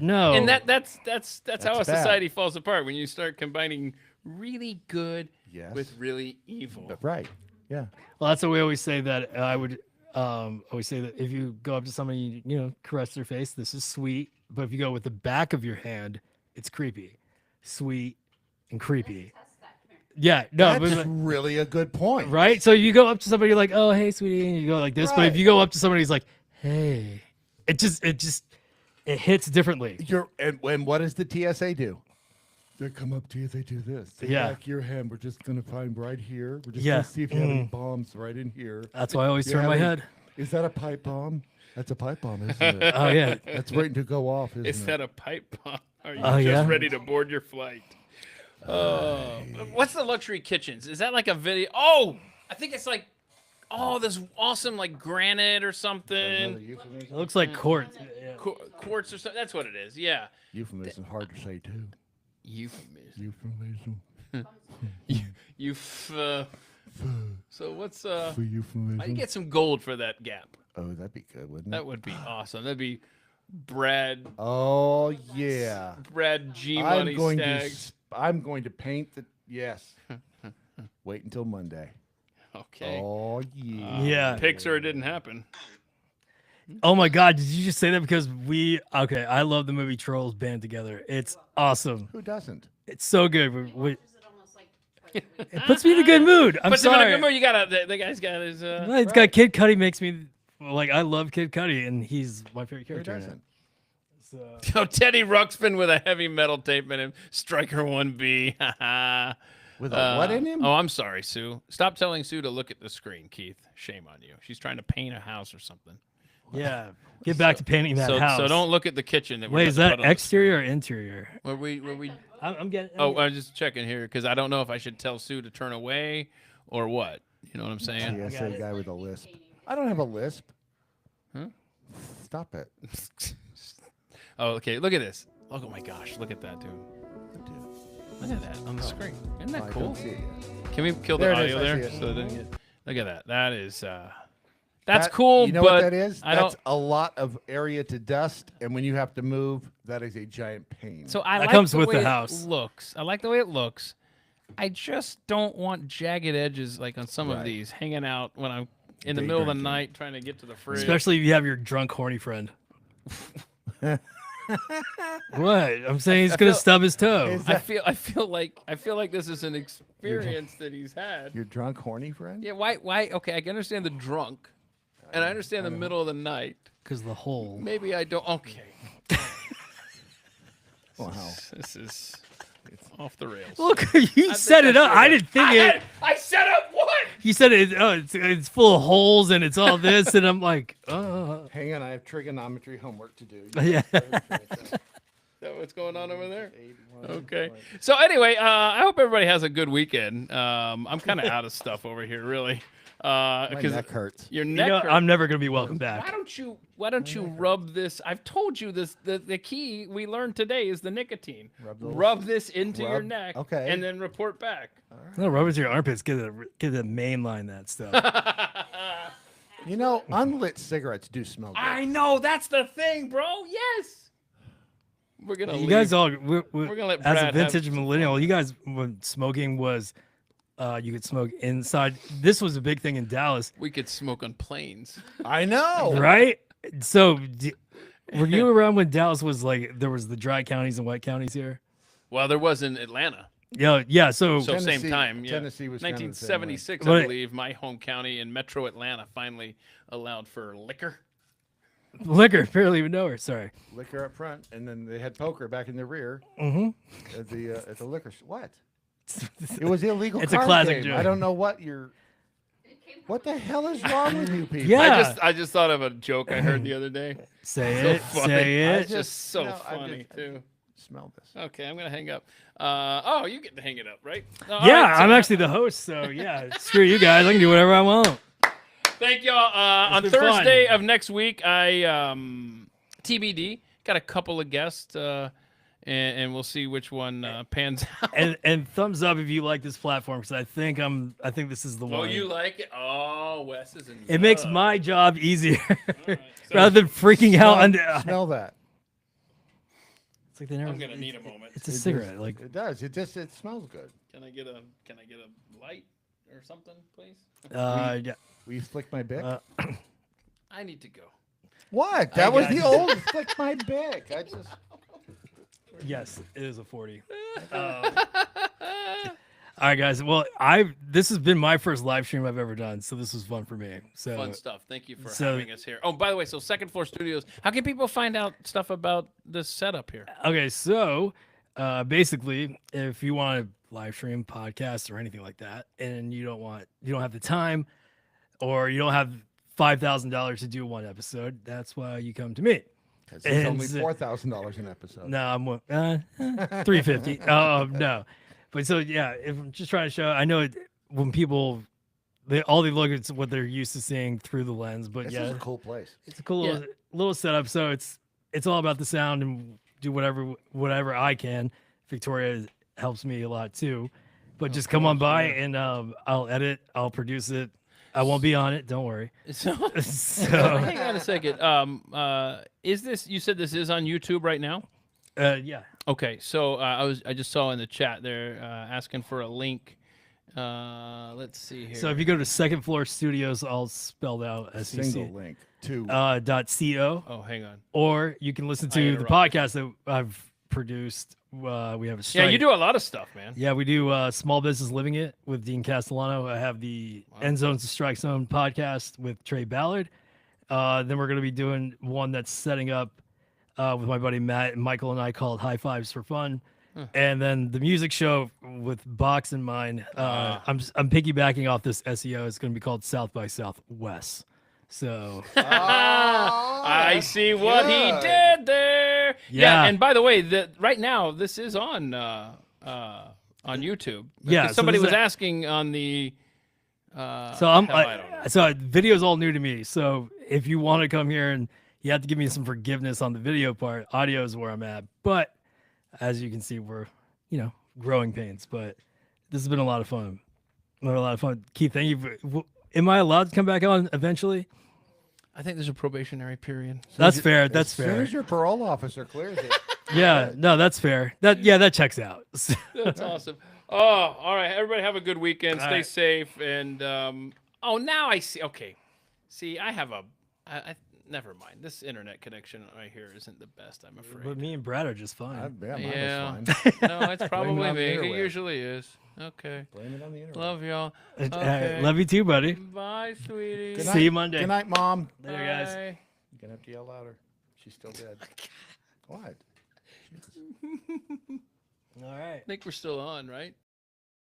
No. And that's how a bad. society falls apart when you start combining really good Yes. with really evil. Right. Yeah. Well, that's what we always say. That I would always say that if you go up to somebody, caress their face, this is sweet. But if you go with the back of your hand, it's creepy, sweet, and creepy. Yeah, no, That's really a good point. right. So you go up to somebody, you're like, "Oh, hey, sweetie," and you go like this. But if Right. you go up to somebody who's like, "Hey," it hits differently. And what does the TSA do? They come up to you. They do this. They Yeah. back your hand. We're just gonna find right here. We're just Yeah. gonna see if you have any bombs right in here. That's why I always You turn have my any- head. Is that a pipe bomb? That's a pipe bomb, isn't it? Oh yeah. That's waiting to go off, isn't Is it? that a pipe bomb? Are you Oh, just yeah? ready to board your flight? What's the luxury kitchens? Is that like a video? Oh, I think it's like, this awesome like granite or Another something. euphemism? It looks like quartz. Yeah. Quartz or something. That's what it is. Yeah. Euphemism hard to say too. Euphemism. Euphemism. So what's For euphemism. I get some gold for that gap. Oh, that'd be good, wouldn't it? That would be awesome. That'd be Brad Oh yeah. G Money Stags. I'm going to paint the yes. Wait until Monday. Okay. Oh yeah. Yeah. Pixar didn't happen. Oh my God! Did you just say that because I love the movie Trolls Band Together. It's awesome. Who doesn't? It's so good. It puts me in a good mood. I'm Puts him in a sorry. good mood. You got the guy's got his. Well, it's got Kid Cudi makes me like I love Kid Cudi and he's my favorite Who character. In it. doesn't? So Teddy Ruxpin with a heavy metal tape in him. Striker 1B. With a what in him? Oh, I'm sorry, Sue. Stop telling Sue to look at the screen, Keith. Shame on you. She's trying to paint a house or something. Yeah, get back to painting that house. So don't look at the kitchen. That we're Wait, about is to that put on the exterior or interior? Were we? I'm getting. Oh, I'm just checking here because I don't know if I should tell Sue to turn away or what. You know what I'm saying? TSA guy with a lisp. I don't have a lisp. Huh? Stop it. Oh, okay. Look at this. Oh my gosh, look at that, dude. Look at that on the screen. Isn't that I cool? don't see it yet. Can we kill There the it is, audio I there? see it. So it doesn't get. Look at that. That is. That's That- cool. You know but what that is? I That's don't. a lot of area to dust, and when you have to move, that is a giant pain. So I That like comes the with way the it house. looks. I like the way it looks. I just don't want jagged edges like on some of Right. these hanging out when I'm in the Day middle of the drinking. night trying to get to the fridge. Especially if you have your drunk horny friend. What? I'm saying he's I gonna feel- stub his toe. Is I that feel like this is an experience that he's had. your drunk, horny friend? Yeah, why? Okay, I can understand the drunk, and I understand the middle of the night. Because the hole. Maybe I don't. Okay. Wow. This is off the rails. Look, you set it up. I didn't think it. I set up what? You said it. Oh, it's full of holes and it's all this, and I'm like, oh. Hang on, I have trigonometry homework to do. Yeah. Is that what's going on over there? Okay. So anyway, I hope everybody has a good weekend. I'm kind of out of stuff over here, really. My Because neck hurts. your You neck know, hurts. I'm never gonna be welcome back. Why don't you rub this? I've told you this. The key we learned today is the nicotine. Rub this into your neck. Okay. And then report back. No, rub it to your armpits. Get the mainline that stuff. You know, unlit cigarettes do smell good. I know that's the thing, bro. Yes. We're gonna. You leave. guys all. We're gonna let as Brad a have vintage some millennial, you guys when smoking was, you could smoke inside. This was a big thing in Dallas, We could smoke on planes. I know. right? So, were you around when Dallas was like there was the dry counties and wet counties here? Well, there was in Atlanta. Yeah. So So same Tennessee- time. Yeah. Tennessee was kind of the same way. 1976, But- I believe, my home county in Metro Atlanta finally allowed for liquor. liquor, barely even know her. Sorry. Liquor up front, and then they had poker back in the rear Mm-hmm. at the liquor. What? It was illegal. It's a card classic game. joke. I don't know what you're. What the hell is wrong with you people? Yeah. I just thought of a joke I heard the other day. Say So it. funny. Say I it. It's just so no, I funny just- too. Smell this. Okay, I'm gonna hang up. Oh, you get to hang it up, right? All Yeah, right, so- I'm actually the host, so yeah. Screw you guys. I can do whatever I want. Thank y'all. On been fun. Thursday of next week, I TBD got a couple of guests, and we'll see which one pans out. And thumbs up if you like this platform because I think this is the Oh, one. you like it? Oh, Wes is in. It makes love. my job easier right, so- rather than freaking out. Smell that. It's like they never. I'm gonna need a moment. It's a cigarette. Like It does. It smells good. Can I get a light or something, please? yeah. Will you flick my bick? I need to go. What? That was the old flick my bick. I just. Yes, it is a 40. All right, guys. Well, this has been my first live stream I've ever done, so this was fun for me. So Fun stuff. Thank you for so- having us here. Oh, by the way, so Second Floor Studios. How can people find out stuff about this setup here? Okay, so basically, if you want to live stream, podcast, or anything like that, and you don't have the time, or you don't have $5,000 to do one episode, that's why you come to me. It's And only so- $4,000 an episode. No, I'm $350. No, but so yeah, if I'm just trying to show, I know when people they look at what they're used to seeing through the lens, but This yeah, is a cool place. it's a cool little setup. So it's all about the sound and do whatever I can. Victoria helps me a lot too, but just come on by and I'll edit, I'll produce it. I won't be on it. Don't worry. So, So hang on a second. Is this? You said this is on YouTube right now? yeah. Okay, so I just saw in the chat there asking for a link. Let's see here. So if you go to Second Floor Studios, all spelled out as Single link to .co. Oh, hang on. Or you can listen I to the interrupted. podcast that I've produced. We have a Yeah, strike. you do a lot of stuff, man. Yeah, we do Small Business Living It with Dean Castellano. I have the End Zones to Strike Zone podcast with Trey Ballard. Then we're going to be doing one that's setting up with my buddy Matt and Michael and I called High Fives for Fun. And then the music show with Box in mind. I'm piggybacking off this SEO. It's going to be called South by Southwest. So I see what he did there. Yeah. And by the way, right now this is on YouTube. Yeah, Because so somebody this was is asking on the. So so video's all new to me. So if you want to come here and you have to give me some forgiveness on the video part, audio is where I'm at. But as you can see, we're growing pains. But this has been a lot of fun. A lot of fun. Keith, thank you. Am I allowed to come back on eventually? I think there's a probationary period. That's fair. That's as soon fair. as your parole officer clears it. Yeah, no, that's fair. That checks out. That's awesome. Oh, all right. Everybody have a good weekend. All Stay right. safe. And now I see. Okay. See, I have I never mind. This internet connection right here isn't the best, I'm afraid. But me and Brad are just fine. Yeah. Mine was fine. No, it's Blame it probably on the me. It interweb. usually is. Okay. Blame it on the internet. Love y'all. Okay. Love you too, buddy. Bye, sweetie. Good See night. you Monday. Good night, Mom. Later, guys. Bye. You're gonna have to yell louder. She's still dead. What? All right. I think we're still on, right?